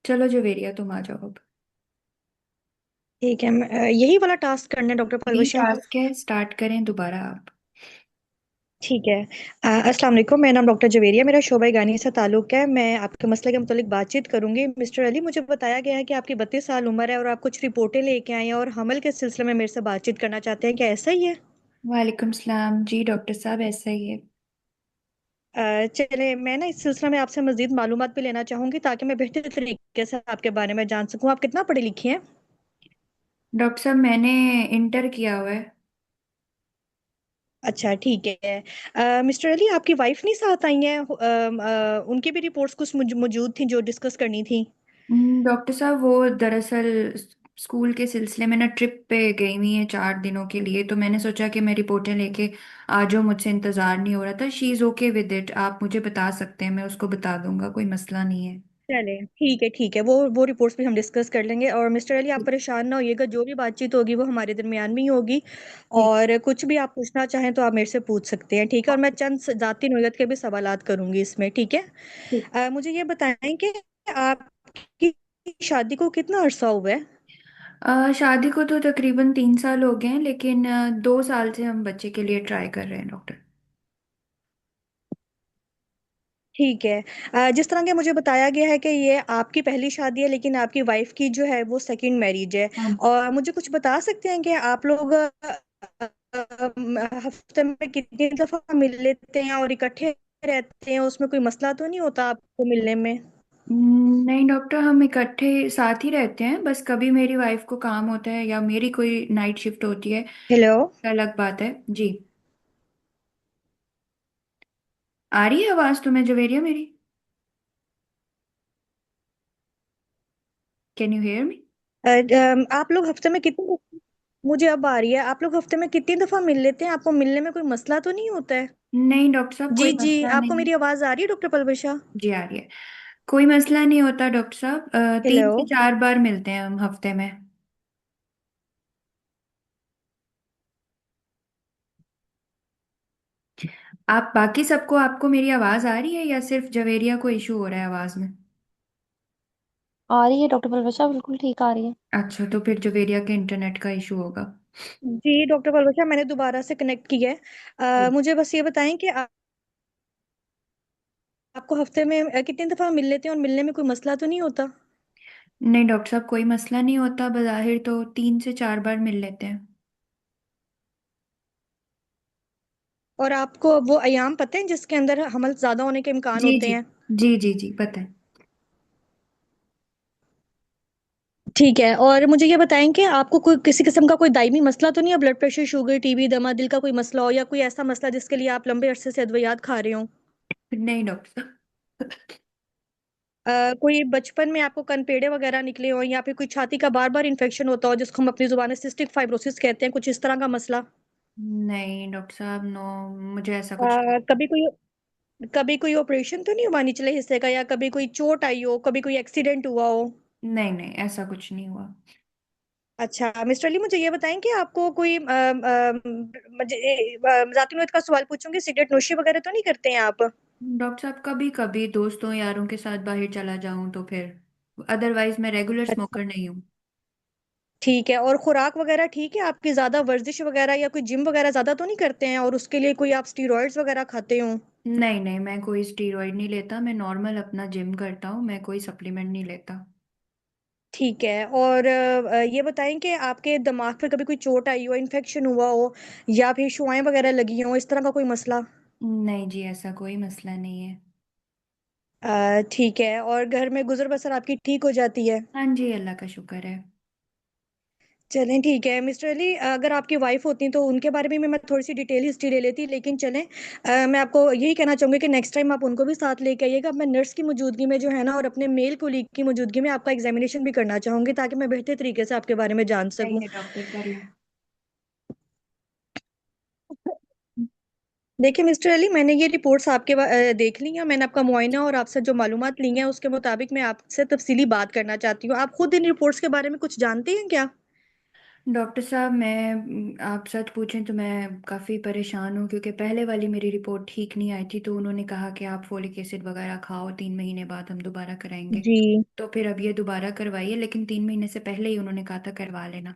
चलो जवेरिया तुम आ जाओ अब। ठीक है। यही वाला टास्क करना है डॉक्टर यही पलवशा। टास्क है, स्टार्ट करें दोबारा आप। ठीक है। अस्सलाम वालेकुम, मेरा नाम डॉक्टर जवेरिया, मेरा शोबा गानी से ताल्लुक है। मैं आपके मसले के मुतालिक बातचीत करूंगी। मिस्टर अली, मुझे बताया गया है कि आपकी 32 साल उम्र है और आप कुछ रिपोर्टें लेके आए हैं और हमल के सिलसिले में मेरे से बातचीत करना चाहते हैं, क्या ऐसा ही है? वालेकुम सलाम जी डॉक्टर साहब, ऐसा ही है। चले, मैं ना इस सिलसिले में आपसे मजीद मालूमात भी लेना चाहूंगी ताकि मैं बेहतर तरीके से आपके बारे में जान सकूं। आप कितना पढ़े लिखे हैं? डॉक्टर साहब मैंने इंटर किया हुआ है। अच्छा, ठीक है। मिस्टर अली, आपकी वाइफ नहीं साथ आई हैं? उनकी भी रिपोर्ट्स कुछ मौजूद थी जो डिस्कस करनी थी। डॉक्टर साहब वो दरअसल स्कूल के सिलसिले में ना ट्रिप पे गई हुई है 4 दिनों के लिए, तो मैंने सोचा कि मैं रिपोर्टें लेके आ जाऊँ, मुझसे इंतज़ार नहीं हो रहा था। She is okay with it, आप मुझे बता सकते हैं, मैं उसको बता दूंगा, कोई मसला नहीं है। चले, ठीक है, ठीक है। वो रिपोर्ट्स भी हम डिस्कस कर लेंगे। और मिस्टर अली, आप परेशान ना होइएगा, जो भी बातचीत होगी वो हमारे दरमियान में ही होगी। ठीक। और कुछ भी आप पूछना चाहें तो आप मेरे से पूछ सकते हैं, ठीक है? और मैं चंद जाती नोयत के भी सवालात करूंगी इसमें, ठीक है? ठीक। मुझे ये बताएं कि आपकी शादी को कितना अरसा हुआ है? शादी को तो तकरीबन 3 साल हो गए हैं, लेकिन 2 साल से हम बच्चे के लिए ट्राई कर रहे हैं डॉक्टर। ठीक है। जिस तरह के मुझे बताया गया है कि ये आपकी पहली शादी है, लेकिन आपकी वाइफ की जो है वो सेकंड मैरिज है। हाँ। और मुझे कुछ बता सकते हैं कि आप लोग हफ्ते में कितनी दफा मिल लेते हैं और इकट्ठे रहते हैं? उसमें कोई मसला तो नहीं होता आपको मिलने में? नहीं डॉक्टर, हम इकट्ठे साथ ही रहते हैं, बस कभी मेरी वाइफ को काम होता है या मेरी कोई नाइट शिफ्ट होती है, हेलो। अलग बात है जी। आ रही है आवाज तुम्हें जवेरिया मेरी? Can you hear me? आप लोग हफ्ते में कितनी, मुझे अब आ रही है, आप लोग हफ्ते में कितनी दफा मिल लेते हैं? आपको मिलने में कोई मसला तो नहीं होता है? नहीं डॉक्टर साहब, जी कोई जी, मसला आपको नहीं है। मेरी आवाज आ रही है डॉक्टर पलवशा? जी आ रही है। कोई मसला नहीं होता डॉक्टर साहब, हेलो। 3 से 4 बार मिलते हैं हम हफ्ते में। आप बाकी सबको, आपको मेरी आवाज आ रही है या सिर्फ जवेरिया को इशू हो रहा है आवाज में? आ रही है डॉक्टर पलवशा, बिल्कुल ठीक आ रही है। अच्छा, तो फिर जवेरिया के इंटरनेट का इशू होगा। जी डॉक्टर पलवशा, मैंने दोबारा से कनेक्ट किया है। जी। मुझे बस ये बताएं कि आपको हफ्ते में कितनी दफा मिल लेते हैं और मिलने में कोई मसला तो नहीं होता? नहीं डॉक्टर साहब, कोई मसला नहीं होता, बज़ाहिर तो 3 से 4 बार मिल लेते हैं। और आपको वो अयाम पता है जिसके अंदर हमल ज्यादा होने के इम्कान जी होते जी। हैं? जी जी जी पता है। ठीक है। और मुझे ये बताएं कि आपको कोई किसी किस्म का कोई दायमी मसला तो नहीं है? ब्लड प्रेशर, शुगर, टीबी, दमा, दिल का कोई मसला हो, या कोई ऐसा मसला जिसके लिए आप लंबे अरसे से अद्वियात खा रहे हो? नहीं डॉक्टर साहब। कोई बचपन में आपको कनपेड़े वगैरह निकले हो, या फिर कोई छाती का बार बार इन्फेक्शन होता हो जिसको हम अपनी जुबान में सिस्टिक फाइब्रोसिस कहते हैं, कुछ इस तरह का मसला? नहीं डॉक्टर साहब, नो, मुझे ऐसा कुछ नहीं। कभी कोई ऑपरेशन तो नहीं हुआ निचले हिस्से का, या कभी कोई चोट आई हो, कभी कोई एक्सीडेंट हुआ हो? नहीं नहीं, ऐसा कुछ नहीं हुआ। अच्छा मिस्टर अली, मुझे ये बताएं कि आपको कोई जाती नोयत का सवाल पूछूंगी, सिगरेट नोशी वगैरह तो नहीं करते हैं आप? डॉक्टर साहब कभी कभी दोस्तों यारों के साथ बाहर चला जाऊं तो फिर, अदरवाइज मैं रेगुलर अच्छा, स्मोकर नहीं हूँ। ठीक है। और खुराक वगैरह ठीक है आपकी? ज्यादा वर्जिश वगैरह या कोई जिम वगैरह ज्यादा तो नहीं करते हैं, और उसके लिए कोई आप स्टीरॉइड्स वगैरह खाते हो? नहीं नहीं, मैं कोई स्टीरॉयड नहीं लेता, मैं नॉर्मल अपना जिम करता हूँ, मैं कोई सप्लीमेंट नहीं लेता। ठीक है। और ये बताएं कि आपके दिमाग पे कभी कोई चोट आई हो, इन्फेक्शन हुआ हो, या फिर शुआएं वगैरह लगी हो, इस तरह का कोई मसला? नहीं जी, ऐसा कोई मसला नहीं है। ठीक है। और घर में गुजर बसर आपकी ठीक हो जाती है? हाँ जी, अल्लाह का शुक्र है। चलें, ठीक है। मिस्टर अली, अगर आपकी वाइफ होती तो उनके बारे में भी मैं थोड़ी सी डिटेल हिस्ट्री ले लेती, लेकिन चलें, मैं आपको यही कहना चाहूंगी कि नेक्स्ट टाइम आप उनको भी साथ लेके आइएगा। मैं नर्स की मौजूदगी में जो है ना, और अपने मेल कोलीग की मौजूदगी में आपका एग्जामिनेशन भी करना चाहूंगी ताकि मैं बेहतर तरीके से आपके बारे में जान सही सकूं। है डॉक्टर, कर लें। देखिए मिस्टर अली, मैंने ये रिपोर्ट्स देख ली हैं। मैंने आपका मुआयना और आपसे जो मालूमात ली हैं उसके मुताबिक मैं आपसे तफसीली बात करना चाहती हूँ। आप खुद इन रिपोर्ट्स के बारे में कुछ जानते हैं क्या? डॉक्टर साहब, मैं आप सच पूछें तो मैं काफ़ी परेशान हूँ, क्योंकि पहले वाली मेरी रिपोर्ट ठीक नहीं आई थी, तो उन्होंने कहा कि आप फोलिक एसिड वगैरह खाओ, 3 महीने बाद हम दोबारा कराएंगे। जी। तो फिर अब ये दोबारा करवाइए, लेकिन 3 महीने से पहले ही उन्होंने कहा था करवा लेना।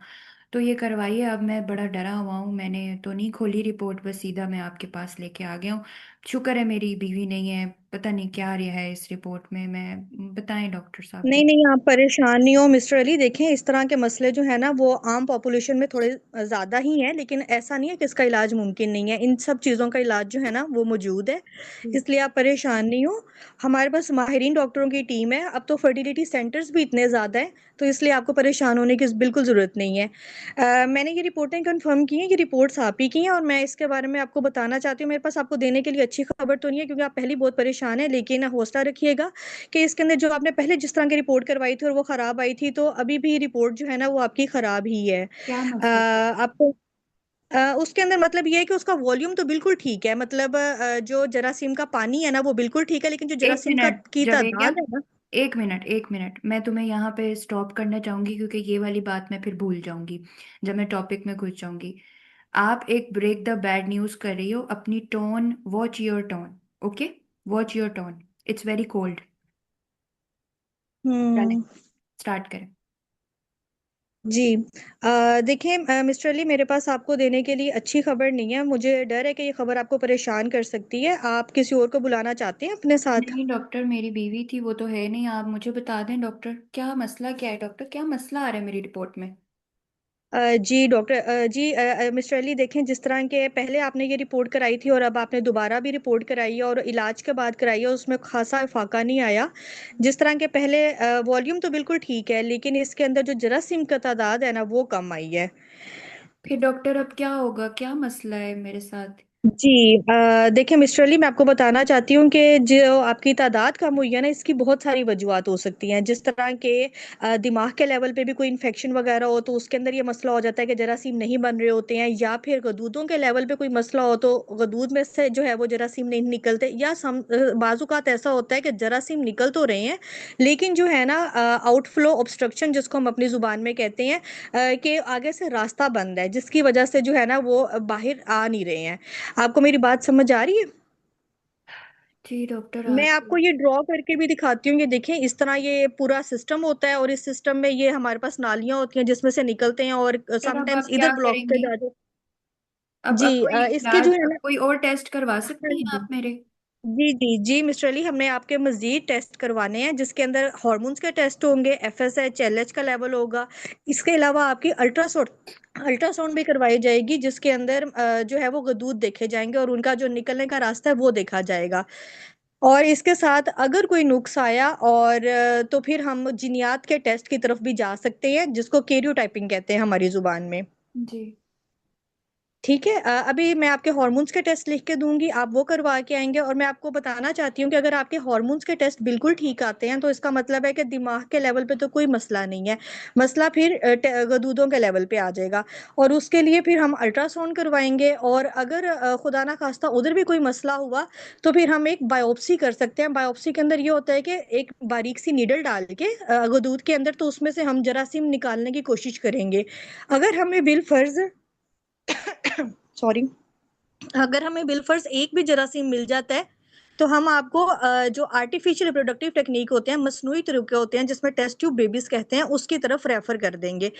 तो ये करवाइए। अब मैं बड़ा डरा हुआ हूँ, मैंने तो नहीं खोली रिपोर्ट, बस सीधा मैं आपके पास लेके आ गया हूँ। शुक्र है मेरी बीवी नहीं है, पता नहीं क्या रहा है इस रिपोर्ट में। मैं बताएं डॉक्टर साहब नहीं कुछ। नहीं, आप परेशान नहीं हो मिस्टर अली। देखें, इस तरह के मसले जो है ना वो आम पॉपुलेशन में थोड़े ज्यादा ही हैं, लेकिन ऐसा नहीं है कि इसका इलाज मुमकिन नहीं है। इन सब चीजों का इलाज जो है ना वो मौजूद है, इसलिए आप परेशान नहीं हो। हमारे पास माहिरीन डॉक्टरों की टीम है। अब तो फर्टिलिटी सेंटर्स भी इतने ज्यादा हैं, तो इसलिए आपको परेशान होने की बिल्कुल जरूरत नहीं है। मैंने ये रिपोर्टें कंफर्म की हैं, ये रिपोर्ट्स आप ही की हैं, और मैं इसके बारे में आपको बताना चाहती हूँ। मेरे पास आपको देने के लिए अच्छी खबर तो नहीं है, क्योंकि आप पहले ही बहुत परेशान है, लेकिन हौसला रखिएगा कि इसके अंदर जो आपने पहले जिस तरह की रिपोर्ट करवाई थी और वो खराब आई थी, तो अभी भी रिपोर्ट जो है ना वो आपकी खराब ही है। क्या मसला? आपको उसके अंदर मतलब ये है कि उसका वॉल्यूम तो बिल्कुल ठीक है, मतलब जो जरासीम का पानी है ना वो बिल्कुल ठीक है, लेकिन जो एक जरासीम का मिनट की जवेरिया, तादाद है ना। एक मिनट एक मिनट, मैं तुम्हें यहाँ पे स्टॉप करना चाहूंगी, क्योंकि ये वाली बात मैं फिर भूल जाऊंगी जब मैं टॉपिक में घुस जाऊंगी। आप एक ब्रेक द बैड न्यूज कर रही हो, अपनी tone, watch your tone. Okay, watch your tone, it's very cold. चलें, हम्म। स्टार्ट करें। जी। देखिए मिस्टर अली, मेरे पास आपको देने के लिए अच्छी खबर नहीं है। मुझे डर है कि ये खबर आपको परेशान कर सकती है। आप किसी और को बुलाना चाहते हैं अपने साथ? नहीं डॉक्टर, मेरी बीवी थी, वो तो है नहीं। आप मुझे बता दें डॉक्टर, क्या मसला क्या है? डॉक्टर, क्या मसला आ रहा है मेरी रिपोर्ट में? जी डॉक्टर, मिस्टर अली, देखें, जिस तरह के पहले आपने ये रिपोर्ट कराई थी और अब आपने दोबारा भी रिपोर्ट कराई है और इलाज के बाद कराई है, उसमें खासा इफाका नहीं आया। जिस तरह के पहले वॉल्यूम तो बिल्कुल ठीक है, लेकिन इसके अंदर जो जरासीम का तादाद है ना वो कम आई है। फिर डॉक्टर अब क्या होगा? क्या मसला है मेरे साथ? जी। देखिए मिस्टर अली, मैं आपको बताना चाहती हूँ कि जो आपकी तादाद कम हुई है ना, इसकी बहुत सारी वजूहत हो सकती हैं। जिस तरह के दिमाग के लेवल पे भी कोई इन्फेक्शन वगैरह हो तो उसके अंदर ये मसला हो जाता है कि जरासीम नहीं बन रहे होते हैं, या फिर गदूदों के लेवल पे कोई मसला हो तो गदूद में से जो है वो जरासीम नहीं निकलते, या बाजुकात ऐसा होता है कि जरासीम निकल तो रहे हैं, लेकिन जो है ना आउटफ्लो ऑब्स्ट्रक्शन जिसको हम अपनी जुबान में कहते हैं, कि आगे से रास्ता बंद है, जिसकी वजह से जो है ना वो बाहर आ नहीं रहे हैं। आपको मेरी बात समझ आ रही है? जी डॉक्टर, आ मैं रही आपको है। ये ड्रॉ करके भी दिखाती हूँ। ये देखें, इस तरह ये पूरा सिस्टम होता है, और इस सिस्टम में ये हमारे पास नालियां होती हैं जिसमें से निकलते हैं, और फिर अब समटाइम्स आप इधर क्या ब्लॉक के करेंगी? जा जाते। अब जी। कोई इसके जो इलाज, है अब ना। कोई और टेस्ट करवा हाँ सकती हैं जी। आप मेरे? जी जी जी मिस्टर अली, हमने आपके मजीद टेस्ट करवाने हैं, जिसके अंदर हार्मोन्स के टेस्ट होंगे, एफएसएच एलएच का लेवल होगा। इसके अलावा आपकी अल्ट्रासाउंड अल्ट्रासाउंड भी करवाई जाएगी, जिसके अंदर जो है वो गदूद देखे जाएंगे और उनका जो निकलने का रास्ता है वो देखा जाएगा। और इसके साथ अगर कोई नुक्स आया और तो फिर हम जीनियात के टेस्ट की तरफ भी जा सकते हैं, जिसको कैरियोटाइपिंग कहते हैं हमारी जुबान में। जी। ठीक है। अभी मैं आपके हार्मोन्स के टेस्ट लिख के दूंगी, आप वो करवा के आएंगे। और मैं आपको बताना चाहती हूँ कि अगर आपके हार्मोन्स के टेस्ट बिल्कुल ठीक आते हैं तो इसका मतलब है कि दिमाग के लेवल पे तो कोई मसला नहीं है। मसला फिर गदूदों के लेवल पे आ जाएगा, और उसके लिए फिर हम अल्ट्रासाउंड करवाएंगे। और अगर खुदा ना खास्ता उधर भी कोई मसला हुआ तो फिर हम एक बायोप्सी कर सकते हैं। बायोप्सी के अंदर ये होता है कि एक बारीक सी नीडल डाल के गदूद के अंदर, तो उसमें से हम जरासीम निकालने की कोशिश करेंगे। अगर हमें बिल फर्ज सॉरी, अगर हमें बिलफर्स एक भी जरासीम मिल जाता है तो हम आपको जो आर्टिफिशियल रिप्रोडक्टिव टेक्निक होते हैं, मसनूई तरीके होते हैं जिसमें टेस्ट ट्यूब बेबीज कहते हैं, उसकी तरफ रेफर कर देंगे।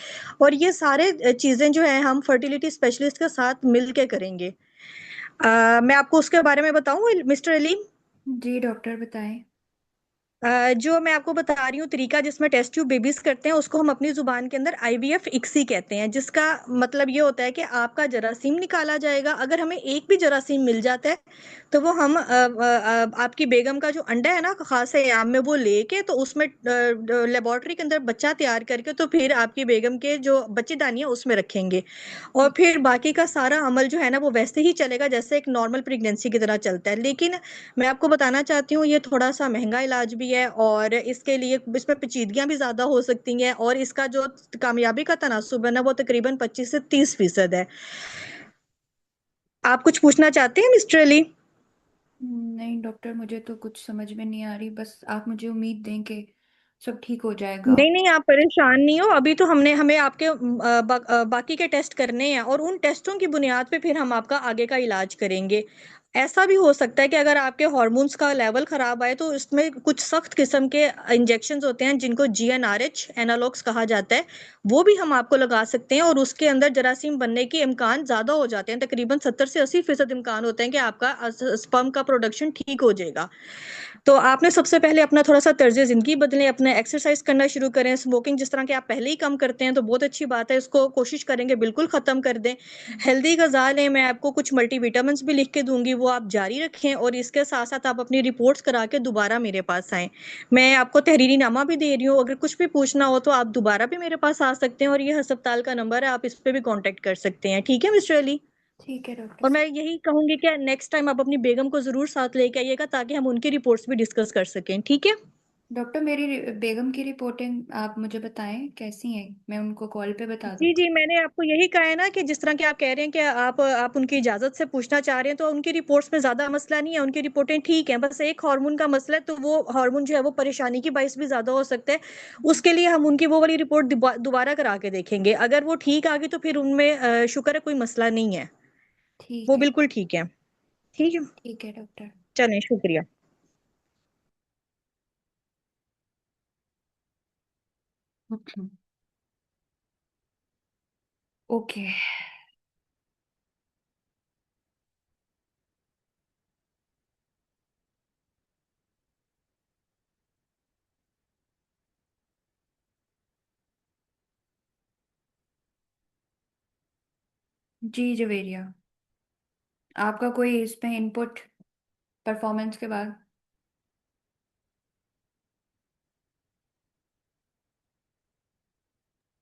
और ये सारे चीजें जो है हम फर्टिलिटी स्पेशलिस्ट के साथ मिल के करेंगे। मैं आपको उसके बारे में बताऊं मिस्टर अली? जी डॉक्टर, बताएं। जो मैं आपको बता रही हूँ तरीका जिसमें टेस्ट ट्यूब बेबीज करते हैं, उसको हम अपनी जुबान के अंदर आईवीएफ इक्सी कहते हैं, जिसका मतलब ये होता है कि आपका जरासीम निकाला जाएगा। अगर हमें एक भी जरासीम मिल जाता है तो वो हम आपकी बेगम का जो अंडा है ना खास आयाम में, वो लेके तो उसमें लेबोरेटरी के अंदर बच्चा तैयार करके तो फिर आपकी बेगम के जो बच्चेदानी है उसमें रखेंगे। और फिर बाकी का सारा अमल जो है ना वो वैसे ही चलेगा जैसे एक नॉर्मल प्रेगनेंसी की तरह चलता है। लेकिन मैं आपको बताना चाहती हूँ ये थोड़ा सा महंगा इलाज भी है, और इसके लिए इसमें पेचीदगियां भी ज्यादा हो सकती हैं, और इसका जो कामयाबी का तनासुब है ना वो तकरीबन 25 से 30% है। आप कुछ पूछना चाहते हैं मिस्टर अली? नहीं डॉक्टर, मुझे तो कुछ समझ में नहीं आ रही, बस आप मुझे उम्मीद दें कि सब ठीक हो जाएगा। नहीं नहीं, आप परेशान नहीं हो। अभी तो हमने हमें आपके बाकी के टेस्ट करने हैं, और उन टेस्टों की बुनियाद पे फिर हम आपका आगे का इलाज करेंगे। ऐसा भी हो सकता है कि अगर आपके हार्मोन्स का लेवल खराब आए तो इसमें कुछ सख्त किस्म के इंजेक्शंस होते हैं जिनको जीएनआरएच एनालॉग्स कहा जाता है, वो भी हम आपको लगा सकते हैं, और उसके अंदर जरासीम बनने के इम्कान ज्यादा हो जाते हैं। तकरीबन 70 से 80% इम्कान होते हैं कि आपका स्पर्म का प्रोडक्शन ठीक हो जाएगा। तो आपने सबसे पहले अपना थोड़ा सा तर्ज जिंदगी बदलें, अपना एक्सरसाइज करना शुरू करें। स्मोकिंग जिस तरह के आप पहले ही कम करते हैं तो बहुत अच्छी बात है, इसको कोशिश करेंगे बिल्कुल खत्म कर दें। हेल्दी गज़ा लें, मैं आपको कुछ मल्टीविटामिन भी लिख के दूंगी, वो आप जारी रखें, और इसके साथ साथ आप अपनी रिपोर्ट्स करा के दोबारा मेरे पास आएँ। मैं आपको तहरीरी नामा भी दे रही हूँ, अगर कुछ भी पूछना हो तो आप दोबारा भी मेरे पास आ सकते हैं, और ये अस्पताल का नंबर है, आप इस पे भी कांटेक्ट कर सकते हैं। ठीक है मिस्टर अली? ठीक है डॉक्टर और मैं साहब। यही कहूंगी कि नेक्स्ट टाइम आप अपनी बेगम को जरूर साथ लेके आइएगा, ताकि हम उनकी रिपोर्ट्स भी डिस्कस कर सकें। ठीक है? डॉक्टर मेरी बेगम की रिपोर्टिंग आप मुझे बताएं कैसी हैं, मैं उनको कॉल पे बता जी दूंगा। जी, मैंने आपको यही कहा है ना कि जिस तरह के आप कह रहे हैं कि आप उनकी इजाजत से पूछना चाह रहे हैं, तो उनकी रिपोर्ट्स में ज्यादा मसला नहीं है, उनकी रिपोर्टें ठीक है। बस एक हार्मोन का मसला है, तो वो हार्मोन जो है वो परेशानी की बाइस भी ज्यादा हो सकता है। उसके लिए हम उनकी वो वाली रिपोर्ट दोबारा करा के देखेंगे। अगर वो ठीक आ गई तो फिर उनमें शुक्र है कोई मसला नहीं है, ठीक वो है। बिल्कुल ठीक है। ठीक है, ठीक है डॉक्टर। चलें, शुक्रिया। ओके। जी जवेरिया, आपका कोई इसमें इनपुट परफॉर्मेंस के बाद?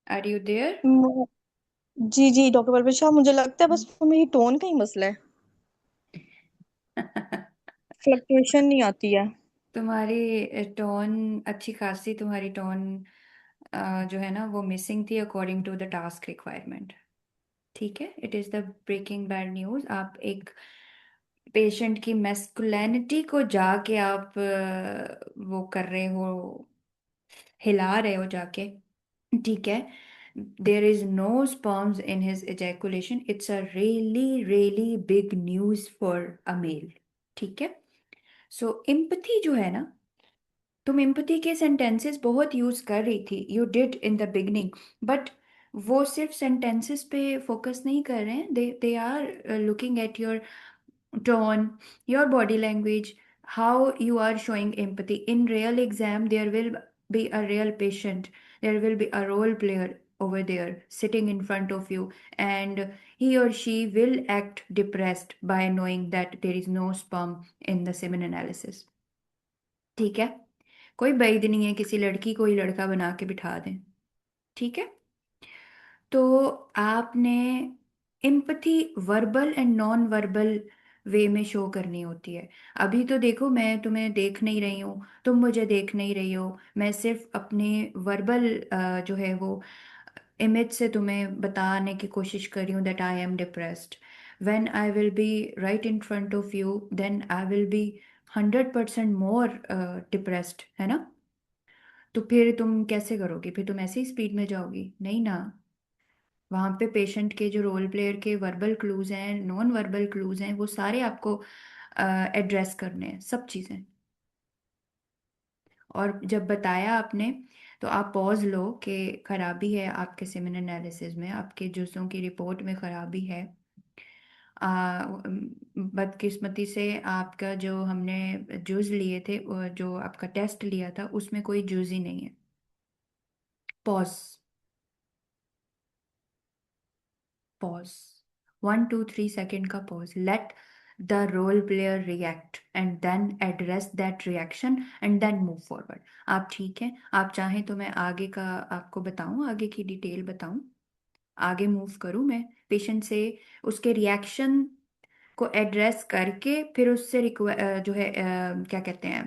Are you there? म- जी जी डॉक्टर परवेश साहब, मुझे लगता है बस वो मेरी टोन का ही मसला है, फ्लक्चुएशन नहीं आती है। तुम्हारी टोन अच्छी खासी, तुम्हारी टोन जो है ना वो मिसिंग थी according to the task requirement. ठीक है, it is the breaking bad news. आप एक पेशेंट की मैस्कुलिनिटी को जाके आप वो कर रहे हो, हिला रहे हो जाके। ठीक है, there is no sperms in his ejaculation, it's a really really big news for a male. ठीक है, सो एम्पथी जो है ना, तुम एम्पथी के सेंटेंसेस बहुत यूज कर रही थी, you did in the beginning, but वो सिर्फ सेंटेंसेस पे फोकस नहीं कर रहे हैं, they are looking at your tone, your body language, how you are showing empathy. In real exam, there will be a real patient, there will be a role player over there sitting in front of you, and he or she will act depressed by knowing that there is no sperm in the semen analysis. ठीक है, कोई बैद नहीं है किसी लड़की को ही लड़का बना के बिठा दें। ठीक है, तो आपने empathy verbal and non verbal way में शो करनी होती है। अभी तो देखो, मैं तुम्हें देख नहीं रही हूँ, तुम मुझे देख नहीं रही हो, मैं सिर्फ अपने वर्बल जो है वो इमेज से तुम्हें बताने की कोशिश कर रही हूँ that I am depressed. When I will be right in front of you, then I will be 100% more depressed, है ना? तो फिर तुम कैसे करोगी? फिर तुम ऐसे ही स्पीड में जाओगी? नहीं ना, वहाँ पे पेशेंट के जो रोल प्लेयर के वर्बल क्लूज हैं, नॉन वर्बल क्लूज हैं, वो सारे आपको एड्रेस करने हैं, सब चीज़ें। और जब बताया आपने, तो आप पॉज लो कि खराबी है आपके सेमेन एनालिसिस में, आपके जुज़ों की रिपोर्ट में खराबी है। बदकिस्मती से आपका जो हमने जुज़ लिए थे, जो आपका टेस्ट लिया था, उसमें कोई जुज़ ही नहीं है। पॉज, पॉज, 1 2 3 सेकेंड का pause. Let the role player react and then address that reaction and then move forward. आप ठीक हैं? आप चाहें तो मैं आगे का आपको बताऊं, आगे की डिटेल बताऊं, आगे मूव करूं मैं पेशेंट से, उसके रिएक्शन को एड्रेस करके फिर उससे जो है क्या कहते हैं,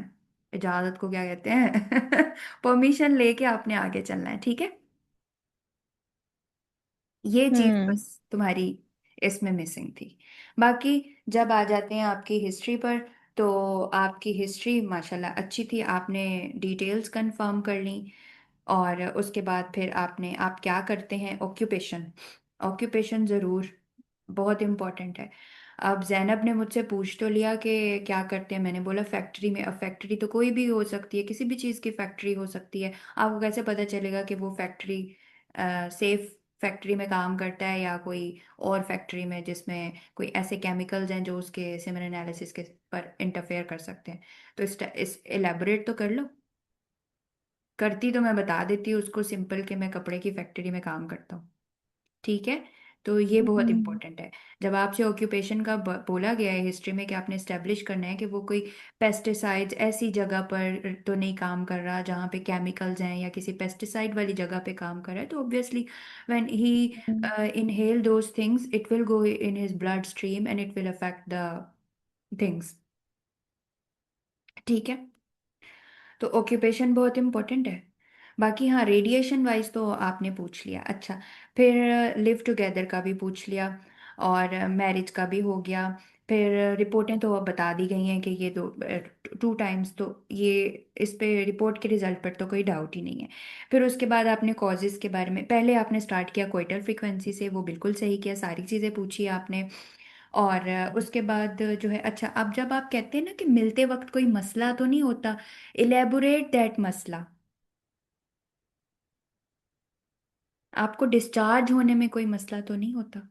इजाजत को क्या कहते हैं, परमिशन लेके आपने आगे चलना है। ठीक है, ये चीज हम्म। बस तुम्हारी इसमें मिसिंग थी। बाकी जब आ जाते हैं आपकी हिस्ट्री पर, तो आपकी हिस्ट्री माशाल्लाह अच्छी थी, आपने डिटेल्स कंफर्म कर ली। और उसके बाद फिर आपने, आप क्या करते हैं, ऑक्यूपेशन, ऑक्यूपेशन ज़रूर बहुत इम्पोर्टेंट है। अब जैनब ने मुझसे पूछ तो लिया कि क्या करते हैं, मैंने बोला फैक्ट्री में। अब फैक्ट्री तो कोई भी हो सकती है, किसी भी चीज़ की फैक्ट्री हो सकती है। आपको कैसे पता चलेगा कि वो फैक्ट्री सेफ फैक्ट्री में काम करता है या कोई और फैक्ट्री में जिसमें कोई ऐसे केमिकल्स हैं जो उसके सेमन एनालिसिस के पर इंटरफेयर कर सकते हैं। तो इस एलेबोरेट तो कर लो। करती तो मैं बता देती हूँ उसको सिंपल कि मैं कपड़े की फैक्ट्री में काम करता हूँ। ठीक है। तो ये बहुत हम्म। इंपॉर्टेंट है। जब आपसे ऑक्यूपेशन का बोला गया है हिस्ट्री में कि आपने स्टेब्लिश करना है कि वो कोई पेस्टिसाइड्स ऐसी जगह पर तो नहीं काम कर रहा जहाँ पे केमिकल्स हैं, या किसी पेस्टिसाइड वाली जगह पे काम कर रहा है, तो obviously when he hmm. inhale those things it will go in his bloodstream and it will affect the things। ठीक है। तो ऑक्यूपेशन बहुत इम्पोर्टेंट है। बाकी हाँ, रेडिएशन वाइज तो आपने पूछ लिया। अच्छा, फिर लिव टुगेदर का भी पूछ लिया, और मैरिज का भी हो गया। फिर रिपोर्टें तो अब बता दी गई हैं कि ये दो 2 टाइम्स, तो ये इस पे रिपोर्ट के रिजल्ट पर तो कोई डाउट ही नहीं है। फिर उसके बाद आपने कॉजेज़ के बारे में, पहले आपने स्टार्ट किया कोइटल फ्रीक्वेंसी से, वो बिल्कुल सही किया, सारी चीज़ें पूछी आपने। और उसके बाद जो है, अच्छा, अब जब आप कहते हैं ना कि मिलते वक्त कोई मसला तो नहीं होता, इलेबोरेट दैट मसला। आपको डिस्चार्ज होने में कोई मसला तो नहीं होता।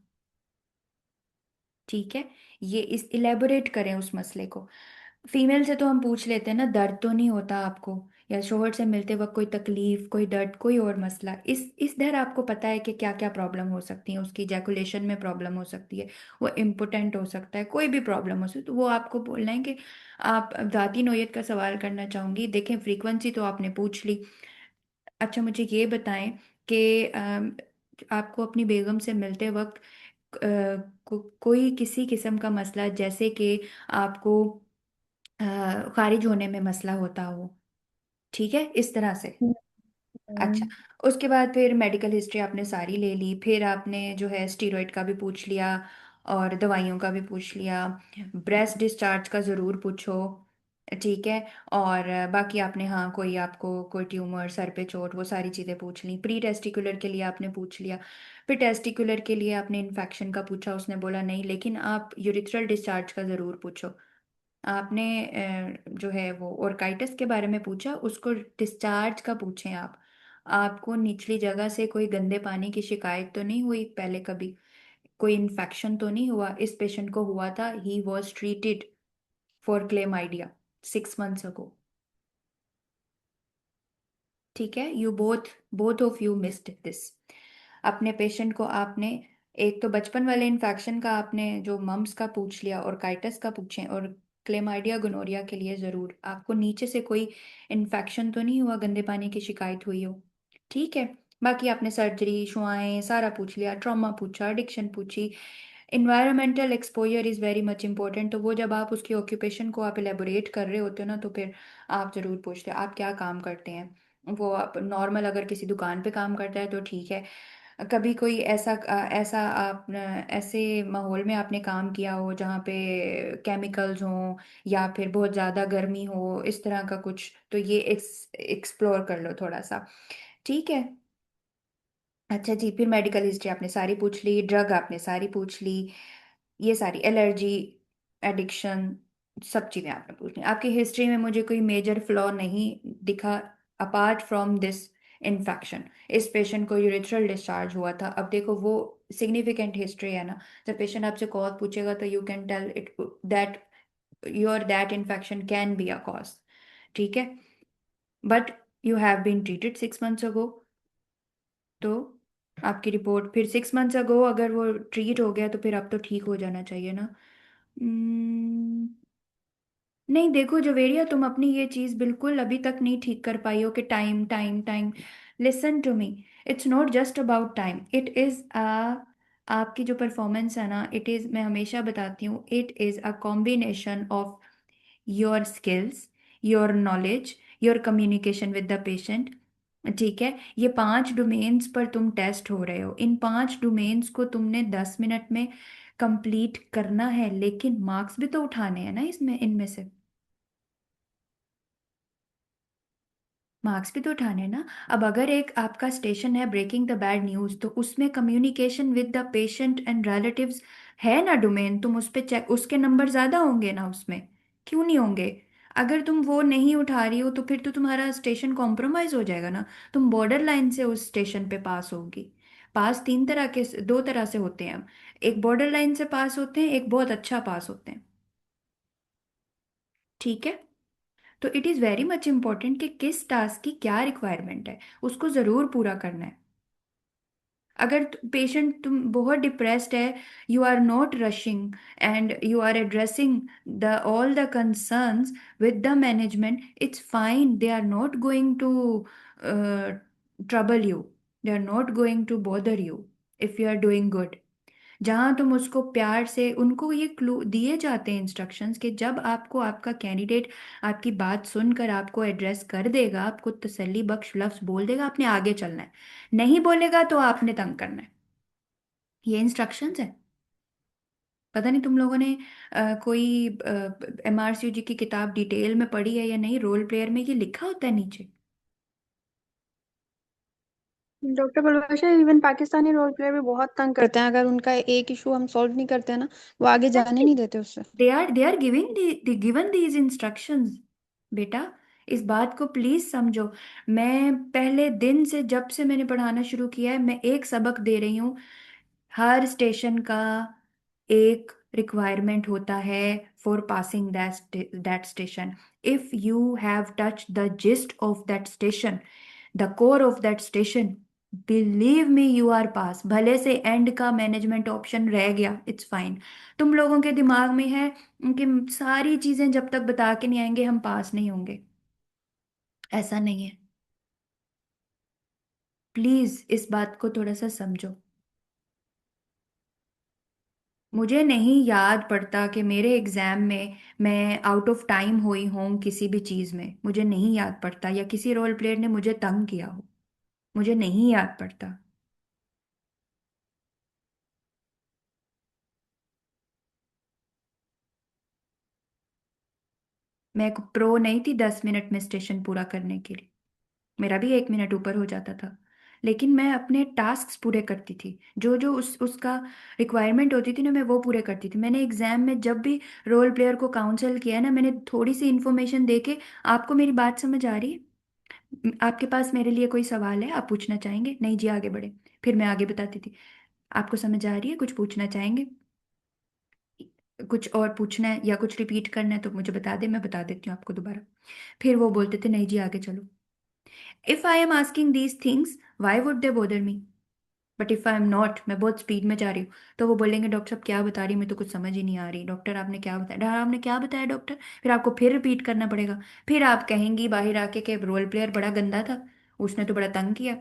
ठीक है। ये इस इलेबोरेट करें उस मसले को। फीमेल से तो हम पूछ लेते हैं ना, दर्द तो नहीं होता आपको, या शोहर से मिलते वक्त कोई तकलीफ, कोई दर्द, कोई और मसला। इस दर आपको पता है कि क्या क्या प्रॉब्लम हो सकती है, उसकी जैकुलेशन में प्रॉब्लम हो सकती है, वो इम्पोर्टेंट हो सकता है, कोई भी प्रॉब्लम हो सकती है, तो वो आपको बोलना है कि आप जाती नौयत का सवाल करना चाहूंगी। देखें, फ्रीक्वेंसी तो आपने पूछ ली। अच्छा, मुझे ये बताएं कि आपको अपनी बेगम से मिलते वक्त कोई किसी किस्म का मसला, जैसे कि आपको खारिज होने में मसला होता हो, ठीक है, इस तरह से। अच्छा, हम्म। उसके बाद फिर मेडिकल हिस्ट्री आपने सारी ले ली, फिर आपने जो है स्टीरॉयड का भी पूछ लिया, और दवाइयों का भी पूछ लिया। ब्रेस्ट डिस्चार्ज का ज़रूर पूछो। ठीक है। और बाकी आपने, हाँ, कोई आपको कोई ट्यूमर, सर पे चोट, वो सारी चीज़ें पूछ ली। प्री टेस्टिकुलर के लिए आपने पूछ लिया। फिर टेस्टिकुलर के लिए आपने इन्फेक्शन का पूछा, उसने बोला नहीं, लेकिन आप यूरिथ्रल डिस्चार्ज का ज़रूर पूछो। आपने जो है वो ओरकाइटिस के बारे में पूछा, उसको डिस्चार्ज का पूछें आप। आपको निचली जगह से कोई गंदे पानी की शिकायत तो नहीं हुई पहले कभी, कोई इन्फेक्शन तो नहीं हुआ? इस पेशेंट को हुआ था, he was treated for chlamydia 6 months अगो। ठीक है। You both both of you missed this. अपने पेशेंट को आपने, एक तो बचपन वाले इन्फेक्शन का आपने जो मम्स का पूछ लिया, और काइटस का पूछें, और क्लेमाइडिया गोनोरिया के लिए ज़रूर आपको नीचे से कोई इन्फेक्शन तो नहीं हुआ, गंदे पानी की शिकायत हुई हो। ठीक है। बाकी आपने सर्जरी, शुआएं, सारा पूछ लिया, ट्रॉमा पूछा, एडिक्शन पूछी। Environmental exposure is very much important, तो वो जब आप उसकी ऑक्यूपेशन को आप एलेबोरेट कर रहे होते हो ना, तो फिर आप ज़रूर पूछते हो आप क्या काम करते हैं। वो आप नॉर्मल अगर किसी दुकान पे काम करता है तो ठीक है। कभी कोई ऐसा आप ऐसे माहौल में आपने काम किया हो जहाँ पे केमिकल्स हों, या फिर बहुत ज़्यादा गर्मी हो, इस तरह का कुछ, तो ये एक्सप्लोर कर लो थोड़ा सा। ठीक है। अच्छा जी, फिर मेडिकल हिस्ट्री आपने सारी पूछ ली, ड्रग आपने सारी पूछ ली, ये सारी एलर्जी, एडिक्शन, सब चीज़ें आपने पूछ ली। आपकी हिस्ट्री में मुझे कोई मेजर फ्लॉ नहीं दिखा, अपार्ट फ्रॉम दिस इन्फेक्शन। इस पेशेंट को यूरिथ्रल डिस्चार्ज हुआ था। अब देखो, वो सिग्निफिकेंट हिस्ट्री है ना। जब पेशेंट आपसे कॉज पूछेगा तो you can tell it that your that infection can be a cause. ठीक है। But you have been treated 6 months ago, तो आपकी रिपोर्ट फिर 6 मंथ्स अगो अगर वो ट्रीट हो गया तो फिर अब तो ठीक हो जाना चाहिए ना। Hmm, नहीं, देखो जवेरिया, तुम अपनी ये चीज़ बिल्कुल अभी तक नहीं ठीक कर पाई हो कि time time time. Listen to me, it's not just about time, it is आपकी जो परफॉर्मेंस है ना, इट इज़, मैं हमेशा बताती हूँ, it is a combination of your skills, your knowledge, your communication with the patient. ठीक है। ये 5 डोमेन्स पर तुम टेस्ट हो रहे हो, इन 5 डोमेन्स को तुमने 10 मिनट में कंप्लीट करना है, लेकिन मार्क्स भी तो उठाने हैं ना इसमें, इनमें से मार्क्स भी तो उठाने हैं ना। अब अगर एक आपका स्टेशन है ब्रेकिंग द बैड न्यूज, तो उसमें communication with the patient and relatives है ना डोमेन, तुम उस पे चेक, उसके नंबर ज्यादा होंगे ना उसमें, क्यों नहीं होंगे? अगर तुम वो नहीं उठा रही हो तो फिर तो तुम्हारा स्टेशन कॉम्प्रोमाइज हो जाएगा ना। तुम बॉर्डर लाइन से उस स्टेशन पे पास होगी। पास तीन तरह के, दो तरह से होते हैं। एक बॉर्डर लाइन से पास होते हैं, एक बहुत अच्छा पास होते हैं। ठीक है। तो it is very much important कि किस टास्क की क्या रिक्वायरमेंट है, उसको ज़रूर पूरा करना है। अगर पेशेंट तुम बहुत डिप्रेस्ड है, you are not rushing and you are addressing the all the concerns with the management, it's fine, they are not going to trouble you, they are not going to bother you if you are doing good. जहां तुम उसको प्यार से, उनको ये clue दिए जाते हैं इंस्ट्रक्शंस कि जब आपको आपका कैंडिडेट आपकी बात सुनकर आपको एड्रेस कर देगा, आपको तसल्ली बख्श लफ्ज बोल देगा, आपने आगे चलना है। नहीं बोलेगा तो आपने तंग करना है। ये इंस्ट्रक्शंस है। पता नहीं तुम लोगों ने कोई MRCG की किताब डिटेल में पढ़ी है या नहीं, रोल प्लेयर में ये लिखा होता है नीचे। डॉक्टर बलवाशा, इवन पाकिस्तानी रोल प्लेयर भी बहुत तंग करते हैं। अगर उनका एक इशू हम सॉल्व नहीं करते हैं ना, वो आगे जाने नहीं देते उससे। They are given these instructions. बेटा, इस बात को प्लीज समझो। मैं पहले दिन से, जब से मैंने पढ़ाना शुरू किया है, मैं एक सबक दे रही हूँ। हर स्टेशन का एक रिक्वायरमेंट होता है for passing that station. If you have touch the gist of that station, the core of that station, believe me you are pass. भले से एंड का मैनेजमेंट ऑप्शन रह गया, इट्स फाइन। तुम लोगों के दिमाग में है कि सारी चीजें जब तक बता के नहीं आएंगे हम पास नहीं होंगे। ऐसा नहीं है। प्लीज इस बात को थोड़ा सा समझो। मुझे नहीं याद पड़ता कि मेरे एग्जाम में मैं आउट ऑफ टाइम हुई हूँ किसी भी चीज में, मुझे नहीं याद पड़ता, या किसी रोल प्लेयर ने मुझे तंग किया हो, मुझे नहीं याद पड़ता। मैं एक प्रो नहीं थी 10 मिनट में स्टेशन पूरा करने के लिए, मेरा भी 1 मिनट ऊपर हो जाता था। लेकिन मैं अपने टास्क पूरे करती थी, जो जो उसका रिक्वायरमेंट होती थी ना, मैं वो पूरे करती थी। मैंने एग्जाम में जब भी रोल प्लेयर को काउंसल किया ना, मैंने थोड़ी सी इन्फॉर्मेशन दे के, आपको मेरी बात समझ आ रही है? आपके पास मेरे लिए कोई सवाल है, आप पूछना चाहेंगे? नहीं जी, आगे बढ़े। फिर मैं आगे बताती थी। आपको समझ आ रही है? कुछ पूछना चाहेंगे? कुछ और पूछना है या कुछ रिपीट करना है तो मुझे बता दे, मैं बता देती हूँ आपको दोबारा। फिर वो बोलते थे नहीं जी आगे चलो। If I am asking these things, why would they bother me? But if I am not, मैं बहुत स्पीड में जा रही हूँ, तो वो बोलेंगे डॉक्टर साहब क्या बता रही, मैं तो कुछ समझ ही नहीं आ रही, डॉक्टर आपने क्या बताया, डॉक्टर आपने क्या बताया डॉक्टर। फिर आपको फिर रिपीट करना पड़ेगा। फिर आप कहेंगी बाहर आके कि रोल प्लेयर बड़ा गंदा था, उसने तो बड़ा तंग किया।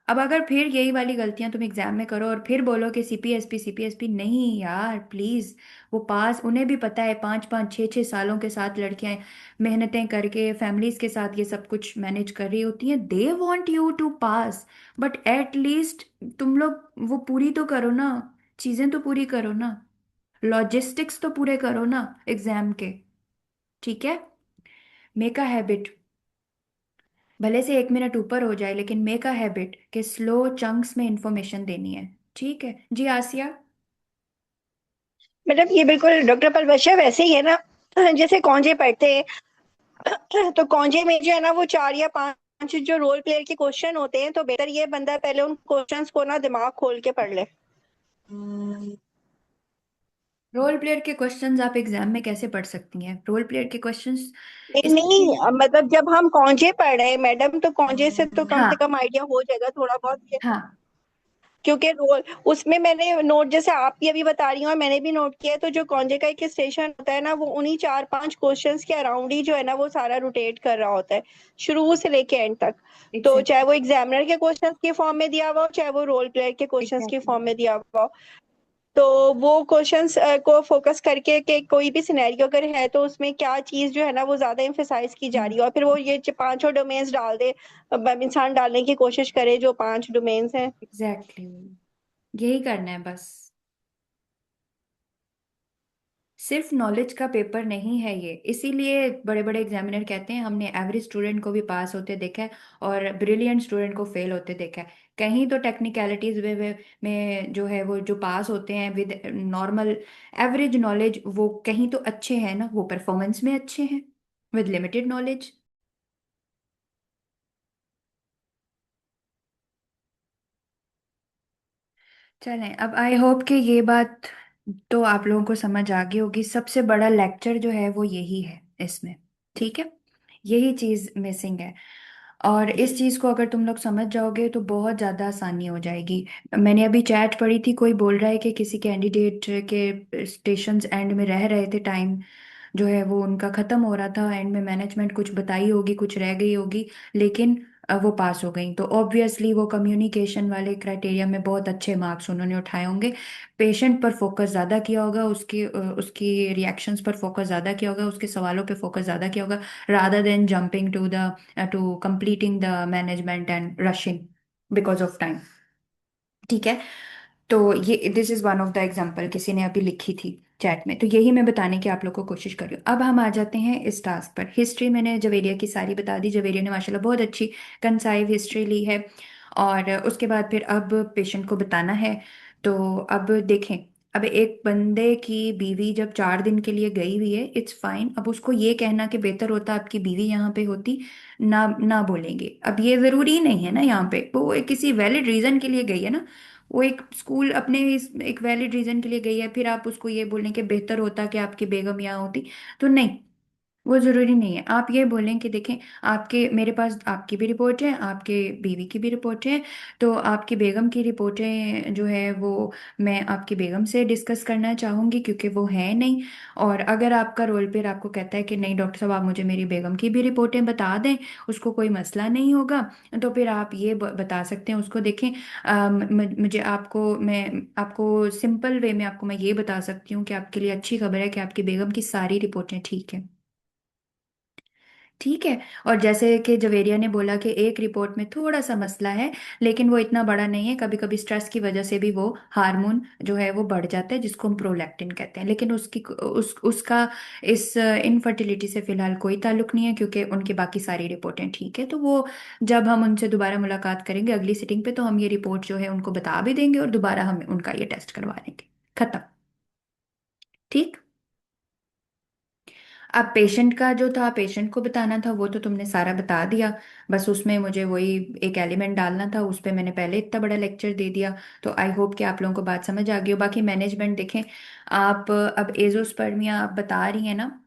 अब अगर फिर यही वाली गलतियां तुम एग्जाम में करो और फिर बोलो कि सीपीएसपी सीपीएसपी, नहीं यार प्लीज। वो पास, उन्हें भी पता है 5 5 6 6 सालों के साथ लड़कियां मेहनतें करके फैमिलीज के साथ ये सब कुछ मैनेज कर रही होती हैं, they want you to pass. But at least तुम लोग वो पूरी तो करो ना, चीजें तो पूरी करो ना, लॉजिस्टिक्स तो पूरे करो ना एग्जाम के। ठीक है। मेक अ हैबिट, भले से 1 मिनट ऊपर हो जाए, लेकिन मेक अ हैबिट कि स्लो चंक्स में इंफॉर्मेशन देनी है। ठीक है जी आसिया। मैडम ये बिल्कुल डॉक्टर परवैश्य वैसे ही है ना, जैसे कौंजे पढ़ते हैं तो कौंजे में जो है ना वो 4 या 5 जो रोल प्लेयर के क्वेश्चन होते हैं, तो बेहतर ये बंदा पहले उन क्वेश्चंस को ना दिमाग खोल के पढ़ ले। रोल प्लेयर के क्वेश्चंस आप एग्जाम में कैसे पढ़ सकती हैं? रोल प्लेयर के क्वेश्चंस नहीं नहीं, स्पेशली, मतलब जब हम कौंजे पढ़ रहे हैं मैडम, तो कौंजे से हाँ कम आइडिया हो जाएगा थोड़ा बहुत ये। हाँ, क्योंकि रोल उसमें मैंने नोट, जैसे आप भी अभी बता रही हो, मैंने भी नोट किया है, तो जो कौंजे का एक स्टेशन होता है ना, वो उन्हीं 4 5 क्वेश्चंस के अराउंड ही जो है ना वो सारा रोटेट कर रहा होता है, शुरू से लेके एंड तक। तो चाहे एग्जैक्टली वो एग्जामिनर के क्वेश्चंस के फॉर्म में दिया हुआ हो, चाहे वो रोल प्लेयर के क्वेश्चंस के एग्जैक्टली। फॉर्म में दिया हुआ हो। तो वो क्वेश्चंस को फोकस करके कि कोई भी सिनेरियो अगर है तो उसमें क्या चीज जो है ना वो ज्यादा एम्फेसाइज की जा रही है, और फिर वो ये पांचों डोमेन्स डाल दे। इंसान डालने की कोशिश करे जो पांच डोमेन्स हैं। एग्जैक्टली, यही करना है बस। सिर्फ नॉलेज का पेपर नहीं है ये, इसीलिए बड़े बड़े एग्जामिनर कहते हैं हमने एवरेज स्टूडेंट को भी पास होते देखा है और ब्रिलियंट स्टूडेंट को फेल होते देखा है। कहीं तो टेक्निकलिटीज में जो है वो जो पास होते हैं विद नॉर्मल एवरेज नॉलेज, वो कहीं तो अच्छे हैं ना, वो परफॉर्मेंस में अच्छे हैं विद लिमिटेड नॉलेज। चलें, अब आई होप कि ये बात तो आप लोगों को समझ आ गई होगी। सबसे बड़ा लेक्चर जो है वो यही है इसमें, ठीक है। यही चीज़ मिसिंग है, और इस चीज़ को अगर तुम लोग समझ जाओगे तो बहुत ज़्यादा आसानी हो जाएगी। मैंने अभी चैट पढ़ी थी, कोई बोल रहा है कि किसी कैंडिडेट के स्टेशन एंड में रह रहे थे, टाइम जो है वो उनका ख़त्म हो रहा था, एंड में मैनेजमेंट कुछ बताई होगी, कुछ रह गई होगी, लेकिन वो पास हो गई। तो ऑब्वियसली वो कम्युनिकेशन वाले क्राइटेरिया में बहुत अच्छे मार्क्स उन्होंने उठाए होंगे। पेशेंट पर फोकस ज़्यादा किया होगा, उसकी रिएक्शंस पर फोकस ज़्यादा किया होगा, उसके सवालों पे फोकस ज़्यादा किया होगा, rather than jumping to completing the management and rushing because of time। ठीक है, तो ये this is one of the example किसी ने अभी लिखी थी चैट में, तो यही मैं बताने की आप लोग को कोशिश कर रही हूँ। अब हम आ जाते हैं इस टास्क पर। हिस्ट्री मैंने जवेरिया की सारी बता दी, जवेरिया ने माशाल्लाह बहुत अच्छी कंसाइव हिस्ट्री ली है। और उसके बाद फिर अब पेशेंट को बताना है। तो अब देखें, अब एक बंदे की बीवी जब 4 दिन के लिए गई हुई है, इट्स फाइन। अब उसको ये कहना कि बेहतर होता आपकी बीवी यहाँ पे होती, ना ना बोलेंगे। अब ये जरूरी नहीं है ना, यहाँ पे वो किसी वैलिड रीजन के लिए गई है ना, वो एक स्कूल अपने एक वैलिड रीजन के लिए गई है, फिर आप उसको ये बोलें कि बेहतर होता कि आपकी बेगम यहाँ होती। तो नहीं, वो जरूरी नहीं है। आप ये बोलें कि देखें, आपके मेरे पास आपकी भी रिपोर्ट है, आपके बीवी की भी रिपोर्ट है, तो आपकी बेगम की रिपोर्टें जो है वो मैं आपकी बेगम से डिस्कस करना चाहूँगी क्योंकि वो है नहीं। और अगर आपका रोल पे आपको कहता है कि नहीं डॉक्टर साहब, आप मुझे मेरी बेगम की भी रिपोर्टें बता दें, उसको कोई मसला नहीं होगा, तो फिर आप ये बता सकते हैं उसको। देखें, मुझे मैं आपको सिंपल वे में आपको मैं ये बता सकती हूँ कि आपके लिए अच्छी खबर है कि आपकी बेगम की सारी रिपोर्टें ठीक है। ठीक है। और जैसे कि जवेरिया ने बोला कि एक रिपोर्ट में थोड़ा सा मसला है, लेकिन वो इतना बड़ा नहीं है, कभी कभी स्ट्रेस की वजह से भी वो हार्मोन जो है वो बढ़ जाता है, जिसको हम प्रोलैक्टिन कहते हैं, लेकिन उसका इस इनफर्टिलिटी से फिलहाल कोई ताल्लुक नहीं है क्योंकि उनकी बाकी सारी रिपोर्टें ठीक है। तो वो जब हम उनसे दोबारा मुलाकात करेंगे अगली सिटिंग पे, तो हम ये रिपोर्ट जो है उनको बता भी देंगे और दोबारा हम उनका ये टेस्ट करवा लेंगे। खत्म। ठीक। अब पेशेंट का जो था, पेशेंट को बताना था, वो तो तुमने सारा बता दिया। बस उसमें मुझे वही एक एलिमेंट डालना था, उस पे मैंने पहले इतना बड़ा लेक्चर दे दिया। तो आई होप कि आप लोगों को बात समझ आ गई हो। बाकी मैनेजमेंट देखें, आप अब एजोस्पर्मिया आप बता रही हैं ना,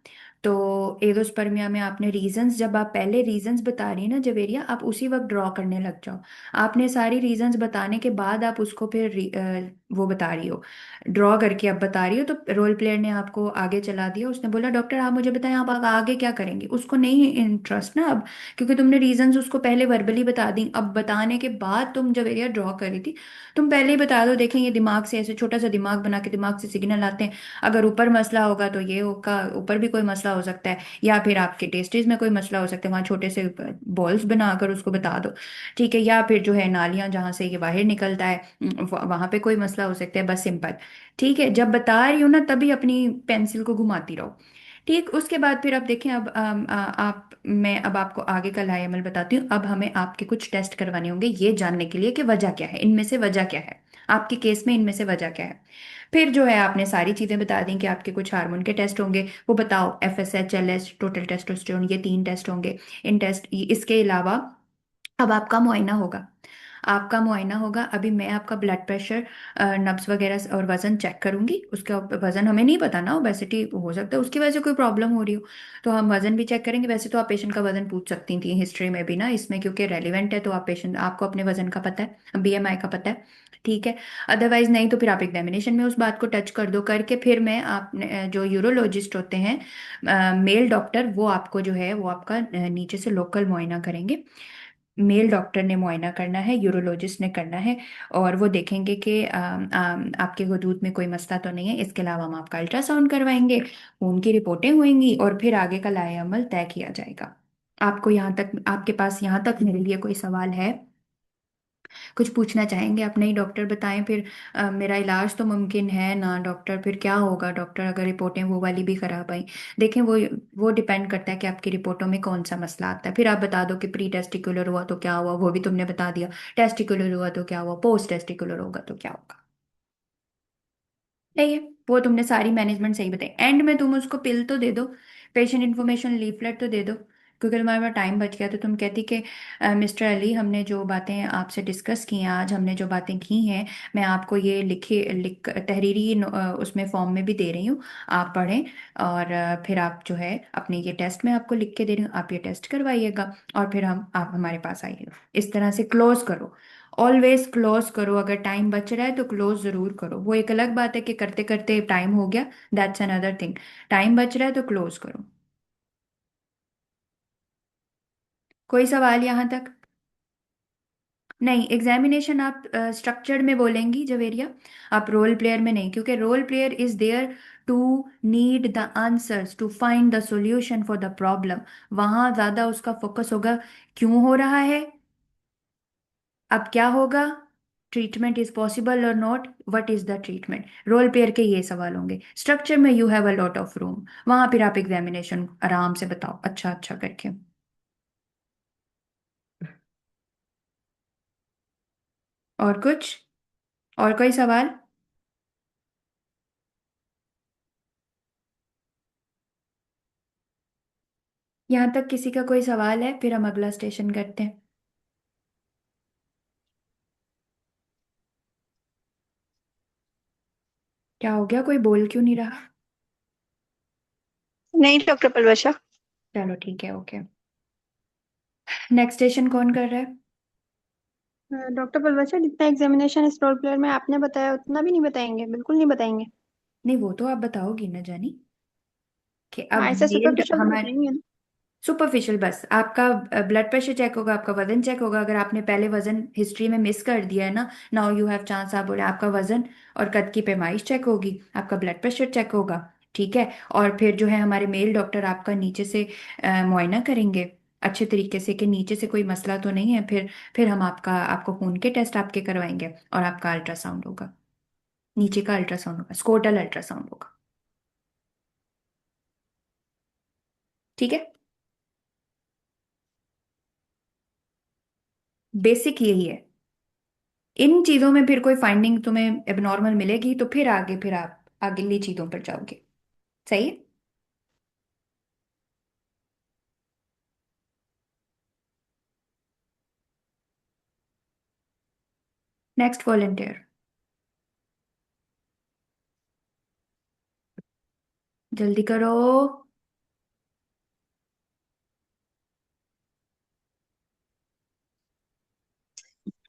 तो एजोस्पर्मिया में आपने रीजंस, जब आप पहले रीजंस बता रही हैं ना जवेरिया, आप उसी वक्त ड्रॉ करने लग जाओ। आपने सारी रीजंस बताने के बाद आप उसको फिर वो बता रही हो, ड्रॉ करके अब बता रही हो। तो रोल प्लेयर ने आपको आगे चला दिया, उसने बोला डॉक्टर आप मुझे बताएं आप आगे क्या करेंगे। उसको नहीं इंटरेस्ट ना अब, क्योंकि तुमने रीजंस उसको पहले वर्बली बता दी। अब बताने के बाद तुम जब एरिया ड्रॉ कर रही थी, तुम पहले ही बता दो। देखें, ये दिमाग से ऐसे छोटा सा दिमाग बना के दिमाग से सिग्नल आते हैं। अगर ऊपर मसला होगा तो ये होगा, ऊपर भी कोई मसला हो सकता है, या फिर आपके टेस्टिस में कोई मसला हो सकता है, वहाँ छोटे से बॉल्स बनाकर उसको बता दो। ठीक है, या फिर जो है नालियां जहाँ से ये बाहर निकलता है, वहां पे कोई मसला हो सकता है, बस सिंपल। ठीक है, जब बता रही हो ना तभी अपनी पेंसिल को घुमाती रहो। ठीक, उसके बाद फिर आप देखें, अब आप मैं अब आपको आगे का लाएमल बताती हूँ। अब हमें आपके कुछ टेस्ट करवाने होंगे ये जानने के लिए कि वजह क्या है, इनमें से वजह क्या है, आपके केस में इनमें से वजह क्या है। फिर जो है आपने सारी चीजें बता दी कि आपके कुछ हार्मोन के टेस्ट होंगे, वो बताओ, FSH LH टोटल टेस्टोस्टेरोन, ये 3 टेस्ट होंगे। इन टेस्ट, इसके अलावा अब आपका मुआयना होगा। आपका मुआयना होगा, अभी मैं आपका ब्लड प्रेशर, नब्स वगैरह और वजन चेक करूंगी। उसका वजन हमें नहीं पता ना, ओबेसिटी हो सकता है उसकी वजह से कोई प्रॉब्लम हो रही हो, तो हम वजन भी चेक करेंगे। वैसे तो आप पेशेंट का वजन पूछ सकती थी हिस्ट्री में भी ना, इसमें क्योंकि रेलिवेंट है, तो आप पेशेंट, आपको अपने वजन का पता है, BMI का पता है। ठीक है। अदरवाइज नहीं तो फिर आप एग्जामिनेशन में उस बात को टच कर दो करके, फिर मैं आपने जो यूरोलॉजिस्ट होते हैं मेल डॉक्टर, वो आपको जो है वो आपका नीचे से लोकल मुआयना करेंगे। मेल डॉक्टर ने मुआयना करना है, यूरोलॉजिस्ट ने करना है, और वो देखेंगे कि आपके वजूद में कोई मसला तो नहीं है। इसके अलावा हम आपका अल्ट्रासाउंड करवाएंगे, खून की रिपोर्टें होंगी, और फिर आगे का लाए अमल तय किया जाएगा। आपको यहाँ तक, आपके पास यहाँ तक मेरे लिए कोई सवाल है? कुछ पूछना चाहेंगे? आप नहीं डॉक्टर बताएं फिर। मेरा इलाज तो मुमकिन है ना डॉक्टर? फिर क्या होगा डॉक्टर अगर रिपोर्टें वो वाली भी खराब आई? देखें, वो डिपेंड करता है कि आपकी रिपोर्टों में कौन सा मसला आता है। फिर आप बता दो कि प्री टेस्टिकुलर हुआ तो क्या हुआ, वो भी तुमने बता दिया। टेस्टिकुलर हुआ तो क्या हुआ, पोस्ट टेस्टिकुलर होगा तो क्या होगा। नहीं है, वो तुमने सारी मैनेजमेंट सही बताई। एंड में तुम उसको पिल तो दे दो, पेशेंट इन्फॉर्मेशन लीफलेट तो दे दो, क्योंकि तुम्हारे पास टाइम बच गया। तो तुम कहती कि मिस्टर अली, हमने जो बातें आपसे डिस्कस की हैं आज, हमने जो बातें की हैं, मैं आपको ये लिख तहरीरी उसमें फॉर्म में भी दे रही हूँ, आप पढ़ें। और फिर आप जो है अपने ये टेस्ट में आपको लिख के दे रही हूँ, आप ये टेस्ट करवाइएगा, और फिर आप हमारे पास आइएगा। इस तरह से क्लोज करो, ऑलवेज क्लोज करो। अगर टाइम बच रहा है तो क्लोज जरूर करो। वो एक अलग बात है कि करते करते टाइम हो गया, दैट्स अनदर थिंग। टाइम बच रहा है तो क्लोज करो। कोई सवाल यहाँ तक? नहीं, एग्जामिनेशन आप स्ट्रक्चर्ड में बोलेंगी जवेरिया, आप रोल प्लेयर में नहीं, क्योंकि role player is there to need the answers, to find the solution for the problem. वहां ज्यादा उसका फोकस होगा क्यों हो रहा है, अब क्या होगा, ट्रीटमेंट इज पॉसिबल और not, what is the treatment. Role player के ये सवाल होंगे। स्ट्रक्चर में you have a lot of room, वहां फिर आप एग्जामिनेशन आराम से बताओ अच्छा अच्छा करके। और कुछ, और कोई सवाल? यहाँ तक किसी का कोई सवाल है? फिर हम अगला स्टेशन करते हैं। क्या हो गया, कोई बोल क्यों नहीं रहा? नहीं डॉक्टर पलवशा। चलो ठीक है, ओके। नेक्स्ट स्टेशन कौन कर रहा है? डॉक्टर बलवच्चर, जितना एग्जामिनेशन इस रोल प्लेयर में आपने बताया उतना भी नहीं बताएंगे, बिल्कुल नहीं बताएंगे। नहीं, वो तो आप बताओगी ना जानी, कि अब हाँ, ऐसे मेल सुपरफिशियल तो हमारे बताएंगे ना। सुपरफिशियल बस आपका ब्लड प्रेशर चेक होगा, आपका वजन चेक होगा। अगर आपने पहले वजन हिस्ट्री में मिस कर दिया है ना, नाउ यू हैव चांस, आप बोले आपका वजन और कद की पैमाइश चेक होगी, आपका ब्लड प्रेशर चेक होगा, ठीक है। और फिर जो है हमारे मेल डॉक्टर आपका नीचे से मुआयना करेंगे अच्छे तरीके से कि नीचे से कोई मसला तो नहीं है। फिर हम आपको खून के टेस्ट आपके करवाएंगे, और आपका अल्ट्रासाउंड होगा, नीचे का अल्ट्रासाउंड होगा, स्कोटल अल्ट्रासाउंड होगा, ठीक है। बेसिक यही है। इन चीजों में फिर कोई फाइंडिंग तुम्हें एबनॉर्मल मिलेगी तो फिर आगे, फिर आप अगली चीजों पर जाओगे। सही है। नेक्स्ट वॉलंटियर, जल्दी करो।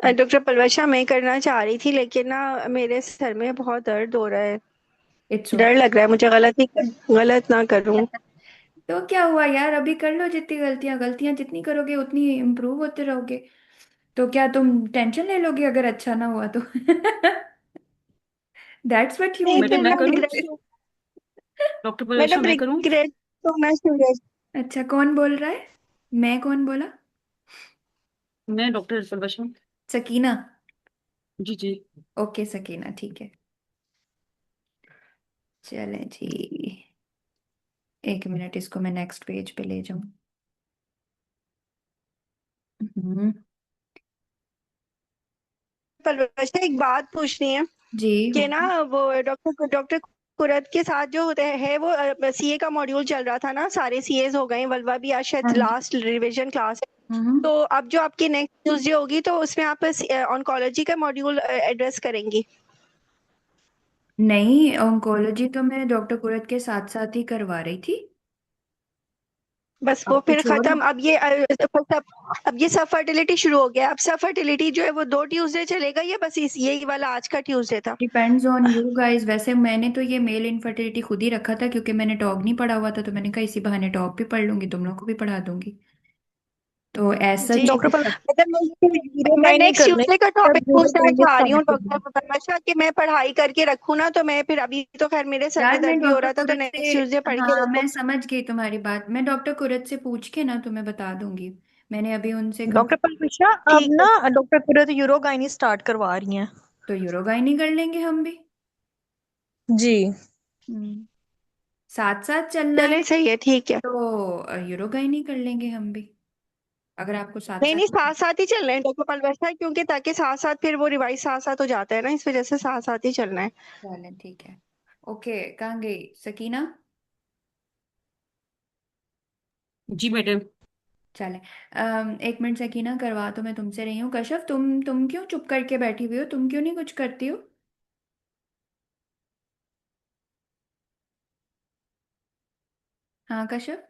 डॉक्टर पलवशा मैं करना चाह रही थी, लेकिन ना मेरे सर में बहुत दर्द हो रहा है। इट्स डर ओके। लग रहा है मुझे, गलत ना करूं। तो क्या हुआ यार, अभी कर लो। जितनी गलतियां गलतियां जितनी करोगे उतनी इम्प्रूव होते रहोगे। तो क्या तुम टेंशन ले लोगे अगर अच्छा ना हुआ तो? दैट्स व्हाट यू नहीं, मीन। मैडम फिर मैं ना करूं? रिग्रेट, डॉक्टर पलवैशा मतलब मैं करूं? रिग्रेट होना चाहिए। अच्छा, कौन बोल रहा है? मैं कौन बोला? मैं डॉक्टर पलवैशा। सकीना। जी जी। ओके सकीना, ठीक है। चलें जी, एक मिनट, इसको मैं नेक्स्ट पेज पे ले जाऊं। हम्म, पलवशा एक बात पूछनी है जी। कि ना वो डॉक्टर डॉक्टर कुरत के साथ जो होता है वो सीए का मॉड्यूल चल रहा था ना, सारे सीएस हो गए, वल्वा भी आज हाँ शायद जी। लास्ट रिवीजन क्लास है। हम्म। तो अब जो आपकी नेक्स्ट ट्यूसडे होगी तो उसमें आप ऑन्कोलॉजी का मॉड्यूल एड्रेस करेंगी? नहीं, ऑन्कोलॉजी तो मैं डॉक्टर कुरत के साथ साथ ही करवा रही थी। बस वो अब फिर कुछ और खत्म। अब ये सब फर्टिलिटी शुरू हो गया। अब सब फर्टिलिटी जो है वो 2 ट्यूसडे चलेगा, ये बस यही वाला आज का ट्यूसडे था? Depends on you guys. वैसे मैंने तो ये मेल इनफर्टिलिटी खुद ही रखा था, क्योंकि मैंने टॉक नहीं पढ़ा हुआ था, तो मैंने कहा इसी बहाने टॉक भी पढ़ लूंगी, तुम लोग को भी पढ़ा दूंगी। तो ऐसा जी डॉक्टर चेक पर सब। मतलब मैं यूरोगाइनी नेक्स्ट करने ट्यूसडे का तब टॉपिक पूछना यूरोगाइनी चाह रही हूँ स्टार्ट करना। डॉक्टर वर्षा कि मैं पढ़ाई करके रखूँ ना, तो मैं फिर अभी तो खैर मेरे सर में यार मैं दर्द भी हो डॉक्टर रहा था, तो कुरत से, नेक्स्ट ट्यूसडे पढ़ के हाँ रखूँ। मैं समझ गई तुम्हारी बात, मैं डॉक्टर कुरत से पूछ के ना तुम्हें बता दूंगी। मैंने अभी उनसे डॉक्टर कंफर्म। परविशा अब ठीक है। ना डॉक्टर कुरत यूरोगाइनी स्टार्ट करवा रही हैं। तो यूरोगाइनी कर लेंगे हम भी। जी। हम्म। साथ साथ चलना है चले सही है, ठीक है। तो यूरोगाइनी कर लेंगे हम भी, अगर आपको साथ नहीं साथ। नहीं, साथ साथ ही चल रहे हैं डॉक्टर पलवैसा, क्योंकि ताकि साथ साथ फिर वो रिवाइज साथ साथ हो जाता है ना, इस वजह से साथ साथ ही चलना है। चलें ठीक है। ओके, कहाँ गई सकीना? जी मैडम। चलें। एक मिनट सकीना, करवा तो मैं तुमसे रही हूँ। कश्यप, तुम क्यों चुप करके बैठी हुई हो? तुम क्यों नहीं कुछ करती हो? हाँ कश्यप।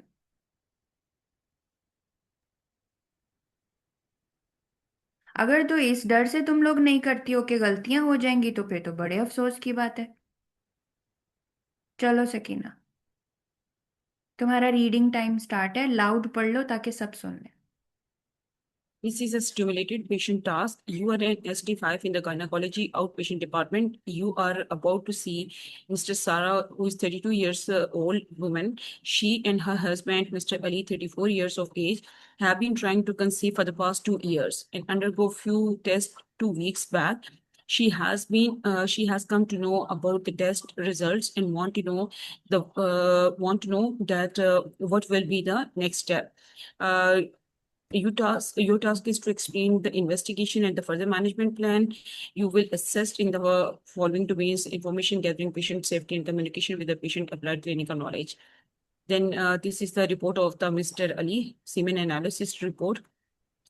अगर तो इस डर से तुम लोग नहीं करती हो कि गलतियां हो जाएंगी, तो फिर तो बड़े अफसोस की बात है। चलो सकीना, तुम्हारा रीडिंग टाइम स्टार्ट है, लाउड पढ़ लो ताकि सब सुन लें। This is a stimulated patient task. You are an ST5 in the gynecology outpatient department. You are about to see Mr. Sarah, who is 32 years old woman. She and her husband, Mr. Ali, 34 years of age, have been trying to conceive for the past 2 years and undergo few tests 2 weeks back. She has come to know about the test results and want to know that what will be the next step. Uh, your task is to explain the investigation and the further management plan. You will assist in the following domains: information gathering, patient safety, and communication with the patient, applied clinical knowledge. Then this is the report of the Mr. Ali semen analysis report.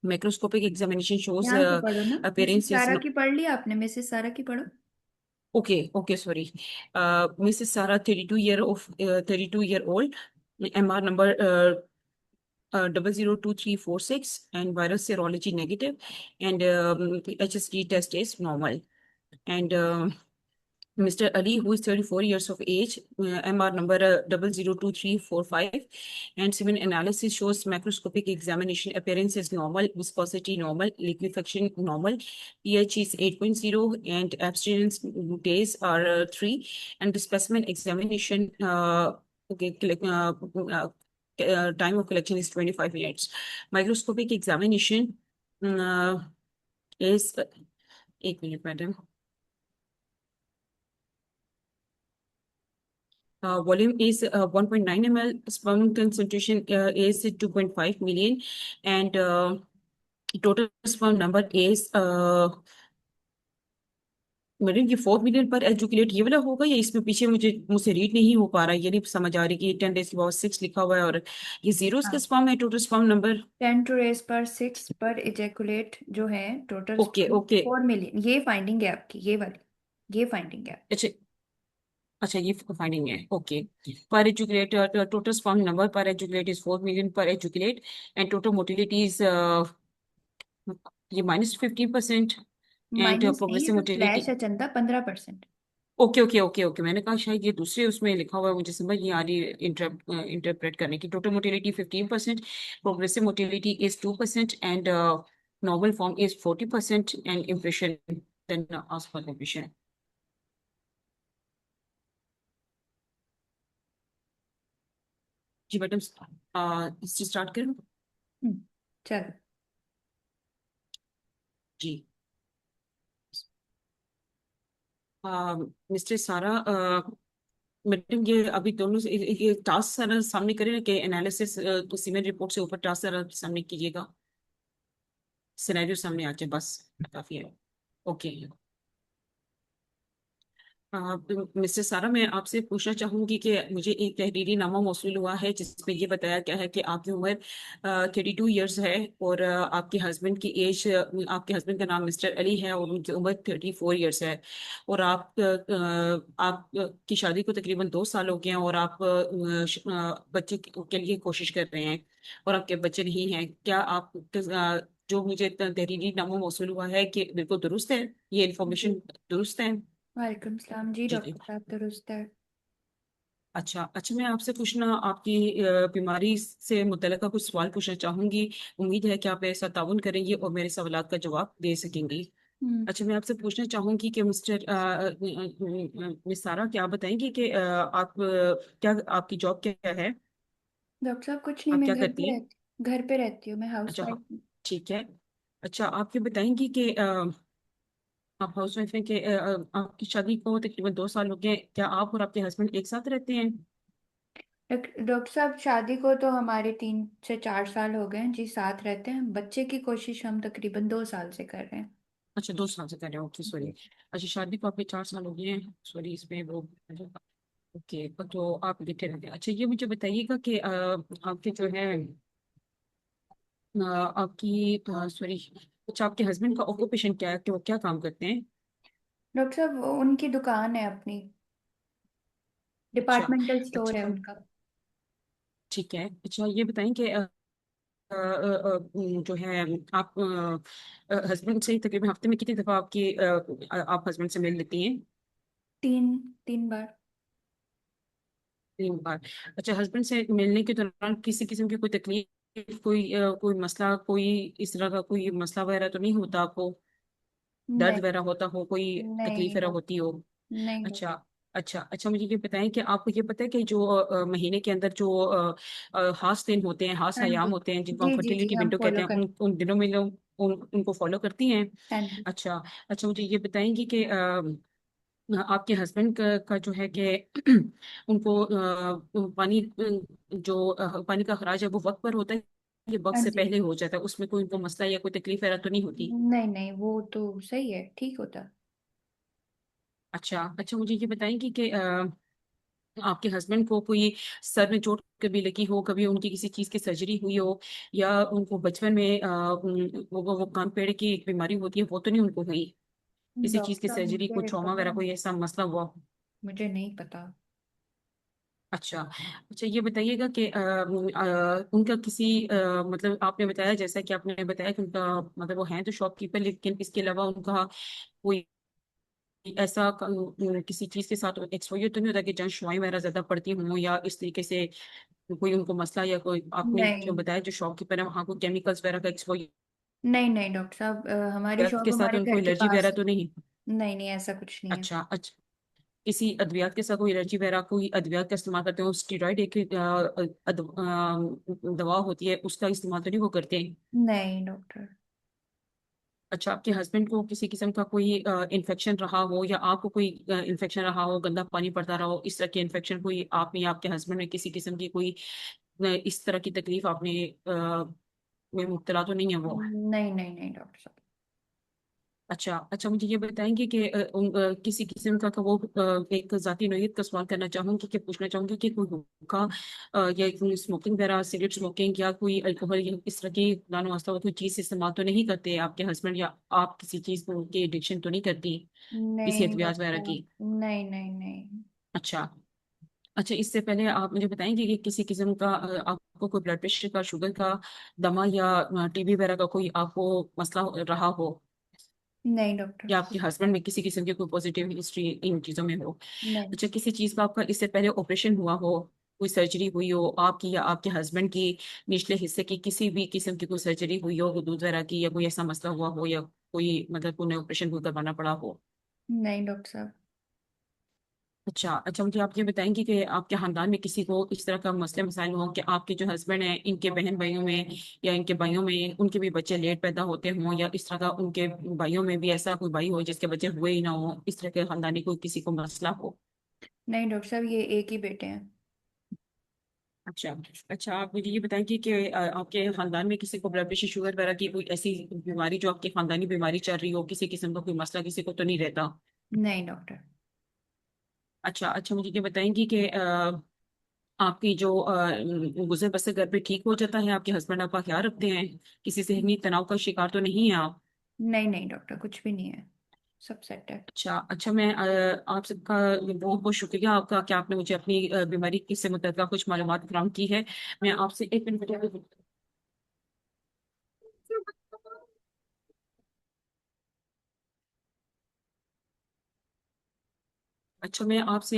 Macroscopic examination shows ध्यान से पढ़ो ना, Mrs appearance is सारा no. की पढ़ ली आपने? Mrs सारा की पढ़ो। Okay, sorry. Mrs. Sarah, 32 year old, MR number 002346, and virus serology negative, and HSG test is normal. And Mr. Ali, who is 34 years of age, MR number 002345, and semen analysis shows macroscopic examination appearance is normal, viscosity normal, liquefaction normal, pH is 8.0, and abstinence days are 3, and the specimen examination okay, time of collection is 25 minutes. Microscopic examination uh, is 1 minute, madam. Volume is 1.9 ml. Sperm concentration is 2.5 million, and total sperm number is madam ये 4 million पर educate ये वाला होगा, या इसमें पीछे मुझसे read नहीं हो पा रहा, ये नहीं समझ आ रही कि 10 days के बाद 6 लिखा हुआ है और ये जीरोस का हाँ, स्पर्म है total sperm number. 10 to raise पर 6 पर इजेकुलेट जो है total okay sperm okay 4 million. ये फाइंडिंग है आपकी, ये वाली, ये फाइंडिंग है। अच्छा अच्छा, ये फाइंडिंग है। ओके, पर एजुकेट टोटल स्पर्म नंबर पर एजुकेट इज 4 मिलियन पर educate, and total motility is ये -15%, एंड माइनस नहीं, ये प्रोग्रेसिव तो मोटिलिटी। स्लैश है चंदा, 15%। ओके, मैंने कहा शायद ये दूसरे उसमें लिखा हुआ है, मुझे समझ नहीं आ रही इंटरप्रेट करने की। Total motility 15%, progressive motility is 2%, and normal form is 40%, and impression then ask for impression. जी मैडम, इससे स्टार्ट करूँ? चलो। जी। मिस्टर सारा, मैडम ये अभी दोनों से ये टास्क सारा सामने करें कि एनालिसिस सीमेंट रिपोर्ट से ऊपर टास्क सारा सामने कीजिएगा, सिनेरियो सामने आ जाए बस, काफी है। ओके। मिस्टर सारा, मैं आपसे पूछना चाहूंगी कि मुझे एक तहरीरी नामा मौसूल हुआ है जिसमें ये बताया गया है कि आपकी उम्र 32 ईयर्स है, और आपके हस्बैंड का नाम मिस्टर अली है और उनकी उम्र 34 ईयर्स है, और आप की शादी को तकरीबन 2 साल हो गए हैं, और आप बच्चे के लिए कोशिश कर रहे हैं, और आपके बच्चे नहीं हैं। क्या आप जो मुझे तहरीरी नामा मौसूल हुआ है कि बिल्कुल दुरुस्त है, ये जी। इन्फॉर्मेशन दुरुस्त है? वालेकुम सलाम जी, जी जी। डॉक्टर साहब दुरुस्त है। अच्छा अच्छा, मैं आपसे कुछ ना आपकी बीमारी से मुतल्लिका कुछ सवाल पूछना चाहूंगी। उम्मीद है कि आप मेरे साथ ताउन करेंगी और मेरे सवालात का जवाब दे सकेंगी। हम्म। अच्छा, मैं आपसे पूछना चाहूंगी कि मिस सारा, क्या आप बताएंगी कि क्या आपकी जॉब क्या है? डॉक्टर साहब कुछ नहीं, आप मैं क्या करती हैं? घर पे रहती हूँ, मैं हाउस अच्छा हाँ, वाइफ हूँ। ठीक है। अच्छा, आप ये बताएंगी कि आप हाउस वाइफ हैं कि आपकी शादी को तकरीबन 2 साल हो गए, क्या आप और आपके हस्बैंड एक साथ रहते हैं? डॉक्टर साहब शादी को तो हमारे 3 से 4 साल हो गए हैं जी, साथ रहते हैं। बच्चे की कोशिश हम तकरीबन 2 साल से कर रहे हैं। अच्छा, 2 साल से कर रहे हो, ओके सॉरी। अच्छा, शादी को आपके 4 साल हो गए हैं, सॉरी इसमें वो, ओके। तो आप बैठे रहते हैं। अच्छा, ये मुझे बताइएगा कि आपके जो है आपकी सॉरी, अच्छा, आपके हस्बैंड का ऑक्यूपेशन क्या है, कि वो क्या काम करते हैं? डॉक्टर साहब उनकी दुकान है अपनी, अच्छा डिपार्टमेंटल स्टोर है अच्छा, उनका। ठीक है। अच्छा, ये बताएं कि जो है आप हस्बैंड से तकरीबन हफ्ते में कितनी दफा आप हस्बैंड से मिल लेती हैं? तीन 3 बार। 3 बार। अच्छा, हस्बैंड से मिलने के दौरान किसी किस्म की कोई तकलीफ, कोई मसला, कोई इस तरह का कोई मसला वगैरह तो नहीं होता आपको? दर्द नहीं वगैरह होता हो, कोई तकलीफ नहीं वगैरह डॉक्टर, होती हो? नहीं अच्छा डॉक्टर। अच्छा अच्छा, मुझे ये बताएं कि आपको ये पता है कि जो महीने के अंदर जो हाथ दिन होते हैं, हाथ हाँ अयाम जी, होते हैं, जिनको हम जी जी जी, फर्टिलिटी हम विंडो कहते फॉलो हैं, कर। उन दिनों में लोग उनको फॉलो करती हैं? हाँ जी। अच्छा अच्छा, मुझे ये बताएंगी कि आपके हस्बैंड का जो है कि उनको पानी का खराज है वो वक्त पर होता है, ये वक्त हाँ से जी। पहले हो जाता है, उसमें कोई उनको मसला या कोई तकलीफ वगैरह तो नहीं होती? नहीं नहीं, वो तो सही है, ठीक होता। अच्छा अच्छा, मुझे ये बताएंगी कि आपके हस्बैंड को कोई सर में चोट कभी लगी हो, कभी उनकी किसी चीज की सर्जरी हुई हो, या उनको बचपन में वो कान पेड़ की एक बीमारी होती है वो तो नहीं उनको हुई? किसी चीज की डॉक्टर साहब सर्जरी, कोई मुझे ट्रॉमा पता वगैरह, नहीं, कोई ऐसा मसला हुआ हो? मुझे नहीं पता। अच्छा अच्छा, ये बताइएगा कि उनका किसी मतलब आपने बताया, जैसा कि आपने बताया कि उनका मतलब वो हैं तो शॉपकीपर, लेकिन इसके अलावा उनका कोई ऐसा किसी चीज के साथ एक्सपोजर तो नहीं होता कि जहाँ शुआएं वगैरह ज्यादा पड़ती हों, या इस तरीके से कोई उनको मसला, या कोई आपने जो नहीं बताया जो शॉपकीपर है वहाँ कोई केमिकल्स वगैरह का एक्सपोजर नहीं नहीं डॉक्टर साहब, हमारी शॉप के साथ हमारे उनको घर के एलर्जी वगैरह पास है। तो नहीं? नहीं नहीं, ऐसा कुछ नहीं है। अच्छा अच्छा, किसी अद्वियात के साथ कोई एलर्जी वगैरह, कोई अद्वियात का इस्तेमाल करते हो, स्टीरॉइड एक दवा होती है, उसका इस्तेमाल तो नहीं वो करते? नहीं डॉक्टर। अच्छा, आपके हस्बैंड को किसी किस्म का कोई इन्फेक्शन रहा हो, या आपको कोई इन्फेक्शन रहा हो, गंदा पानी पड़ता रहा हो, इस तरह के इन्फेक्शन कोई आप में या आपके हस्बैंड में किसी किस्म की कोई इस तरह की तकलीफ आपने में मुब्तला तो नहीं है वो? नहीं नहीं नहीं डॉक्टर साहब। अच्छा अच्छा, मुझे ये बताएंगे कि किसी किस्म का वो एक जाती नोयत का सवाल करना चाहूंगी, कि पूछना चाहूंगी कि कोई हुक्का या कोई स्मोकिंग वगैरह, सिगरेट स्मोकिंग, या कोई अल्कोहल या इस तरह की दानो वास्ता कोई चीज इस्तेमाल तो नहीं करते आपके हस्बैंड, या आप किसी चीज को की एडिक्शन तो नहीं करती, किसी नहीं अद्वियात डॉक्टर वगैरह की? साहब, नहीं नहीं नहीं। अच्छा अच्छा, इससे पहले आप मुझे बताएंगे कि किसी किस्म का आपको कोई ब्लड प्रेशर का, शुगर का, दमा, या टीबी वगैरह का कोई आपको मसला रहा हो, नहीं डॉक्टर। या आपके हस्बैंड में किसी किस्म की कोई पॉजिटिव हिस्ट्री इन चीजों में हो? नहीं अच्छा, किसी चीज का आपका इससे पहले ऑपरेशन हुआ हो, कोई सर्जरी हुई हो आपकी या आपके हस्बैंड की, निचले हिस्से की किसी भी किस्म की कोई सर्जरी हुई हो हदूद वगैरह की, या कोई ऐसा मसला हुआ हो, या कोई मतलब उन्हें ऑपरेशन भी करवाना पड़ा हो? नहीं डॉक्टर साहब। अच्छा अच्छा, मुझे आप ये बताएंगे कि आपके खानदान में किसी को इस तरह का मसले मसाइल हो कि आपके जो हस्बैंड हैं, इनके बहन भाइयों में या इनके भाइयों में उनके भी बच्चे लेट पैदा होते हों, या इस तरह का उनके भाइयों में भी ऐसा कोई भाई हो जिसके बच्चे हुए ही ना हो, इस तरह के खानदानी कोई किसी को मसला हो? नहीं डॉक्टर साहब, ये एक ही बेटे हैं। अच्छा अच्छा, आप मुझे ये बताएंगे कि आपके खानदान में किसी को ब्लड प्रेशर, शुगर वगैरह की कोई ऐसी बीमारी जो आपकी खानदानी बीमारी चल रही हो, किसी किस्म का कोई मसला किसी को तो नहीं रहता? नहीं डॉक्टर। अच्छा अच्छा, मुझे ये बताएंगी कि आपकी जो गुजर बसर घर पे ठीक हो जाता है, आपके हस्बैंड आपका ख्याल रखते हैं, किसी सहनी तनाव का शिकार तो नहीं है आप? नहीं नहीं डॉक्टर, कुछ भी नहीं है, सब सेट है। अच्छा अच्छा, मैं आप सबका बहुत बहुत शुक्रिया आपका कि आपने मुझे अपनी बीमारी से मुतल्लिका कुछ मालूमात फराहम की है। मैं आपसे एक मिनट अच्छा, मैं आपसे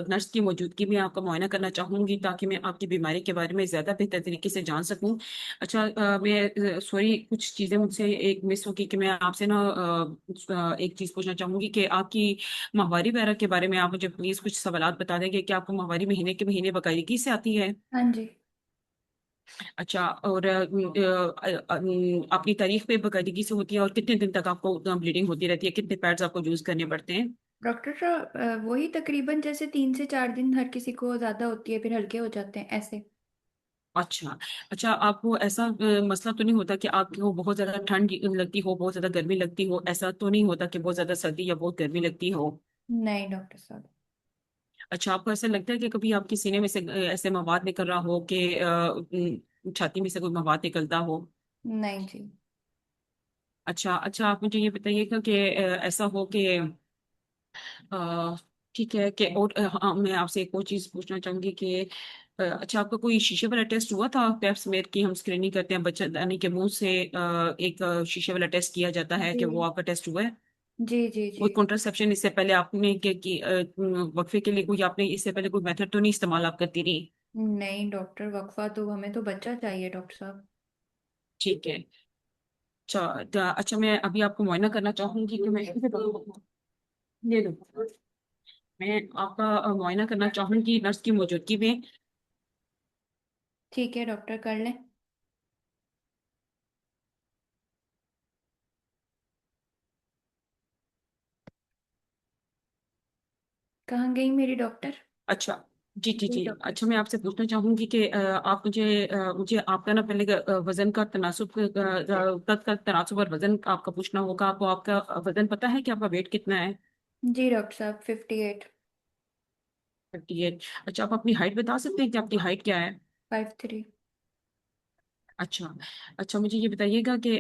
नर्स की मौजूदगी में आपका मुआयना करना चाहूंगी ताकि मैं आपकी बीमारी के बारे में ज़्यादा बेहतर तरीके से जान सकूं। अच्छा, मैं सॉरी, कुछ चीज़ें मुझसे एक मिस होगी कि मैं आपसे ना एक चीज़ पूछना चाहूंगी कि आपकी माहवारी वगैरह के बारे में आप मुझे प्लीज़ कुछ सवालात बता देंगे कि आपको माहवारी महीने के महीने बाकायदगी से आती है? हाँ जी। अच्छा, और अपनी तारीख पे बाकायदगी से होती है और कितने दिन तक आपको ब्लीडिंग होती रहती है, कितने पैड्स आपको यूज़ करने पड़ते हैं? डॉक्टर साहब, वही तकरीबन जैसे 3 से 4 दिन हर किसी को ज्यादा होती है, फिर हल्के हो जाते हैं ऐसे। अच्छा। अच्छा, आपको ऐसा मसला तो नहीं होता कि आपको बहुत ज्यादा ठंड लगती हो, बहुत ज्यादा गर्मी लगती हो? ऐसा तो नहीं होता कि बहुत ज्यादा सर्दी या बहुत गर्मी लगती हो? नहीं डॉक्टर साहब। अच्छा, आपको ऐसा लगता है कि कभी आपके सीने में से ऐसे मवाद निकल रहा हो कि छाती में से कोई मवाद निकलता हो? नहीं जी। अच्छा अच्छा, आप मुझे ये बताइएगा कि ऐसा हो कि अ, ठीक है कि, और हाँ, मैं आपसे एक और चीज पूछना चाहूंगी कि अच्छा, आपका कोई शीशे वाला टेस्ट हुआ था? पेप स्मेयर की हम स्क्रीनिंग करते हैं बच्चेदानी के मुंह से, एक शीशे वाला टेस्ट किया जाता है, जी कि वो आपका टेस्ट हुआ है? जी जी जी। कोई कॉन्ट्रासेप्शन इससे पहले आपने वक्फे के लिए कोई आपने इससे पहले कोई मेथड तो नहीं इस्तेमाल आप करती रही? नहीं डॉक्टर, वक्फा तो हमें तो बच्चा चाहिए डॉक्टर साहब। ठीक है। अच्छा, अच्छा, मैं अभी आपको मुआयना करना चाहूंगी कि मैं ये लो, मैं आपका मुआयना करना चाहूंगी नर्स की मौजूदगी में। ठीक है डॉक्टर, कर लें। कहाँ गई मेरी डॉक्टर? अच्छा, जी जी जी जी। डॉक्टर। अच्छा, मैं आपसे पूछना चाहूंगी कि आप मुझे मुझे आपका ना पहले वजन का तनासुब, कद का तनासुब और वजन आपका पूछना होगा। आपको आपका वजन पता है कि आपका वेट कितना है? जी डॉक्टर साहब, 58। 58। अच्छा, आप अपनी हाइट बता सकते हैं कि आपकी हाइट क्या है? 53। अच्छा। अच्छा, मुझे ये बताइएगा कि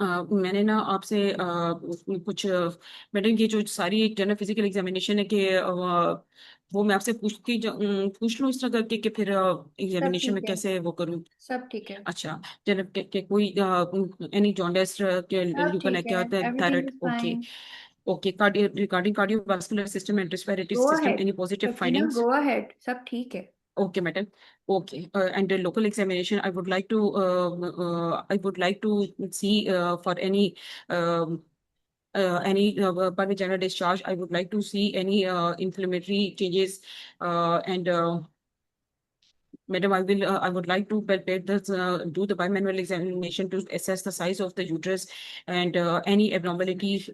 मैंने ना आपसे कुछ मैडम, ये जो सारी एक जनरल फिजिकल एग्जामिनेशन है कि वो मैं आपसे पूछ लूँ इस तरह करके कि फिर सब एग्जामिनेशन में ठीक है। कैसे वो करूँ? सब ठीक है। अच्छा, जनरल के कोई एनी जॉन्डिस के सब ल्यूपन है ठीक है। क्या, everything thyroid? Is okay. Fine. Okay, regarding cardiovascular system and respiratory go system, ahead. Any positive Sakina, findings? Go ahead, सब ठीक है। Okay, madam. Okay, and the local examination, I would like to see for any parmigiana discharge. I would like to see any inflammatory changes, and Madam, I would like to do the bimanual examination to assess the size of the uterus and any abnormalities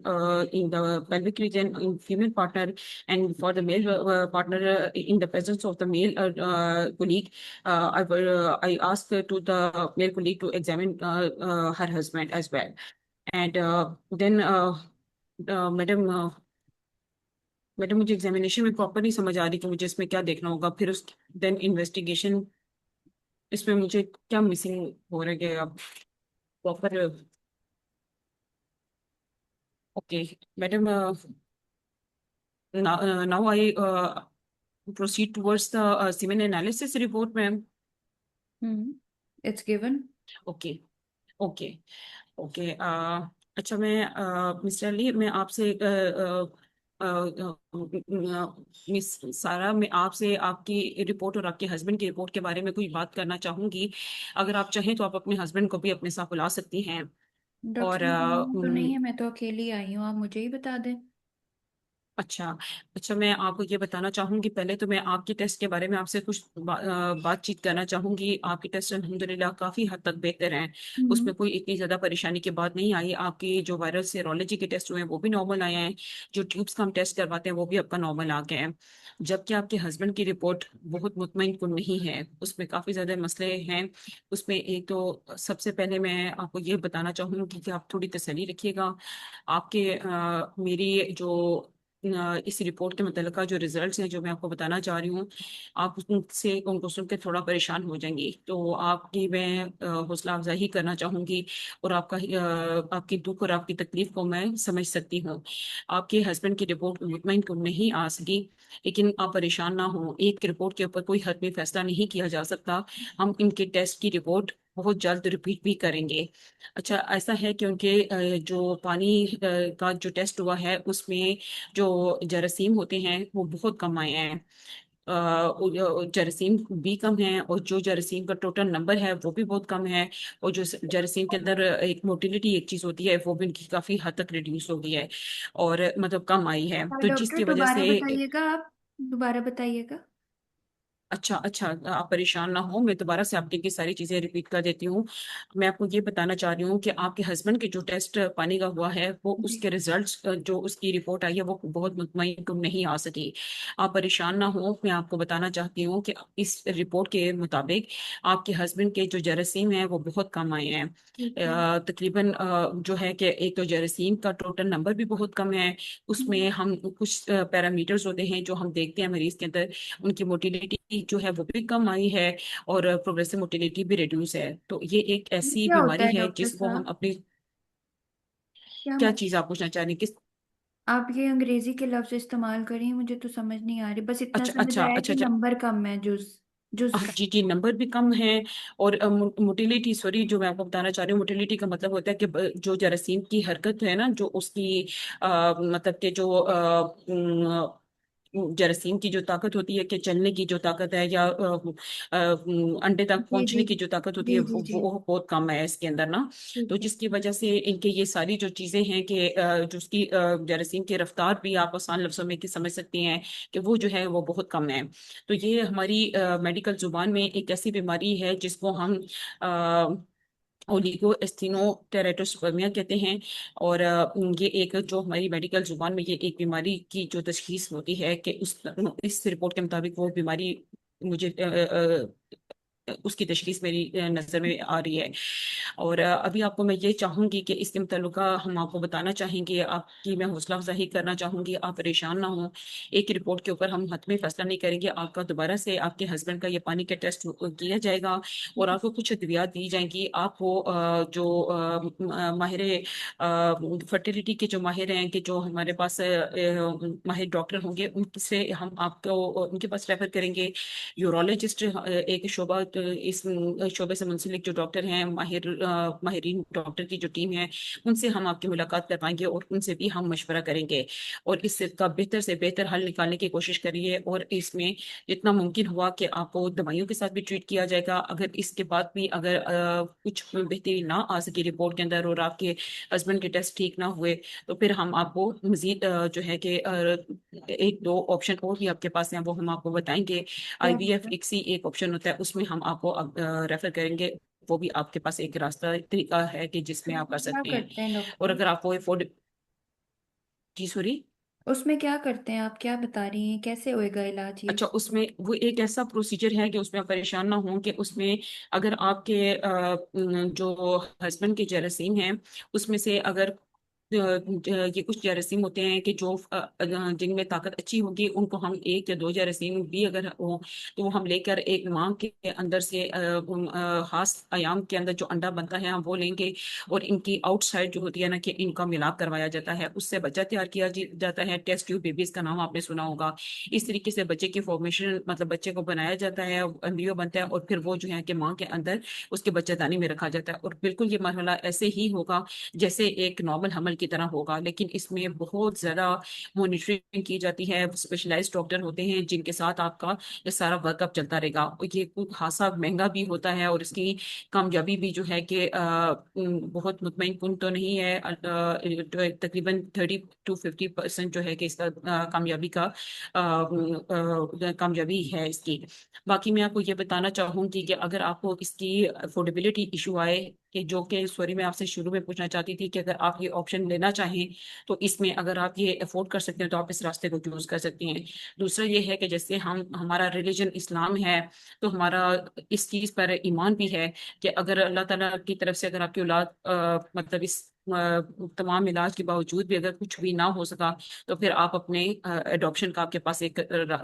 in the pelvic region in female partner, and for the male partner, in the presence of the male colleague. I asked to the male colleague to examine her husband as well. And then, Madam, madam, मुझे examination में proper नहीं समझ आ रही कि मुझे इसमें क्या देखना होगा, फिर उस देन इन्वेस्टिगेशन, इसमें मुझे क्या मिसिंग हो रहा है कि आप proper. Okay madam, now I proceed towards the semen analysis report, ma'am. Hmm. It's given. Okay. Okay. Okay. अच्छा, मैं मिस्टर अली, मैं आपसे मिस सारा, मैं आपसे आपकी रिपोर्ट और आपके हस्बैंड की रिपोर्ट के बारे में कोई बात करना चाहूंगी। अगर आप चाहें तो आप अपने हस्बैंड को भी अपने साथ बुला सकती हैं। डॉक्टर और साहब, बुलाना तो नहीं है, मैं तो अकेली आई हूँ, आप मुझे ही बता दें। अच्छा। अच्छा, मैं आपको ये बताना चाहूंगी, पहले तो मैं आपके टेस्ट के बारे में आपसे कुछ बातचीत करना चाहूंगी। आपके टेस्ट अल्हम्दुलिल्लाह काफी हद तक बेहतर हैं। हम्म। उसमें कोई इतनी ज्यादा परेशानी की बात नहीं आई। आपकी जो वायरल सेरोलॉजी के टेस्ट हुए हैं वो भी नॉर्मल आए हैं। जो ट्यूब्स का हम टेस्ट करवाते हैं वो भी आपका नॉर्मल आ गए हैं। जबकि आपके हस्बैंड की रिपोर्ट बहुत मुतमईन कुन नहीं है, उसमें काफी ज्यादा मसले हैं। उसमें एक तो सबसे पहले मैं आपको ये बताना चाहूंगी कि आप थोड़ी तसल्ली रखिएगा। आपके मेरी जो इस रिपोर्ट के मुतल्लिका जो रिजल्ट्स हैं जो मैं आपको बताना चाह रही हूँ, आप उनसे उनको सुन के थोड़ा परेशान हो जाएंगी, तो आपकी मैं हौसला अफजाई करना चाहूंगी। और आपकी दुख और आपकी तकलीफ को मैं समझ सकती हूँ। आपके हस्बैंड की रिपोर्ट मुतमईन को नहीं आ सकी, लेकिन आप परेशान ना हो। एक रिपोर्ट के ऊपर कोई हतमी फैसला नहीं किया जा सकता। हम इनके टेस्ट की रिपोर्ट बहुत जल्द रिपीट भी करेंगे। अच्छा, ऐसा है कि उनके जो पानी का जो टेस्ट हुआ है उसमें जो जरासीम होते हैं वो बहुत कम आए हैं। जरासीम भी कम है, और जो जरासीम का टोटल नंबर है वो भी बहुत कम है। और जो जरासीम के अंदर एक मोटिलिटी एक चीज होती है वो भी उनकी काफी हद तक रिड्यूस हो गई है, और मतलब कम आई है, तो डॉक्टर जिसकी वजह दोबारा से। बताइएगा, आप दोबारा बताइएगा। अच्छा अच्छा, आप परेशान ना हो, मैं दोबारा से आपकी सारी चीजें रिपीट कर देती हूँ। मैं आपको ये बताना चाह रही हूँ कि आपके हस्बैंड के जो टेस्ट पानी का हुआ है वो जी। उसके रिजल्ट्स जो उसकी रिपोर्ट आई है वो बहुत मुतमईन कुन नहीं आ सकी। आप परेशान ना हो, मैं आपको बताना चाहती हूँ कि इस रिपोर्ट के मुताबिक आपके हस्बैंड के जो जरासीम है वो बहुत कम आए हैं। ठीक है। तकरीबन जो है कि एक तो जरासीम का टोटल नंबर भी बहुत कम है। उसमें हम कुछ पैरामीटर्स होते हैं जो हम देखते हैं मरीज के अंदर, उनकी मोटिलिटी जो है वो भी कम आई है, और प्रोग्रेसिव मोटिलिटी भी रिड्यूस है। तो ये एक ये ऐसी क्या होता बीमारी है है डॉक्टर जिसको हम साहब? अपनी। क्या क्या मतलब? चीज आप पूछना चाह रही हैं, किस? आप ये अंग्रेजी के लफ्ज इस्तेमाल करें, मुझे तो समझ नहीं आ रही, बस इतना अच्छा समझ अच्छा आया अच्छा कि अच्छा। नंबर कम है, जुज जुज का। जी जी, नंबर भी कम है। और मोटिलिटी, सॉरी, जो मैं आपको बताना चाह रही हूँ, मोटिलिटी का मतलब होता है कि जो जरासीम की हरकत है ना, जो उसकी मतलब कि जो जरासीम की जो ताकत होती है कि चलने की जो ताकत है, या अंडे तक जी जी पहुंचने की जो ताकत होती है जी जी जी। वो बहुत कम है इसके अंदर ना। तो ठीक है। जिसकी वजह से इनके ये सारी जो चीजें हैं कि जो उसकी जरासीम की रफ्तार भी आप आसान लफ्जों में कि समझ सकती हैं कि वो जो है वो बहुत कम है। तो ये हमारी मेडिकल जुबान में एक ऐसी बीमारी है जिसको हम ओलिगो एस्टिनोटेरेटोस्पर्मिया कहते हैं। और ये एक जो हमारी मेडिकल जुबान में ये एक बीमारी की जो तशखीस होती है कि उस इस रिपोर्ट के मुताबिक वो बीमारी मुझे उसकी तशखीस मेरी नज़र में आ रही है। और अभी आपको मैं ये चाहूंगी कि इसके मुतल्लिका हम आपको बताना चाहेंगे, आपकी मैं हौसला अफजाई करना चाहूंगी, आप परेशान ना हो। एक रिपोर्ट के ऊपर हम हतमी फैसला नहीं करेंगे, आपका दोबारा से आपके हस्बैंड का ये पानी का टेस्ट किया जाएगा, और आपको कुछ अद्वियात दी जाएंगी। आपको जो माहिर फर्टिलिटी के जो माहिर हैं, कि जो हमारे पास माहिर डॉक्टर होंगे, उनसे हम आपको उनके पास रेफर करेंगे। यूरोलॉजिस्ट एक शोबा, इस शोबे से मुंसलिक जो डॉक्टर हैं, माहिरीन डॉक्टर की जो टीम है, उनसे हम आपकी मुलाकात करवाएंगे और उनसे भी हम मशवरा करेंगे, और इसका बेहतर से बेहतर हल निकालने की कोशिश करिए। और इसमें जितना मुमकिन हुआ कि आपको दवाइयों के साथ भी ट्रीट किया जाएगा। अगर इसके बाद भी अगर कुछ बेहतरी ना आ सकी रिपोर्ट के अंदर, और आपके हस्बैंड के टेस्ट ठीक ना हुए, तो फिर हम आपको मजीद जो है कि एक दो ऑप्शन और भी आपके पास हैं, वो हम आपको बताएंगे। क्या आईवीएफ होगा? इक्सी एक ऑप्शन होता है, उसमें हम आपको रेफर करेंगे। वो भी आपके पास एक रास्ता तरीका है कि जिसमें आप कर क्या सकते हैं। करते हैं और डॉक्टर? अगर आपको अफोर्ड। जी सॉरी। उसमें क्या करते हैं, आप क्या बता रही हैं, कैसे होएगा इलाज ये? अच्छा, उसमें वो एक ऐसा प्रोसीजर है कि उसमें आप परेशान ना हो, कि उसमें अगर आपके जो हस्बैंड के जरासीम हैं उसमें से अगर ये कुछ जरासीम होते हैं कि जो जिनमें ताकत अच्छी होगी, उनको हम एक या दो जरासीम भी अगर हो तो वो हम लेकर एक माँ के अंदर से हास अयाम के अंदर जो अंडा बनता है हम वो लेंगे, और इनकी आउटसाइड जो होती है ना, कि इनका मिलाप करवाया जाता है, उससे बच्चा तैयार किया जाता है। टेस्ट ट्यूब बेबीज का नाम आपने सुना होगा। इस तरीके से बच्चे की फॉर्मेशन, मतलब बच्चे को बनाया जाता है, एम्ब्रियो बनता है, और फिर वो जो है कि माँ के अंदर उसके बच्चेदानी में रखा जाता है। और बिल्कुल ये मरहला ऐसे ही होगा जैसे एक नॉर्मल हमल की तरह होगा, लेकिन इसमें बहुत ज्यादा मॉनिटरिंग की जाती है। स्पेशलाइज्ड डॉक्टर होते हैं जिनके साथ आपका ये सारा वर्कअप चलता रहेगा। और ये कुछ खासा महंगा भी होता है, और इसकी कामयाबी भी जो है कि बहुत मुतमईन कुन तो नहीं है। तकरीबन 30 to 50% जो है कि इसका कामयाबी का कामयाबी है इसकी। बाकी मैं आपको ये बताना चाहूंगी कि अगर आपको इसकी अफोर्डेबिलिटी इशू आए, कि जो कि सॉरी मैं आपसे शुरू में पूछना चाहती थी कि अगर आप ये ऑप्शन लेना चाहें तो इसमें अगर आप ये अफोर्ड कर सकते हैं तो आप इस रास्ते को चूज कर सकती हैं। दूसरा ये है कि जैसे हम हमारा रिलीजन इस्लाम है, तो हमारा इस चीज पर ईमान भी है कि अगर अल्लाह ताला की तरफ से अगर आपकी औलाद मतलब इस तमाम इलाज के बावजूद भी अगर कुछ भी ना हो सका, तो फिर आप अपने अडॉप्शन का आपके पास एक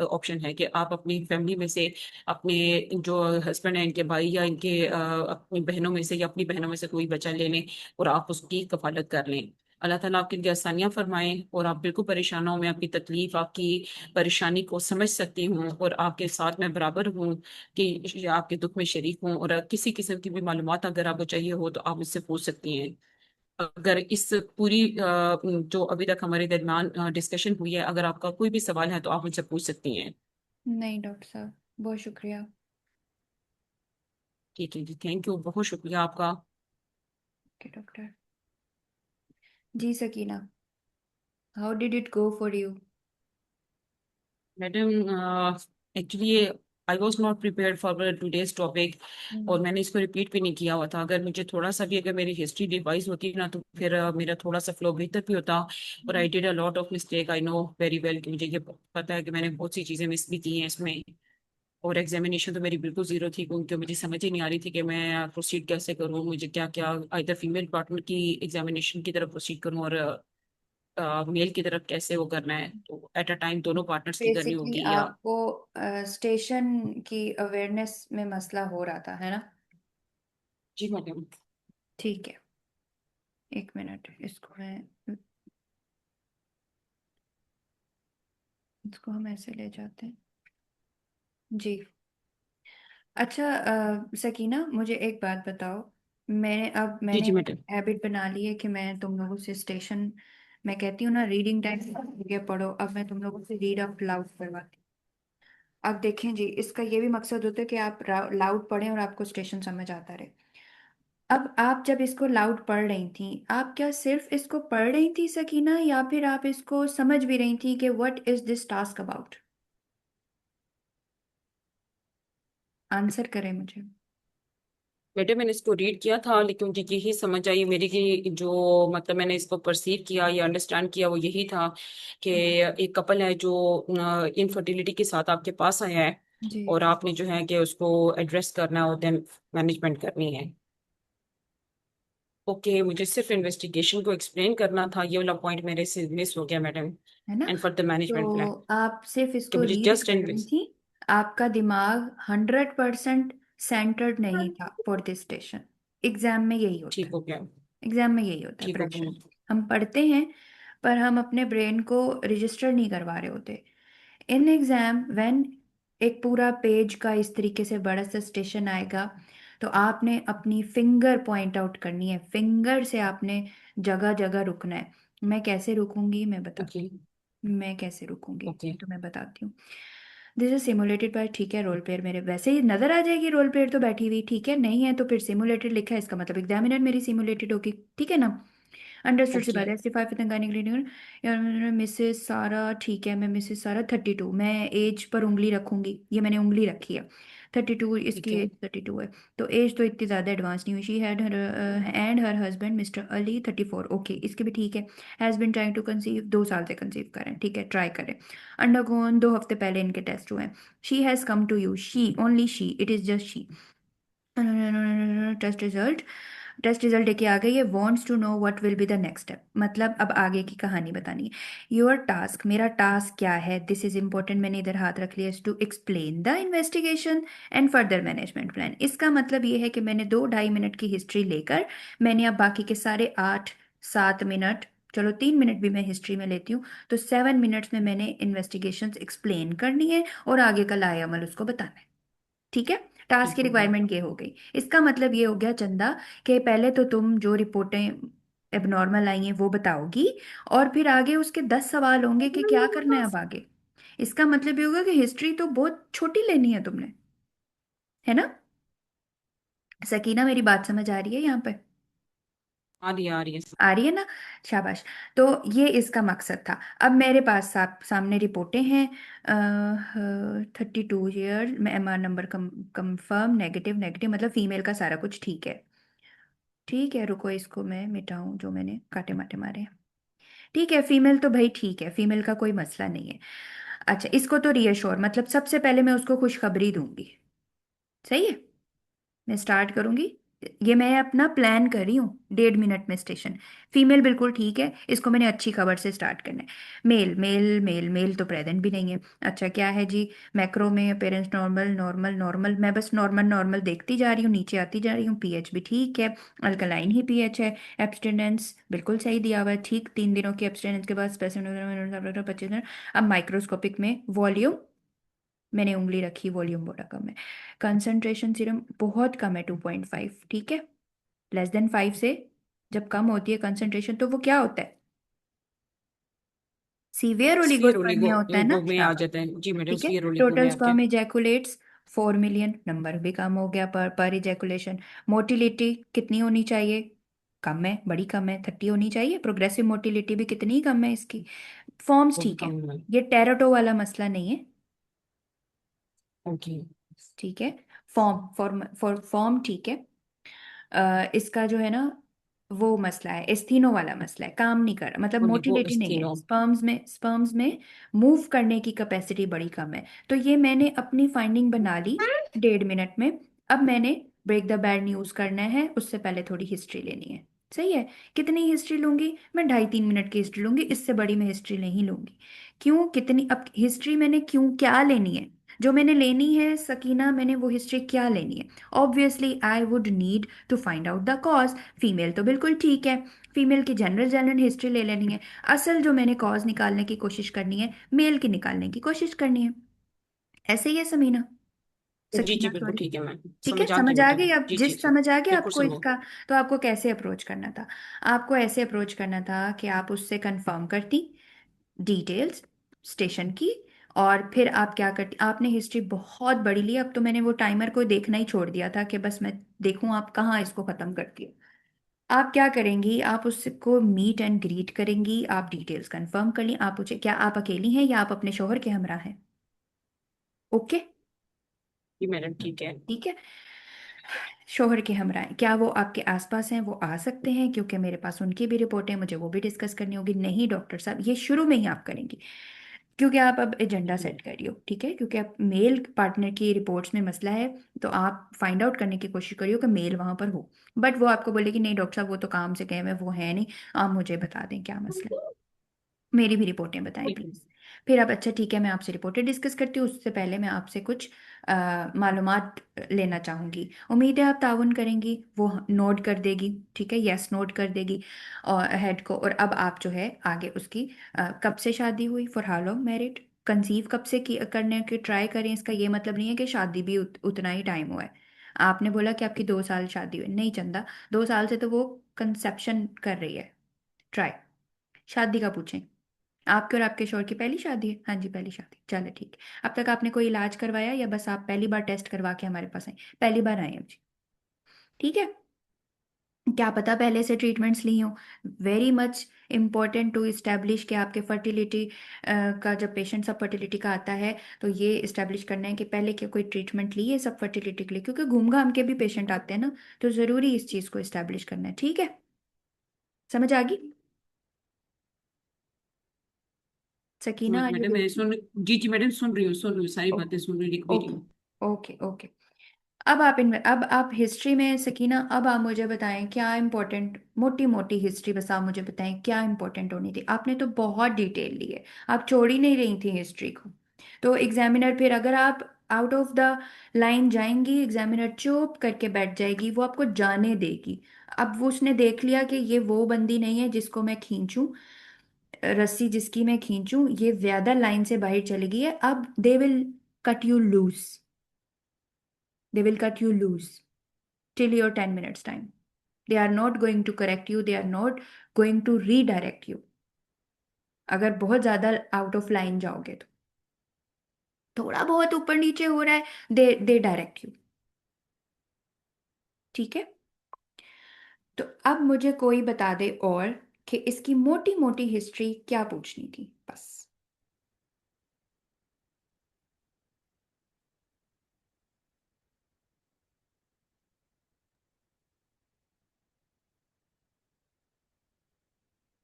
ऑप्शन है कि आप अपनी फैमिली में से अपने जो हस्बैंड है, इनके भाई या इनके अपनी बहनों में से या अपनी बहनों में से कोई बच्चा ले लें और आप उसकी कफालत कर लें। अल्लाह ताला आपके लिए आसानियां फरमाए और आप बिल्कुल परेशान हो। मैं आपकी तकलीफ, आपकी परेशानी को समझ सकती हूँ और आपके साथ मैं बराबर हूँ कि आपके दुख में शरीक हूँ। और किसी किस्म की भी मालूमात अगर आपको चाहिए हो तो आप मुझसे पूछ सकती हैं। अगर इस पूरी जो अभी तक हमारे दरमियान डिस्कशन हुई है, अगर आपका कोई भी सवाल है तो आप मुझसे पूछ सकती हैं। नहीं डॉक्टर साहब, बहुत शुक्रिया। ठीक है जी, थैंक यू, बहुत शुक्रिया आपका। Okay doctor. जी Sakina, how did it go for you? Madam, actually I was not prepared for today's topic, और मैंने इसको रिपीट भी नहीं किया हुआ था। अगर मुझे थोड़ा सा भी, अगर मेरी हिस्ट्री रिवाइज होती ना, तो फिर मेरा थोड़ा सा फ्लो बेहतर भी होता। और I did a lot of mistake, I know very well, कि मुझे ये पता है कि मैंने बहुत सी चीजें मिस भी की हैं इसमें। और एग्जामिनेशन तो मेरी बिल्कुल जीरो थी, क्योंकि मुझे समझ ही नहीं आ रही थी कि मैं प्रोसीड कैसे करूँ, मुझे क्या क्या आइदर फीमेल पार्टनर की एग्जामिनेशन की तरफ प्रोसीड करूँ और मेल की तरफ कैसे वो करना है, तो एट अ टाइम दोनों पार्टनर्स की करनी बेसिकली होगी या। आपको स्टेशन की अवेयरनेस में मसला हो रहा था, है ना? जी मैडम। ठीक है, एक मिनट, इसको हम ऐसे ले जाते हैं। जी। अच्छा सकीना, मुझे एक बात बताओ। जी मैंने जी मैडम। हैबिट बना ली है कि मैं तुम लोगों से स्टेशन, मैं कहती हूँ ना रीडिंग टाइम ये पढ़ो, अब मैं तुम लोगों से रीड आउट लाउड करवाती हूँ। अब देखें जी, इसका ये भी मकसद होता है कि आप लाउड पढ़ें और आपको स्टेशन समझ आता रहे। अब आप जब इसको लाउड पढ़ रही थी, आप क्या सिर्फ इसको पढ़ रही थी सकीना, या फिर आप इसको समझ भी रही थी कि what is this task about? Answer करें मुझे। मैडम, मैंने इसको रीड किया था, लेकिन मुझे यही समझ आई मेरी कि जो मतलब मैंने इसको परसीव किया या अंडरस्टैंड किया वो यही था कि एक कपल है जो इनफर्टिलिटी के साथ आपके पास आया है, जी। और आपने जो है कि उसको एड्रेस करना है और देन मैनेजमेंट करनी है। ओके, मुझे सिर्फ इन्वेस्टिगेशन को एक्सप्लेन करना था, ये वाला पॉइंट मेरे से मिस हो गया मैडम। है ना? And for the management plan, तो आप सिर्फ कि इसको मुझे रीड जस्ट कर रही इन्वेस्ट। थी। आपका दिमाग 100% सेंटर्ड नहीं था फॉर दिस स्टेशन। एग्जाम में यही होता ठीक है। हो गया। एग्जाम में यही होता है ठीक हो प्रेशर। गया। हम पढ़ते हैं, पर हम अपने ब्रेन को रजिस्टर नहीं करवा रहे होते। इन एग्जाम व्हेन एक पूरा पेज का इस तरीके से बड़ा सा स्टेशन आएगा, तो आपने अपनी फिंगर पॉइंट आउट करनी है, फिंगर से आपने जगह जगह रुकना है। मैं कैसे रुकूंगी, मैं बता, ओके। मैं कैसे रुकूंगी ओके। तो मैं बताती हूँ। दिस इज सिमुलेटेड बाय, ठीक है, रोल प्लेयर मेरे वैसे ही नजर आ जाएगी, रोल प्लेयर तो बैठी हुई, ठीक है, नहीं है तो फिर सिमुलेटेड लिखा है, इसका मतलब एग्जामिनर मेरी सिमुलेटेड होगी, ठीक है ना? अंडरस्टूड सी ओके। बात है। 65 विद गायनिक, मिसेस सारा, ठीक है, मैं मिसेस सारा 32, मैं एज पर उंगली रखूंगी, ये मैंने उंगली रखी है। 32, ठीक इसकी है। एज 32 है। तो एज तो इतनी ज़्यादा एडवांस नहीं हुई। She had her and her husband mister Ali 34, okay, इसकी भी ठीक है। Has been trying to conceive, 2 साल से कंसीव करें, ठीक है, ट्राई करें। अंडरगोन, 2 हफ्ते पहले इनके टेस्ट हुए हैं। She has come to you, she only she, it is just she. Test result, test result लेके आ गए, ये wants to know what will be the next step, मतलब अब आगे की कहानी बतानी है। योर टास्क, मेरा टास्क क्या है, दिस इज इंपॉर्टेंट, मैंने इधर हाथ रख लिया, to explain the investigation and further management plan. इसका मतलब ये है कि मैंने 2-2.5 मिनट की हिस्ट्री लेकर, मैंने अब बाकी के सारे 8-7 मिनट, चलो 3 मिनट भी मैं हिस्ट्री में लेती हूँ, तो 7 मिनट्स में मैंने इन्वेस्टिगेशन एक्सप्लेन करनी है और आगे का लाए अमल उसको बताना है। ठीक है, टास्क ठीक की हो गया। रिक्वायरमेंट ये हो गई। इसका मतलब ये हो गया चंदा, कि पहले तो तुम जो रिपोर्टें एबनॉर्मल आई हैं वो बताओगी, और फिर आगे उसके 10 सवाल होंगे कि क्या करना है अब आगे। इसका मतलब ये होगा कि हिस्ट्री तो बहुत छोटी लेनी है तुमने, है ना? सकीना, मेरी बात समझ आ रही है यहाँ पे? आ रही है। आ रही है ना? शाबाश। तो ये इसका मकसद था। अब मेरे पास सामने रिपोर्टें हैं। 32 ईयर में MR number confirm, negative, negative मतलब फीमेल का सारा कुछ ठीक है। ठीक है, रुको, इसको मैं मिटाऊं जो मैंने काटे माटे मारे हैं। ठीक है, फीमेल तो भाई ठीक है, फीमेल का कोई मसला नहीं है। अच्छा, इसको तो रीअश्योर, मतलब सबसे पहले मैं उसको खुशखबरी दूंगी। सही है, मैं स्टार्ट करूंगी। ये मैं अपना प्लान कर रही हूँ, 1.5 मिनट में स्टेशन। फीमेल बिल्कुल ठीक है, इसको मैंने अच्छी खबर से स्टार्ट करना है। मेल मेल मेल मेल तो प्रेजेंट भी नहीं है। अच्छा क्या है जी, मैक्रो में पेरेंट्स नॉर्मल नॉर्मल नॉर्मल, मैं बस नॉर्मल नॉर्मल देखती जा रही हूँ, नीचे आती जा रही हूँ। पीएच भी ठीक है, अल्कलाइन ही पीएच है। एब्सटेनेंस बिल्कुल सही दिया हुआ है, ठीक 3 दिनों की एब्सटेनेंस के बाद स्पेसिफिक 25 दिन। अब माइक्रोस्कोपिक में वॉल्यूम, मैंने उंगली रखी, वॉल्यूम बड़ा कम है। कंसंट्रेशन सीरम बहुत कम है, 2.5, ठीक है। <<5 से जब कम होती है कंसंट्रेशन तो वो क्या होता है, सीवियर स्फीयर ओलिगोस्पर्मिया होता है ना, ओलिगो में आ शाबाश। जाता है जी मैडम, ठीक है, स्फीयर ओलिगो टोटल में आता है। स्पर्म इजैकुलेट्स 4 मिलियन, नंबर भी कम हो गया पर इजैकुलेशन। मोटिलिटी कितनी होनी चाहिए, कम है, बड़ी कम है, 30 होनी चाहिए। प्रोग्रेसिव मोटिलिटी भी कितनी कम है इसकी। फॉर्म्स वो भी ठीक है, कम है। ये टेराटो वाला मसला नहीं है, ओके। ठीक है। फॉर्म फॉर्म ठीक है। इसका जो है ना वो मसला है, एस्थीनो वाला मसला है, काम नहीं कर रहा, मतलब वो मोटिलिटी नहीं है। स्टेनो। स्पर्म्स में मूव करने की कैपेसिटी बड़ी कम है। तो ये मैंने अपनी फाइंडिंग बना ली 1.5 मिनट में। अब मैंने ब्रेक द बैड न्यूज करना है, उससे पहले थोड़ी हिस्ट्री लेनी है। सही है, कितनी हिस्ट्री लूंगी मैं, 2.5-3 मिनट की हिस्ट्री लूंगी, इससे बड़ी मैं हिस्ट्री नहीं लूंगी। क्यों, कितनी, अब हिस्ट्री मैंने क्यों क्या लेनी है, जो मैंने लेनी है सकीना, मैंने वो हिस्ट्री क्या लेनी है। Obviously I would need to find out the cause. Female तो बिल्कुल ठीक है, फीमेल की जनरल जनरल हिस्ट्री ले लेनी है। असल जो मैंने कॉज निकालने की कोशिश करनी है, मेल की निकालने की कोशिश करनी है। ऐसे ही है समीना, जी जी सकीना बिल्कुल सॉरी। ठीक है मैम, ठीक है, समझ आ गई समझ आ मतलब। गई, अब जी जी जिस जी, समझ आ गया बिल्कुल आपको समझ। इसका। तो आपको कैसे अप्रोच करना था, आपको ऐसे अप्रोच करना था कि आप उससे कंफर्म करती डिटेल्स स्टेशन की, और फिर आप क्या करती, आपने हिस्ट्री बहुत बड़ी ली। अब तो मैंने वो टाइमर को देखना ही छोड़ दिया था कि बस मैं देखूं आप कहाँ इसको खत्म करती हो। आप क्या करेंगी, आप उसको मीट एंड ग्रीट करेंगी, आप डिटेल्स कंफर्म कर ली, आप पूछे क्या आप अकेली हैं या आप अपने शोहर के हमरा हैं। ओके, जी मैडम ठीक है। ठीक है। शोहर के हमरा हैं, क्या वो आपके आसपास हैं, वो आ सकते हैं, क्योंकि मेरे पास उनकी भी रिपोर्ट है, मुझे वो भी डिस्कस करनी होगी। नहीं डॉक्टर साहब, ये शुरू में ही आप करेंगी, क्योंकि आप अब एजेंडा सेट कर रही हो, ठीक है। क्योंकि आप मेल पार्टनर की रिपोर्ट्स में मसला है, तो आप फाइंड आउट करने की कोशिश करियो कि मेल वहां पर हो। बट वो आपको बोलेगी नहीं डॉक्टर साहब वो तो काम से गए हुए हैं, वो है नहीं, आप मुझे बता दें क्या मसला है, मेरी भी रिपोर्टें बताएं प्लीज। फिर आप, अच्छा ठीक है, मैं आपसे रिपोर्टें डिस्कस करती हूँ, उससे पहले मैं आपसे कुछ मालूमात लेना चाहूँगी। उम्मीद है आप ताउन करेंगी। वो नोट कर देगी, ठीक है, यस नोट कर देगी और हेड को। और अब आप जो है आगे उसकी कब से शादी हुई, for how long married, conceive कब से करने की ट्राई करें। इसका ये मतलब नहीं है कि शादी भी उतना ही टाइम हुआ है। आपने बोला कि आपकी 2 साल शादी हुई, नहीं चंदा, 2 साल से तो वो कंसेप्शन कर रही है, ट्राई। शादी का पूछें, आपके और आपके शोहर की पहली शादी है, हाँ जी पहली शादी, चलो ठीक है। अब तक आपने कोई इलाज करवाया या बस आप पहली बार टेस्ट करवा के हमारे पास आए, पहली बार आए हैं जी, ठीक है। क्या पता पहले से ट्रीटमेंट्स ली हो। Very much important to establish कि आपके फर्टिलिटी का, जब पेशेंट सब फर्टिलिटी का आता है तो ये इस्टेब्लिश करना है कि पहले क्या कोई ट्रीटमेंट ली है सब फर्टिलिटी के लिए, क्योंकि घूम घाम के भी पेशेंट आते हैं ना, तो ज़रूरी इस चीज़ को इस्टेब्लिश करना है, ठीक है। समझ आ गई सकीना, आर यू मैडम मैं विद? सुन, जी जी मैडम सुन रही हूँ, सारी बातें ओके, सुन रही हूँ, लिख भी रही ओके, हूँ। Okay, okay. अब आप हिस्ट्री में सकीना, अब आप मुझे बताएं क्या इंपॉर्टेंट, मोटी मोटी हिस्ट्री बस आप मुझे बताएं क्या इंपॉर्टेंट होनी थी। आपने तो बहुत डिटेल ली है, आप छोड़ ही नहीं रही थी हिस्ट्री को। तो एग्जामिनर फिर अगर आप आउट ऑफ द लाइन जाएंगी, एग्जामिनर चुप करके बैठ जाएगी, वो आपको जाने देगी। अब वो उसने देख लिया कि ये वो बंदी नहीं है जिसको मैं खींचूं, रस्सी जिसकी मैं खींचूं, ये ज्यादा लाइन से बाहर चली गई है। अब they will cut you lose, they will cut you loose till your 10 minutes time. They are not going to correct you, they are not going to redirect you। अगर बहुत ज्यादा आउट ऑफ लाइन जाओगे तो, थोड़ा बहुत ऊपर नीचे हो रहा है, दे डायरेक्ट यू, ठीक है। तो अब मुझे कोई बता दे और कि इसकी मोटी मोटी हिस्ट्री क्या पूछनी थी बस।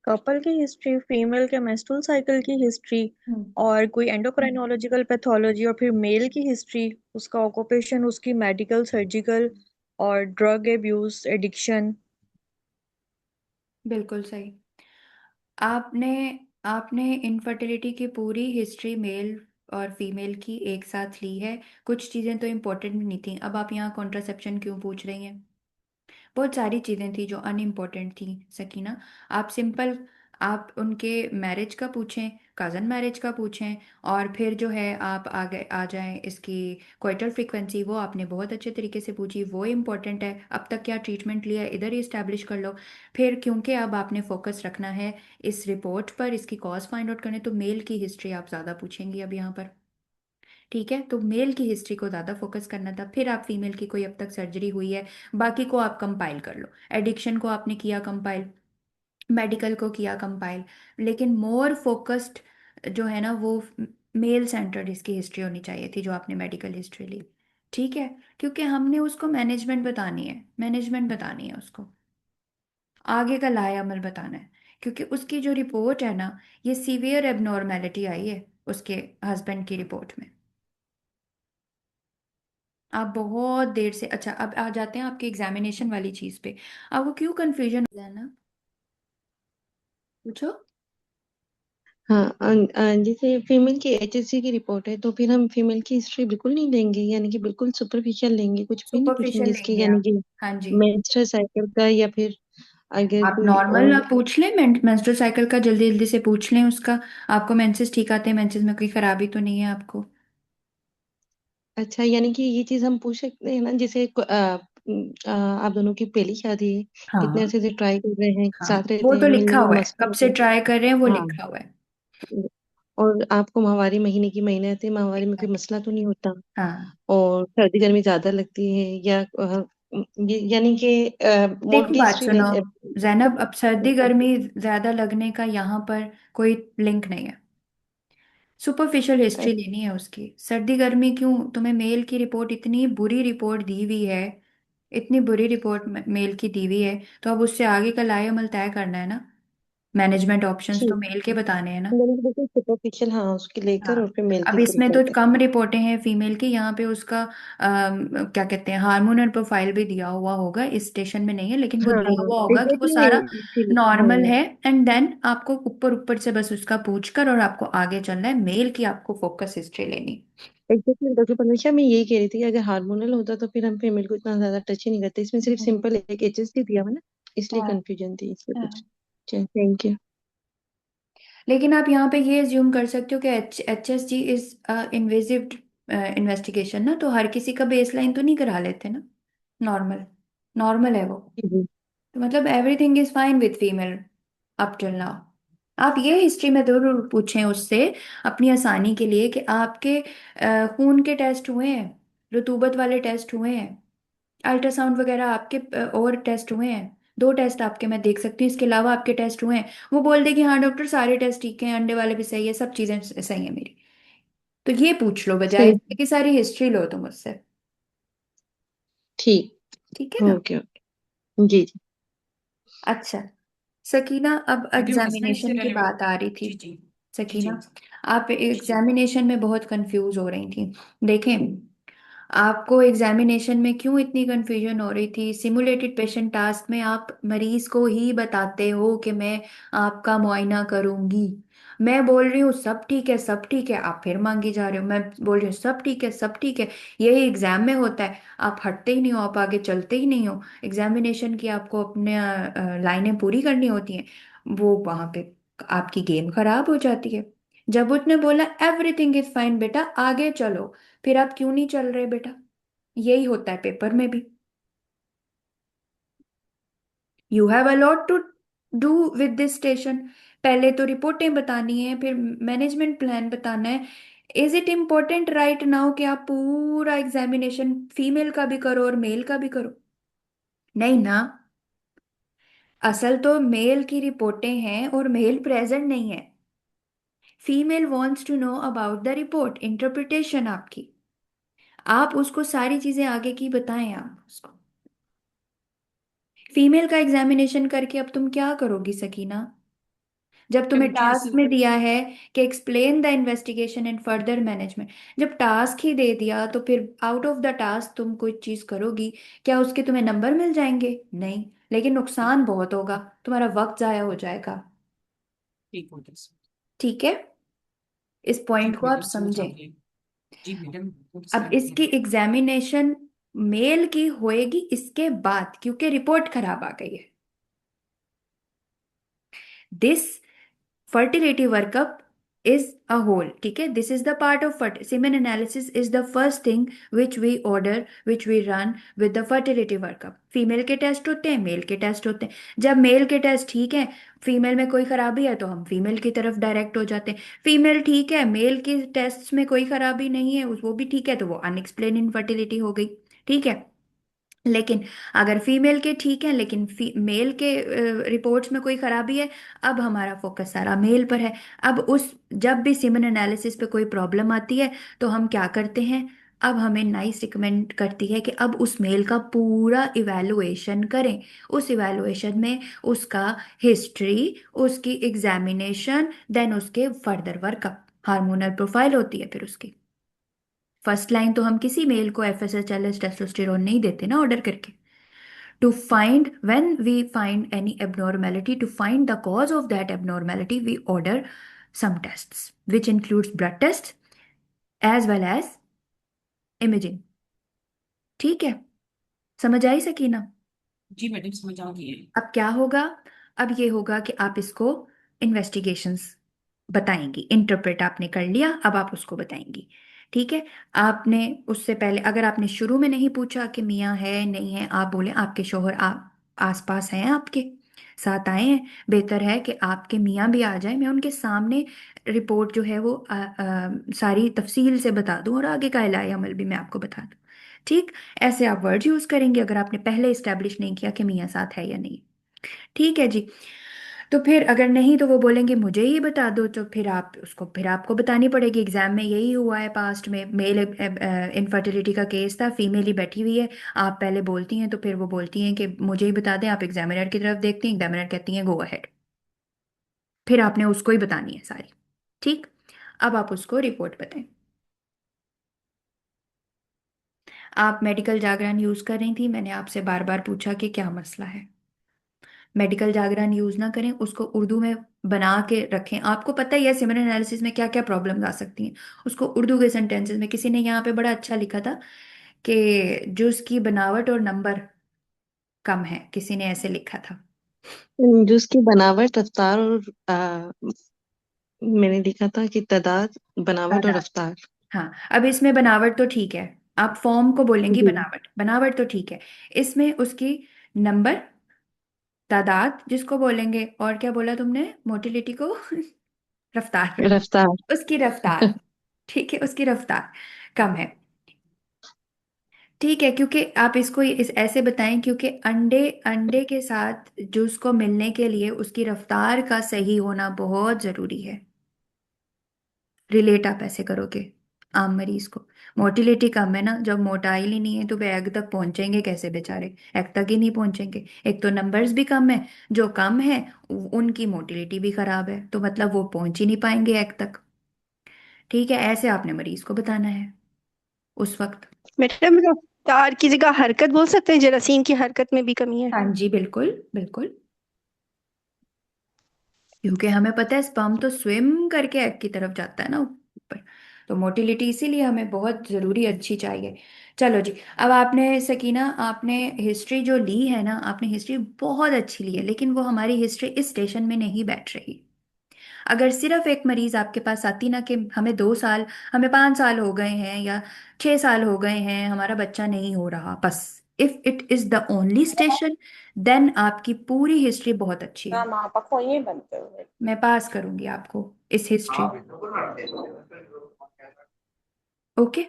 कपल की हिस्ट्री, फीमेल के मेंस्ट्रुअल साइकिल की हिस्ट्री, हम्म। और कोई एंडोक्राइनोलॉजिकल पैथोलॉजी, और फिर मेल की हिस्ट्री, उसका ऑक्यूपेशन, उसकी मेडिकल सर्जिकल, और ड्रग एब्यूज, एडिक्शन। बिल्कुल सही। आपने आपने इनफर्टिलिटी की पूरी हिस्ट्री मेल और फीमेल की एक साथ ली है। कुछ चीज़ें तो इम्पोर्टेंट भी नहीं थी, अब आप यहाँ कॉन्ट्रासेप्शन क्यों पूछ रही हैं? बहुत सारी चीज़ें थी जो अनइम्पोर्टेंट थी सकीना। आप सिंपल, आप उनके मैरिज का पूछें, कज़न मैरिज का पूछें, और फिर जो है आप आगे आ जाएं इसकी कोइटल फ्रीक्वेंसी, वो आपने बहुत अच्छे तरीके से पूछी, वो इम्पोर्टेंट है। अब तक क्या ट्रीटमेंट लिया है इधर ही इस्टेब्लिश कर लो। फिर क्योंकि अब आपने फोकस रखना है इस रिपोर्ट पर, इसकी कॉज फाइंड आउट करने, तो मेल की हिस्ट्री आप ज़्यादा पूछेंगी अब यहाँ पर। ठीक है, तो मेल की हिस्ट्री को ज़्यादा फोकस करना था, फिर आप फीमेल की कोई अब तक सर्जरी हुई है, बाकी को आप कंपाइल कर लो। एडिक्शन को आपने किया कंपाइल, मेडिकल को किया कंपाइल, लेकिन मोर फोकस्ड जो है ना वो मेल सेंटर्ड इसकी हिस्ट्री होनी चाहिए थी जो आपने मेडिकल हिस्ट्री ली। ठीक है, क्योंकि हमने उसको मैनेजमेंट बतानी है उसको, आगे का लाया अमल बताना है। क्योंकि उसकी जो रिपोर्ट है ना, ये सीवियर एबनॉर्मेलिटी आई है उसके हस्बैंड की रिपोर्ट में। आप बहुत देर से, अच्छा अब आ जाते हैं आपके एग्जामिनेशन वाली चीज पे। आपको क्यों कंफ्यूजन हो है ना, पूछो। हाँ, जैसे फीमेल की एचएससी की रिपोर्ट है तो फिर हम फीमेल की हिस्ट्री बिल्कुल नहीं लेंगे, यानी कि बिल्कुल सुपरफिशियल लेंगे, कुछ भी नहीं सुपरफिशियल पूछेंगे इसकी, लेंगे यानी आप? कि हाँ जी। मेंस्ट्रुअल साइकिल का या फिर अगर आप कोई नॉर्मल आप पूछ लें, मेंस्ट्रुअल साइकिल का जल्दी जल्दी से पूछ लें उसका। आपको मेंसेस ठीक आते हैं, मेंसेस में कोई खराबी तो नहीं है आपको? अच्छा, यानी कि ये चीज हम पूछ सकते हैं ना, जैसे आप दोनों की पहली शादी है, कितने हाँ। अरसे से ट्राई कर रहे हैं, हाँ, साथ रहते वो हैं, तो मिलने लिखा में हुआ है, मसला कब होता से है। ट्राई कर रहे हैं वो हाँ, लिखा हुआ है। और आपको माहवारी महीने की महीने आते हैं, माहवारी में कोई मसला तो नहीं होता, हाँ, और सर्दी गर्मी ज्यादा लगती है या यानी कि देखो मोटी बात हिस्ट्री सुनो जैनब, अब सर्दी गर्मी ज्यादा लगने का यहाँ पर कोई लिंक नहीं है। सुपरफिशियल हिस्ट्री लेनी है उसकी। सर्दी गर्मी क्यों? तुम्हें मेल की रिपोर्ट, इतनी बुरी रिपोर्ट दी हुई है, इतनी बुरी रिपोर्ट मेल की दी हुई है, तो अब उससे आगे का लाए अमल तय करना है ना। मैनेजमेंट ऑप्शंस तो ठीक, मेल के बताने हैं ना। मैंने तो बिल्कुल सुपरफिशियल, हाँ, उसकी लेकर हाँ, और फिर मेल अब की शुरू इसमें तो करते हैं। कम रिपोर्टें हैं फीमेल की, यहाँ पे उसका क्या कहते हैं, हार्मोनल प्रोफाइल भी दिया हुआ होगा, इस स्टेशन में नहीं है लेकिन वो हाँ, दिया हुआ होगा कि वो एग्जैक्टली, सारा नॉर्मल हाँ, है। एंड देन आपको ऊपर ऊपर से बस उसका पूछकर और आपको आगे चलना है, मेल की आपको फोकस हिस्ट्री लेनी। एग्जैक्टली डॉक्टर पनुषा, मैं यही कह रही थी कि अगर हार्मोनल होता तो फिर हम फीमेल को इतना ज्यादा टच ही नहीं करते, इसमें सिर्फ हम्म। सिंपल एक एचएसटी दिया हुआ ना, इसलिए हाँ। कंफ्यूजन थी, इसलिए कुछ। हाँ। Thank you. लेकिन आप यहाँ पे ये एज्यूम कर सकते हो कि H S G is invasive investigation ना, तो हर किसी का बेसलाइन तो नहीं करा लेते ना। नॉर्मल, नॉर्मल है वो। जी जी। तो मतलब everything is fine with female up till now. आप ये हिस्ट्री में जरूर पूछें उससे, अपनी आसानी के लिए, कि आपके खून के टेस्ट हुए हैं, रतूबत वाले टेस्ट हुए हैं, अल्ट्रासाउंड वगैरह आपके और टेस्ट हुए हैं? दो टेस्ट आपके मैं देख सकती हूँ, इसके अलावा आपके टेस्ट हुए हैं? वो बोल दे कि हाँ डॉक्टर सारे टेस्ट ठीक हैं, अंडे वाले भी सही है, सब चीजें सही है मेरी। तो ये पूछ लो बजाय सही। इसके कि सारी हिस्ट्री लो तुम मुझसे। ठीक। ठीक है ना? Okay okay. जी जी। अच्छा सकीना, अब अभी वो हस्बैंड से एग्जामिनेशन की रेलेवेंट। बात आ रही थी। जी जी। जी जी। सकीना, आप जी जी। एग्जामिनेशन में बहुत कंफ्यूज हो रही थी। देखें, आपको एग्जामिनेशन में क्यों इतनी कंफ्यूजन हो रही थी? सिमुलेटेड पेशेंट टास्क में आप मरीज को ही बताते हो कि मैं आपका मुआयना करूंगी, मैं बोल रही हूँ सब ठीक है सब ठीक है, आप फिर मांगी जा रहे हो, मैं बोल रही हूँ सब ठीक है सब ठीक है। यही एग्जाम में होता है, आप हटते ही नहीं हो, आप आगे चलते ही नहीं हो। एग्जामिनेशन की आपको अपने लाइनें पूरी करनी होती हैं, वो वहां पे आपकी गेम खराब हो जाती है। जब उसने बोला एवरीथिंग इज फाइन बेटा आगे चलो, फिर आप क्यों नहीं चल रहे बेटा? यही होता है पेपर में भी। You have a lot to do with this station. पहले तो रिपोर्टें बतानी है, फिर मैनेजमेंट प्लान बताना है। Is it important right now कि आप पूरा एग्जामिनेशन फीमेल का भी करो और मेल का भी करो? नहीं ना। असल तो मेल की रिपोर्टें हैं और मेल प्रेजेंट नहीं है। Female wants to know about the report, interpretation आपकी, आप उसको सारी चीजें आगे की बताएं आप उसको। फीमेल का एग्जामिनेशन करके अब तुम क्या करोगी सकीना? जब तुम्हें टास्क Simultaneously, में दिया है कि explain the investigation and further management, जब टास्क ही दे दिया तो फिर आउट ऑफ द टास्क तुम कोई चीज करोगी, क्या उसके तुम्हें नंबर मिल जाएंगे? नहीं, लेकिन नुकसान बहुत होगा, तुम्हारा वक्त जाया हो जाएगा। ठीक हो गया। ठीक है, इस जी पॉइंट को आप मैडम समझ आ समझें। गई। जी मैडम बिल्कुल अब समझ इसकी गई। एग्जामिनेशन मेल की होएगी इसके बाद, क्योंकि रिपोर्ट खराब आ गई है। This fertility workup is a whole, ठीक है? This is the part of semen analysis is the first thing which we order, which we run with the fertility workup. Female के टेस्ट होते हैं, मेल के टेस्ट होते हैं। जब mail के टेस्ट ठीक है, फीमेल में कोई खराबी है तो हम फीमेल की तरफ डायरेक्ट हो जाते हैं। फीमेल ठीक है, मेल के टेस्ट में कोई खराबी नहीं है, वो भी ठीक है, तो वो अनएक्सप्लेन इनफर्टिलिटी हो गई। ठीक है, लेकिन अगर फीमेल के ठीक है लेकिन मेल के रिपोर्ट्स में कोई खराबी है, अब हमारा फोकस सारा मेल पर है। अब उस जब भी सीमन एनालिसिस पे कोई प्रॉब्लम आती है तो हम क्या करते हैं, अब हमें नाइस रिकमेंड करती है कि अब उस मेल का पूरा इवैल्यूएशन करें। उस इवैल्यूएशन में उसका हिस्ट्री, उसकी एग्जामिनेशन, देन उसके फर्दर वर्कअप, हार्मोनल प्रोफाइल होती है फिर उसकी। फर्स्ट लाइन तो हम किसी मेल को एफएसएचएलएस टेस्टोस्टेरोन नहीं देते ना ऑर्डर करके। To find, when we find any abnormality, to find the cause of that abnormality, we order some tests, which includes blood tests as well as imaging। ठीक है, समझ आई सकीना? जी मैडम समझ आ गई है। अब क्या होगा? अब ये होगा कि आप इसको इन्वेस्टिगेशंस बताएंगी, इंटरप्रेट आपने कर लिया, अब आप उसको बताएंगी। ठीक है, आपने उससे पहले अगर आपने शुरू में नहीं पूछा कि मियाँ है नहीं है, आप बोले आपके शोहर आसपास हैं, आपके साथ आए हैं, बेहतर है कि आपके मियाँ भी आ जाए, मैं उनके सामने रिपोर्ट जो है वो सारी तफसील से बता दूं और आगे का इलाज अमल भी मैं आपको बता दूं। ठीक, ऐसे आप वर्ड यूज करेंगे अगर आपने पहले इस्टेब्लिश नहीं किया कि मियाँ साथ है या नहीं। ठीक है जी। तो फिर अगर नहीं तो वो बोलेंगे मुझे ही बता दो, तो फिर आप उसको, फिर आपको बतानी पड़ेगी। एग्जाम में यही हुआ है पास्ट में, मेल इनफर्टिलिटी का केस था, फीमेल ही बैठी हुई है, आप पहले बोलती हैं तो फिर वो बोलती हैं कि मुझे ही बता दें, आप एग्जामिनर की तरफ देखती हैं, एग्जामिनर कहती हैं गो अहेड, फिर आपने उसको ही बतानी है सारी। ठीक, अब आप उसको रिपोर्ट बताएं। आप मेडिकल जागरण यूज कर रही थी, मैंने आपसे बार बार पूछा कि क्या मसला है। मेडिकल जागरण यूज ना करें, उसको उर्दू में बना के रखें। आपको पता ही है सिमरन एनालिसिस में क्या क्या प्रॉब्लम आ सकती हैं, उसको उर्दू के सेंटेंसेस में, किसी ने यहाँ पे बड़ा अच्छा लिखा था कि जो उसकी बनावट और नंबर कम है, किसी ने ऐसे लिखा था। जूस की बनावट, रफ्तार और मैंने लिखा था कि तादाद, बनावट और तादाद, रफ्तार। हाँ। अब इसमें बनावट तो ठीक है, आप फॉर्म को बोलेंगी जी। बनावट, बनावट तो ठीक है। इसमें उसकी नंबर, तादाद जिसको बोलेंगे, और क्या बोला तुमने मोटिलिटी को? रफ्तार। रफ्तार। उसकी रफ्तार, ठीक है, उसकी रफ्तार कम है। ठीक है, क्योंकि आप इसको इस ऐसे बताएं, क्योंकि अंडे अंडे के साथ जूस को मिलने के लिए उसकी रफ्तार का सही होना बहुत जरूरी है। रिलेट आप ऐसे करोगे आम मरीज को, मोटिलिटी कम है ना, जब मोटाई ही नहीं है तो वे एग तक पहुंचेंगे कैसे बेचारे? एग तक ही नहीं पहुंचेंगे। एक तो नंबर्स भी कम है, जो कम है उनकी मोटिलिटी भी खराब है, तो मतलब वो पहुंच ही नहीं पाएंगे एग तक। ठीक है, ऐसे आपने मरीज को बताना है उस वक्त। मैडम रफ्तार की जगह हरकत बोल सकते हैं, जरासीम की हरकत में भी कमी है। हाँ जी, बिल्कुल बिल्कुल, क्योंकि हमें पता है स्पर्म तो स्विम करके एग की तरफ जाता है ना ऊपर, तो मोटिलिटी इसीलिए हमें बहुत ज़रूरी अच्छी चाहिए। चलो जी, अब आपने सकीना, आपने हिस्ट्री जो ली है ना, आपने हिस्ट्री बहुत अच्छी ली है, लेकिन वो हमारी हिस्ट्री इस स्टेशन में नहीं बैठ रही। अगर सिर्फ एक मरीज आपके पास आती ना कि हमें 2 साल, हमें 5 साल हो गए हैं या 6 साल हो गए हैं, हमारा बच्चा नहीं हो रहा, बस if it is the only station, then आपकी पूरी हिस्ट्री बहुत अच्छी है, मैं पास करूंगी आपको इस हिस्ट्री। ओके,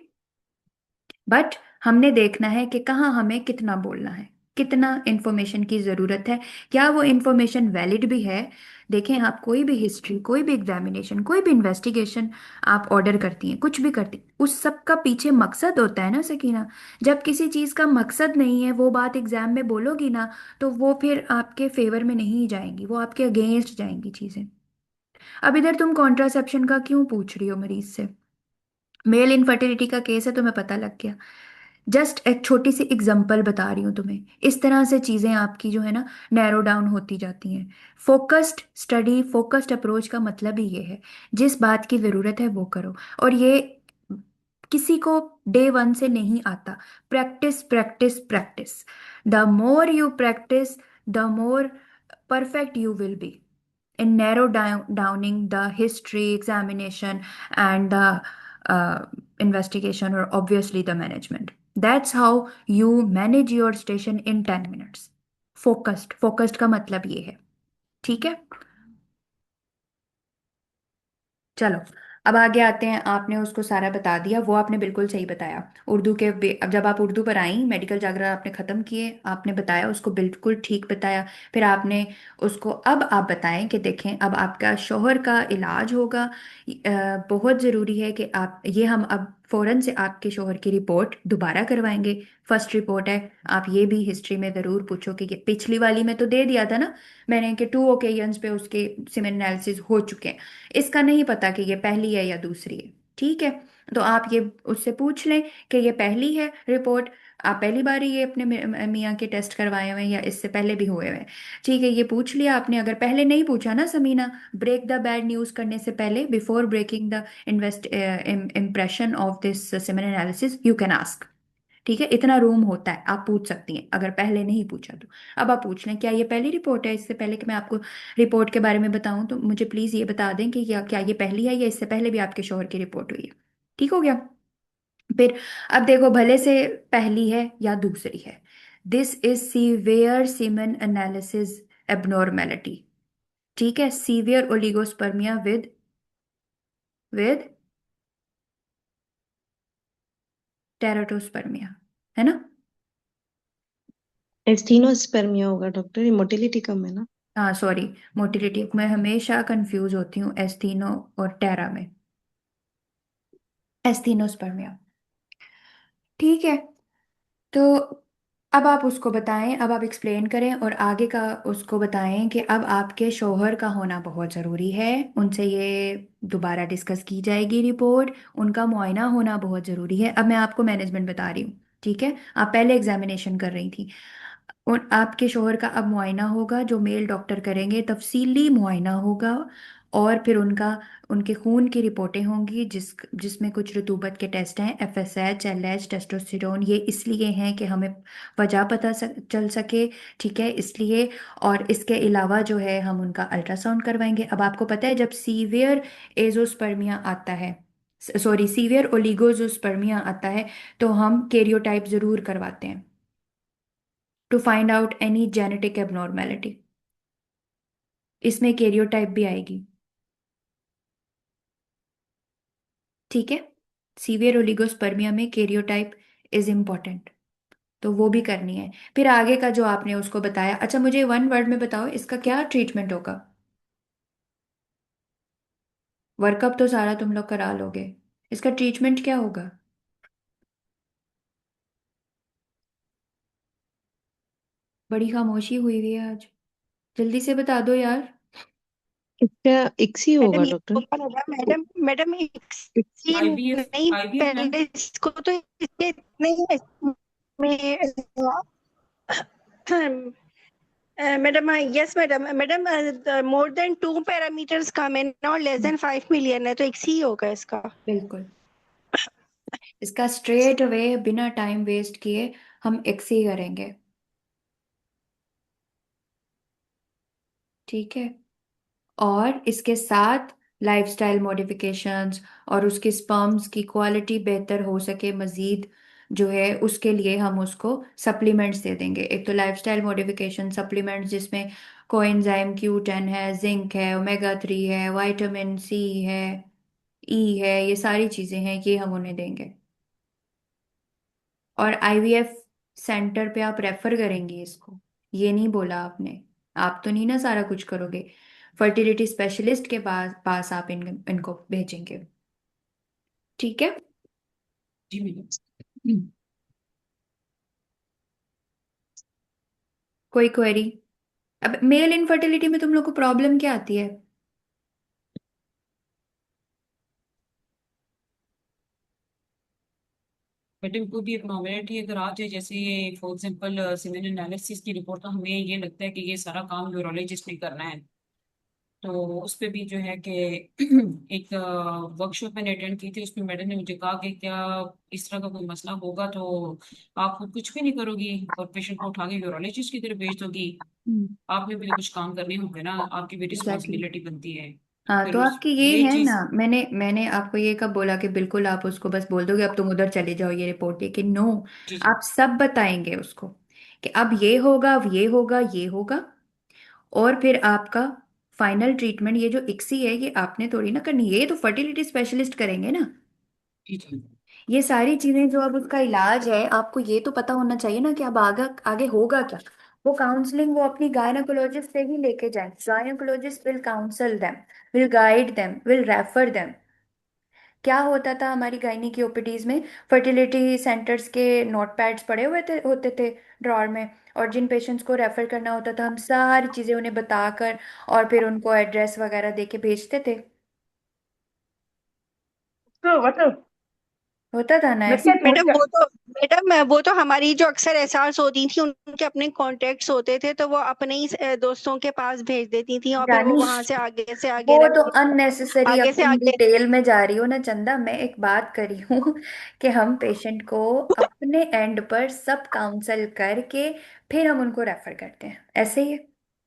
बट हमने देखना है कि कहाँ हमें कितना बोलना है, कितना इंफॉर्मेशन की ज़रूरत है, क्या वो इंफॉर्मेशन वैलिड भी है। देखें, आप कोई भी हिस्ट्री, कोई भी एग्जामिनेशन, कोई भी इन्वेस्टिगेशन आप ऑर्डर करती हैं, कुछ भी करती हैं, उस सब का पीछे मकसद होता है ना सकीना। जब किसी चीज़ का मकसद नहीं है, वो बात एग्जाम में बोलोगी ना, तो वो फिर आपके फेवर में नहीं जाएंगी, वो आपके अगेंस्ट जाएंगी चीज़ें। अब इधर तुम कॉन्ट्रासेप्शन का क्यों पूछ रही हो मरीज से? मेल इनफर्टिलिटी का केस है, तुम्हें पता लग गया। जस्ट एक छोटी सी एग्जांपल बता रही हूँ तुम्हें। इस तरह से चीजें आपकी जो है ना नैरो डाउन होती जाती हैं। फोकस्ड स्टडी, फोकस्ड अप्रोच का मतलब ही ये है, जिस बात की जरूरत है वो करो। और ये किसी को डे वन से नहीं आता। Practice practice practice. The more you practice, the more perfect you will be in downing the history examination and the uh, investigation, or obviously the management. That's how you manage your station in 10 minutes. Focused का मतलब ये है। ठीक है, चलो अब आगे आते हैं। आपने उसको सारा बता दिया, वो आपने बिल्कुल सही बताया। अब जब आप उर्दू पर आई, मेडिकल जागरण आपने खत्म किए, आपने बताया उसको, बिल्कुल ठीक बताया। फिर आपने उसको, अब आप बताएं कि देखें अब आपका शोहर का इलाज होगा। बहुत ज़रूरी है कि आप ये, हम अब फौरन से आपके शोहर की रिपोर्ट दोबारा करवाएंगे। फर्स्ट रिपोर्ट है, आप ये भी हिस्ट्री में ज़रूर पूछो कि पिछली वाली में तो दे दिया था ना मैंने कि 2 ओकेजन्स पे उसके सीमेन एनालिसिस हो चुके हैं। इसका नहीं पता कि ये पहली है या दूसरी है। ठीक है, तो आप ये उससे पूछ लें कि ये पहली है रिपोर्ट, आप पहली बार ही ये अपने मियाँ के टेस्ट करवाए हुए हैं या इससे पहले भी हुए हुए हैं। ठीक है, ये पूछ लिया आपने। अगर पहले नहीं पूछा ना Samina, break the bad news करने से पहले, before breaking the invest impression of this semen analysis, you can ask. ठीक है, इतना रूम होता है, आप पूछ सकती हैं अगर पहले नहीं पूछा तो। अब आप पूछ लें क्या ये पहली रिपोर्ट है? इससे पहले कि मैं आपको रिपोर्ट के बारे में बताऊं, तो मुझे प्लीज ये बता दें कि क्या ये पहली है या इससे पहले भी आपके शोहर की रिपोर्ट हुई है। ठीक हो गया? फिर अब देखो, भले से पहली है या दूसरी है, this is severe semen analysis abnormality. ठीक है, सीवियर ओलिगोस्पर्मिया विद टेराटोस्पर्मिया, है ना? एस्टीनोस्पर्मिया होगा डॉक्टर, ये मोटिलिटी कम है ना। हाँ सॉरी, मोटिलिटी, मैं हमेशा कंफ्यूज होती हूँ एस्थीनो और टेरा में। एस्थीनोस्पर्मिया। ठीक है, तो अब आप उसको बताएं, अब आप एक्सप्लेन करें और आगे का उसको बताएं कि अब आपके शौहर का होना बहुत ज़रूरी है। उनसे ये दोबारा डिस्कस की जाएगी रिपोर्ट। उनका मुआयना होना बहुत ज़रूरी है। अब मैं आपको मैनेजमेंट बता रही हूँ। ठीक है, आप पहले एग्जामिनेशन कर रही थी, और आपके शोहर का अब मुआयना होगा, जो मेल डॉक्टर करेंगे, तफसीली मुआयना होगा। और फिर उनके खून की रिपोर्टें होंगी, जिसमें कुछ रतूबत के टेस्ट हैं, एफएसएच, एलएच, टेस्टोस्टेरोन। ये इसलिए हैं कि हमें वजह चल सके। ठीक है, इसलिए। और इसके अलावा जो है, हम उनका अल्ट्रासाउंड करवाएंगे। अब आपको पता है, जब सीवियर एजोस्पर्मिया आता है, सॉरी सीवियर ओलिगोजोस्पर्मिया आता है, तो हम कैरियोटाइप जरूर करवाते हैं, to find out any genetic abnormality. इसमें कैरियोटाइप भी आएगी। ठीक है, सीवियर ओलिगोस्पर्मिया में कैरियोटाइप इज इम्पोर्टेंट, तो वो भी करनी है। फिर आगे का जो आपने उसको बताया, अच्छा मुझे वन वर्ड में बताओ इसका क्या ट्रीटमेंट होगा? वर्कअप तो सारा तुम लोग करा लोगे, इसका ट्रीटमेंट क्या होगा? बड़ी खामोशी हुई हुई है आज, जल्दी से बता दो यार। इसका इक्सी मैडम होगा ये डॉक्टर। होगा मैडम, मैडम ये IVF, नहीं, IVF मैम। पहले इसको तो इसके इतने ही में madam, yes madam, madam more than 2 parameters कम है और लेस देन 5 मिलियन है, तो एक ही होगा इसका। बिल्कुल, इसका स्ट्रेट अवे बिना टाइम वेस्ट किए हम एक्सी करेंगे। ठीक है, और इसके साथ लाइफस्टाइल मॉडिफिकेशंस, और उसके स्पर्म्स की क्वालिटी बेहतर हो सके मजीद, जो है उसके लिए हम उसको सप्लीमेंट्स दे देंगे। एक तो लाइफस्टाइल मॉडिफिकेशन सप्लीमेंट्स, जिसमें कोएंजाइम Q10 है, जिंक है, ओमेगा 3 है, विटामिन सी है, ई है, ये सारी चीज़ें हैं, ये हम उन्हें देंगे। और आईवीएफ सेंटर पे आप रेफर करेंगे इसको, ये नहीं बोला आपने। आप तो नहीं ना सारा कुछ करोगे, फर्टिलिटी स्पेशलिस्ट के पास पास आप इनको भेजेंगे। ठीक है? जी मैडम। कोई क्वेरी? अब मेल इनफर्टिलिटी में तुम लोग को प्रॉब्लम क्या आती है? मैडम कोई भी एबनॉर्मेलिटी अगर आ जाए, जैसे ये फॉर एग्जाम्पल सीमेन एनालिसिस की रिपोर्ट, तो हमें ये लगता है कि ये सारा काम यूरोलॉजिस्ट ने करना है, तो उस पे भी जो है कि एक वर्कशॉप मैंने अटेंड की थी, उसमें मैडम ने मुझे कहा कि क्या इस तरह का कोई मसला होगा तो आप खुद कुछ भी नहीं करोगी और पेशेंट को उठा के यूरोलॉजिस्ट की तरफ भेज दोगी, आपने भी तो कुछ काम करने होंगे ना, आपकी भी एग्जैक्टली। रिस्पॉन्सिबिलिटी बनती है। हाँ, फिर तो उस आपकी ये ये है ना, चीज। मैंने आपको ये कब बोला कि बिल्कुल आप उसको बस बोल दोगे अब तुम उधर चले जाओ ये रिपोर्ट लेके? नो, जी जी। आप सब बताएंगे उसको कि अब ये होगा, अब ये होगा, ये होगा। और फिर आपका फाइनल ट्रीटमेंट, ये जो इक्सी है ये आपने थोड़ी ना करनी, ये तो फर्टिलिटी स्पेशलिस्ट करेंगे ना। जी जी। ये सारी चीजें जो अब उसका इलाज है, आपको ये तो पता होना चाहिए ना कि अब आगे आगे होगा क्या। वो काउंसलिंग वो अपनी गायनेकोलॉजिस्ट से ही लेके जाए। Gynaecologist will counsel them, will guide them, will refer them. क्या होता था हमारी गायनी की ओपीडीज में, फर्टिलिटी सेंटर्स के नोट पैड्स पड़े हुए थे, होते थे ड्रॉर में, और जिन पेशेंट्स को रेफर करना होता था हम सारी चीजें उन्हें बताकर और फिर उनको एड्रेस वगैरह दे के भेजते थे। तो मतलब होता था ना ऐसे। लेकिन मैडम वो तो हमारी जो अक्सर एसआरस होती थी, उनके अपने कॉन्टेक्ट्स होते थे, तो वो अपने ही दोस्तों के पास भेज देती थी और फिर वो जानी, वहां से वो आगे तो अननेसेसरी, अब आगे से तुम आगे। डिटेल में जा रही हो ना चंदा। मैं एक बात करी हूँ कि हम पेशेंट को अपने एंड पर सब काउंसल करके फिर हम उनको रेफर करते हैं, ऐसे ही है।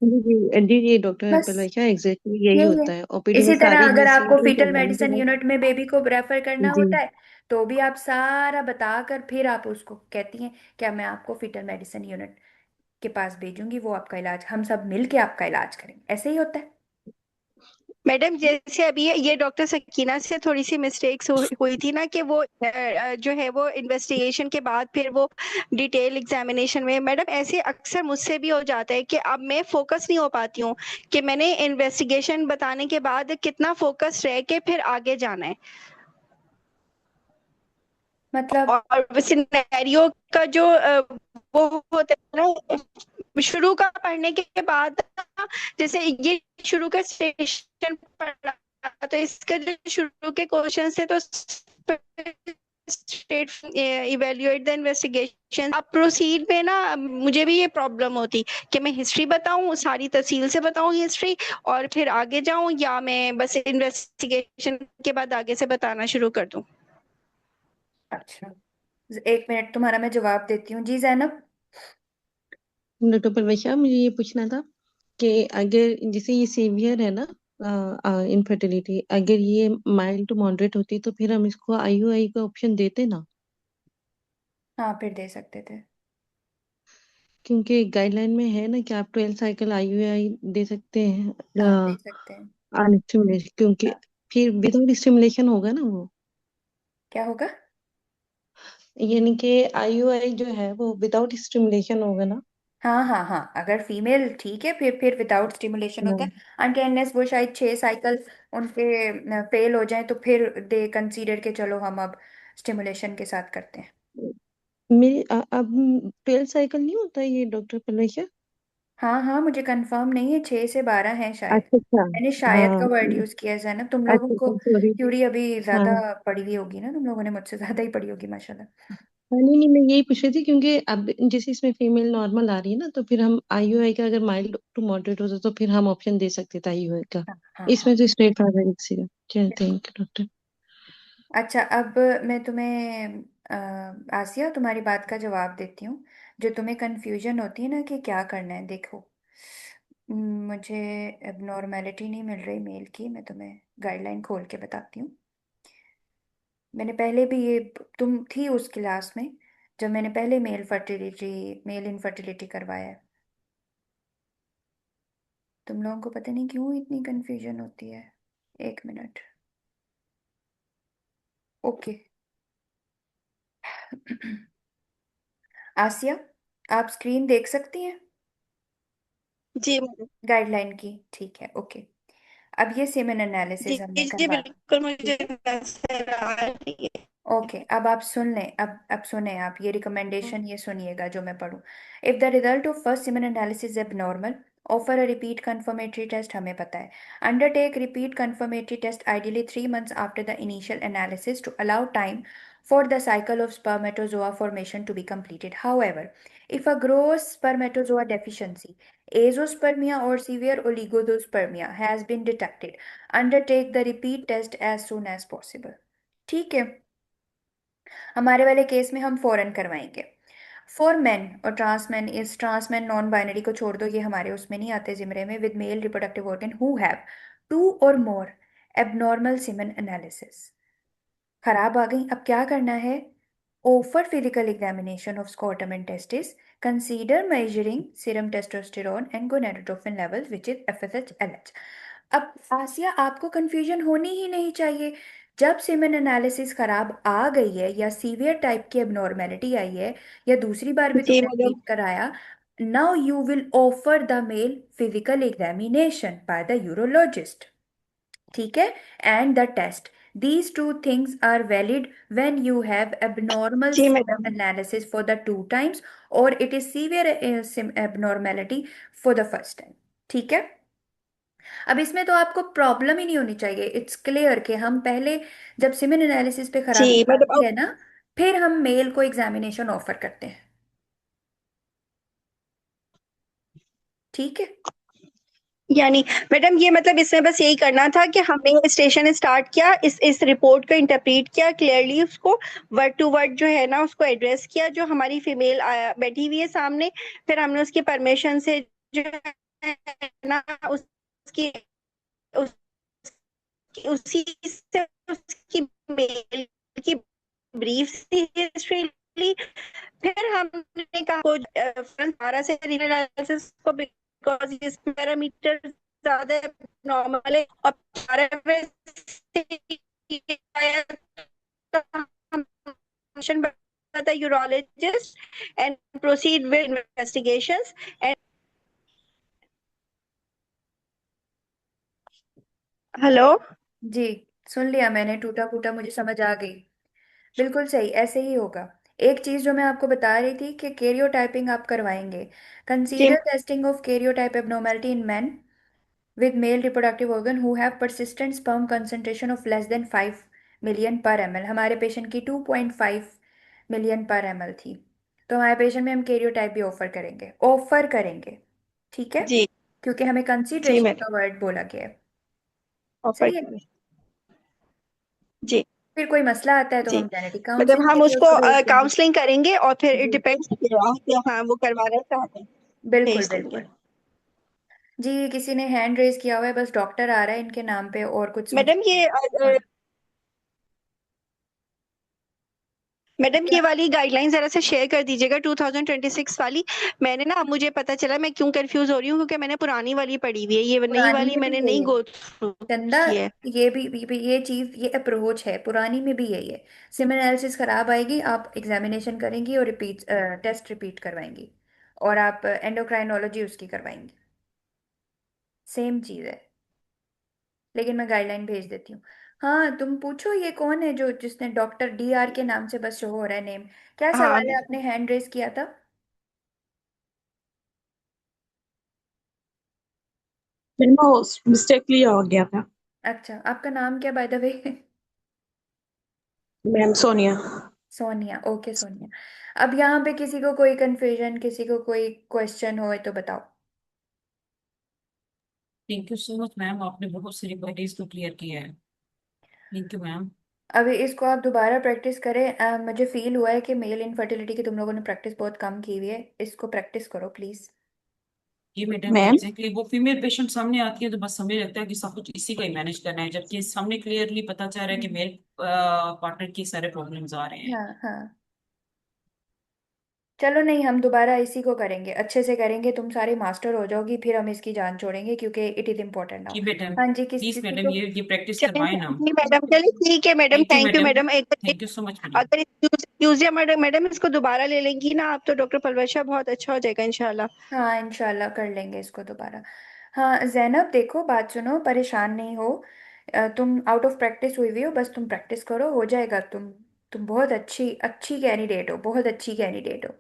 जी जी जी डॉक्टर बस पलवैया, एग्जैक्टली यही यही है। होता है ओपीडी में, इसी तरह सारी अगर आपको डिसीजन के फीटल बारे मेडिसिन में। यूनिट में बेबी को रेफर करना जी होता है, तो भी आप सारा बताकर फिर आप उसको कहती हैं क्या मैं आपको फीटल मेडिसिन यूनिट के पास भेजूंगी, वो आपका इलाज, हम सब मिल के आपका इलाज करेंगे, ऐसे ही होता है। मैडम जैसे अभी ये डॉक्टर सकीना से थोड़ी सी मिस्टेक्स हुई थी ना, कि वो जो है वो इन्वेस्टिगेशन के बाद फिर वो डिटेल एग्जामिनेशन में, मैडम ऐसे अक्सर मुझसे भी हो जाता है कि अब मैं फोकस नहीं हो पाती हूँ कि मैंने इन्वेस्टिगेशन बताने के बाद कितना फोकस रह के फिर आगे जाना है। मतलब और सिनेरियो का जो वो होता है ना, शुरू का पढ़ने के बाद ना, जैसे ये शुरू का स्टेशन पढ़ा, तो इसका जो शुरू के क्वेश्चन थे तो स्टेट इवेल्युएट द इन्वेस्टिगेशन। अब प्रोसीड में ना मुझे भी ये प्रॉब्लम होती कि मैं हिस्ट्री बताऊं, सारी तफसील से बताऊं हिस्ट्री, और फिर आगे जाऊं, या मैं बस इन्वेस्टिगेशन के बाद आगे से बताना शुरू कर दूं। अच्छा, एक मिनट तुम्हारा मैं जवाब देती हूँ जी जैनब। डॉक्टर पलवैया, मुझे ये पूछना था कि अगर जैसे ये सीवियर है ना इनफर्टिलिटी, अगर ये माइल्ड टू मॉडरेट होती तो फिर हम इसको आईयूआई का ऑप्शन देते ना, हाँ, फिर दे सकते थे। क्योंकि गाइडलाइन में है ना कि आप 12 साइकिल आईयूआई दे सकते हाँ, दे हैं सकते हैं। अनस्टिमुलेटेड, क्योंकि फिर विदाउट स्टिमुलेशन होगा ना वो, क्या होगा? यानी कि आईयूआई जो है वो विदाउट स्टिमुलेशन होगा ना। हाँ हाँ हाँ, अगर फीमेल ठीक है फिर विदाउट स्टिमुलेशन होता है। हाँ। अनटिल वो शायद 6 साइकिल उनके फेल हो जाए तो फिर दे कंसीडर के चलो हम अब स्टिमुलेशन के साथ करते हैं। मेरे अब 12 साइकिल नहीं होता ये डॉक्टर पलवैया? हाँ हाँ, मुझे कंफर्म नहीं है, 6 से 12 है शायद। अच्छा अच्छा। मैंने शायद का हाँ। वर्ड यूज किया है जैनब, तुम लोगों अच्छा को अच्छा, सॉरी। थ्योरी अभी हाँ ज्यादा पढ़ी हुई होगी ना, तुम लोगों ने मुझसे ज्यादा ही पढ़ी होगी माशाल्लाह। हाँ, नहीं नहीं, मैं यही पूछ रही थी क्योंकि अब जैसे इसमें फीमेल नॉर्मल आ रही है ना, तो फिर हम आईयूआई का अगर माइल्ड टू मॉडरेट होता तो फिर हम ऑप्शन दे सकते थे आईयूआई का। हाँ हाँ हाँ। इसमें तो स्ट्रेट फॉरवर्ड सीधा। चलो थैंक यू डॉक्टर। अच्छा, अब मैं तुम्हें आसिया तुम्हारी बात का जवाब देती हूँ। जो तुम्हें कंफ्यूजन होती है ना कि क्या करना है, देखो, मुझे एबनॉर्मेलिटी नहीं मिल रही मेल की, मैं तुम्हें गाइडलाइन खोल के बताती हूँ। मैंने पहले भी ये, तुम थी उस क्लास में जब मैंने पहले मेल इनफर्टिलिटी करवाया है। तुम लोगों को पता नहीं क्यों इतनी कंफ्यूजन होती है। एक मिनट। ओके। आसिया, आप स्क्रीन देख सकती हैं जी गाइडलाइन की? ठीक है, ओके। अब ये सेमेन जी एनालिसिस हमने जी करवा, बिल्कुल, मुझे ठीक है। नजर आ रही है। ओके, अब आप सुन लें, अब सुने आप ये रिकमेंडेशन, ये सुनिएगा जो मैं पढ़ूं। If the result of first semen analysis abnormal, offer a repeat confirmatory test, हमें पता है। Undertake repeat confirmatory test ideally 3 months after the initial analysis to allow time for the cycle of spermatozoa formation to be completed. However, if a gross spermatozoa deficiency, azoospermia or severe oligospermia has been detected, undertake the repeat test as soon as possible. ठीक है, हमारे वाले case में हम फौरन करवाएंगे. For man और transman, इस ट्रांसमैन नॉन बाइनरी को छोड़ दो, ये हमारे उसमें नहीं आते जिमरे में. With male reproductive organ who have 2 or more abnormal semen analysis. खराब आ गई, अब क्या करना है? Offer physical examination of scrotum and testis, consider measuring serum testosterone and gonadotropin levels which is FSH-LH. अब आसिया, आपको कंफ्यूजन होनी ही नहीं चाहिए. जब सीमेन एनालिसिस खराब आ गई है या सीवियर टाइप की एबनॉर्मेलिटी आई है या दूसरी बार भी जी तुमने मैडम। रिपीट कराया, now you will offer the male physical examination by the urologist. ठीक है, and the test. These two things are valid when you have abnormal जी semen madam. analysis for the 2 times or it is severe abnormality for the first time. ठीक है, अब इसमें तो आपको problem ही नहीं होनी चाहिए. इट्स क्लियर कि हम पहले जब सीमेन एनालिसिस पे जी खराबी मैडम। आती है ना, फिर हम मेल को एग्जामिनेशन ऑफर करते हैं. ठीक है, यानी मैडम ये मतलब इसमें बस यही करना था कि हमने स्टेशन स्टार्ट किया, इस रिपोर्ट को इंटरप्रेट किया क्लियरली, उसको वर्ड टू वर्ड जो है ना उसको एड्रेस किया जो हमारी फीमेल बैठी हुई है सामने, फिर हमने उसकी परमिशन से जो है ना उसकी उस, उसी से उसकी मेल की ब्रीफ सी हिस्ट्री ली. फिर हमने कहा को 12 से एनालिसिस को बिकॉज इस पैरामीटर ज्यादा नॉर्मल है और 12 में से आया तो हम बताता urologist and proceed with investigations and. Hello. जी सुन लिया मैंने, टूटा फूटा मुझे समझ आ गई. बिल्कुल सही, ऐसे ही होगा. एक चीज जो मैं आपको बता रही थी कि कैरियोटाइपिंग आप करवाएंगे. जी consider testing of karyotype abnormality in man with male reproductive organ who have persistent sperm concentration of less than 5 million per ml. हमारे पेशेंट की 2.5 मिलियन पर ml थी, तो हमारे पेशेंट में हम कैरियोटाइप भी ऑफर करेंगे. ठीक है, जी क्योंकि हमें जी कंसीडरेशन मैडम का वर्ड बोला गया है. ऑफर सही है, करें. जी फिर कोई मसला आता है तो जी हम जेनेटिक मतलब काउंसलिंग के हम लिए उसको उसको भेज देंगे. काउंसलिंग करेंगे और फिर इट जी डिपेंड्स हाँ वो करवाना चाहते हैं बिल्कुल भेज देंगे. बिल्कुल. जी किसी ने हैंड रेज किया हुआ है, बस डॉक्टर आ रहा है इनके नाम पे, और कुछ समझ मैडम ये हाँ, मैडम क्या? ये वाली गाइडलाइन जरा से शेयर कर दीजिएगा 2026 वाली. मैंने ना मुझे पता चला मैं क्यों कंफ्यूज हो रही हूँ क्योंकि मैंने पुरानी वाली पढ़ी हुई है, ये नई पुरानी वाली में भी मैंने यही नहीं है गो थ्रू चंदा. की है. ये चीज, ये अप्रोच है, पुरानी में भी यही है. सिमन एनालिसिस खराब आएगी, आप एग्जामिनेशन करेंगी और टेस्ट रिपीट करवाएंगी, और आप एंडोक्राइनोलॉजी उसकी करवाएंगी. सेम चीज है, लेकिन मैं गाइडलाइन भेज देती हूँ. हाँ तुम पूछो, ये कौन है जो जिसने Dr. DR के नाम से बस शो हो रहा है नेम? क्या हाँ सवाल है, आपने हैंड रेस किया था? मैम वो मिस्टेकली हो गया था. अच्छा, आपका नाम क्या by the way? Ma'am Sonia. Sonia, okay Sonia. अब यहाँ पे किसी को कोई कंफ्यूजन, किसी को कोई क्वेश्चन हो तो बताओ. Thank you so much ma'am, आपने बहुत सारी क्वेरीज को क्लियर किया है. Thank you ma'am. अभी इसको आप दोबारा प्रैक्टिस करें. मुझे फील हुआ है कि मेल इनफर्टिलिटी की तुम लोगों ने प्रैक्टिस बहुत कम की हुई है. इसको प्रैक्टिस करो प्लीज. जी मैडम मैम एग्जैक्टली, वो फीमेल पेशेंट सामने आती है तो बस हमें लगता है कि सब कुछ इसी का ही मैनेज करना है, जबकि सामने क्लियरली पता चल रहा है कि मेल पार्टनर की सारे प्रॉब्लम्स आ रहे हैं. हाँ हाँ, चलो नहीं, हम दोबारा इसी को करेंगे, अच्छे से करेंगे. तुम सारे मास्टर हो जाओगी, फिर हम इसकी जान छोड़ेंगे क्योंकि इट इज इम्पोर्टेंट नाउ. जी मैडम, हाँ जी, किस प्लीज किसी मैडम को? ये प्रैक्टिस चलिए करवाएं ना. जी मैडम, चलिए ठीक है madam, thank you thank you madam. Madam. एक thank you so much madam. अगर ट्यूजडे मैडम मैडम इसको दोबारा ले लेंगी ना आप तो डॉक्टर पलवशा बहुत अच्छा हो जाएगा इंशाल्लाह. हाँ इंशाल्लाह कर लेंगे इसको दोबारा. हाँ जैनब देखो, बात सुनो, परेशान नहीं हो. तुम आउट ऑफ प्रैक्टिस हुई हुई हो, बस तुम प्रैक्टिस करो, हो जाएगा. तुम बहुत अच्छी अच्छी कैंडिडेट हो, बहुत अच्छी कैंडिडेट हो.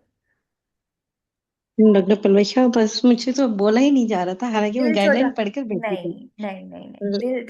डॉक्टर पलवैशा, बस मुझे तो बोला ही नहीं जा रहा था, हालांकि मैं दिल छोटा, गाइडलाइन पढ़कर बैठी थी. नहीं नहीं नहीं नहीं, दिल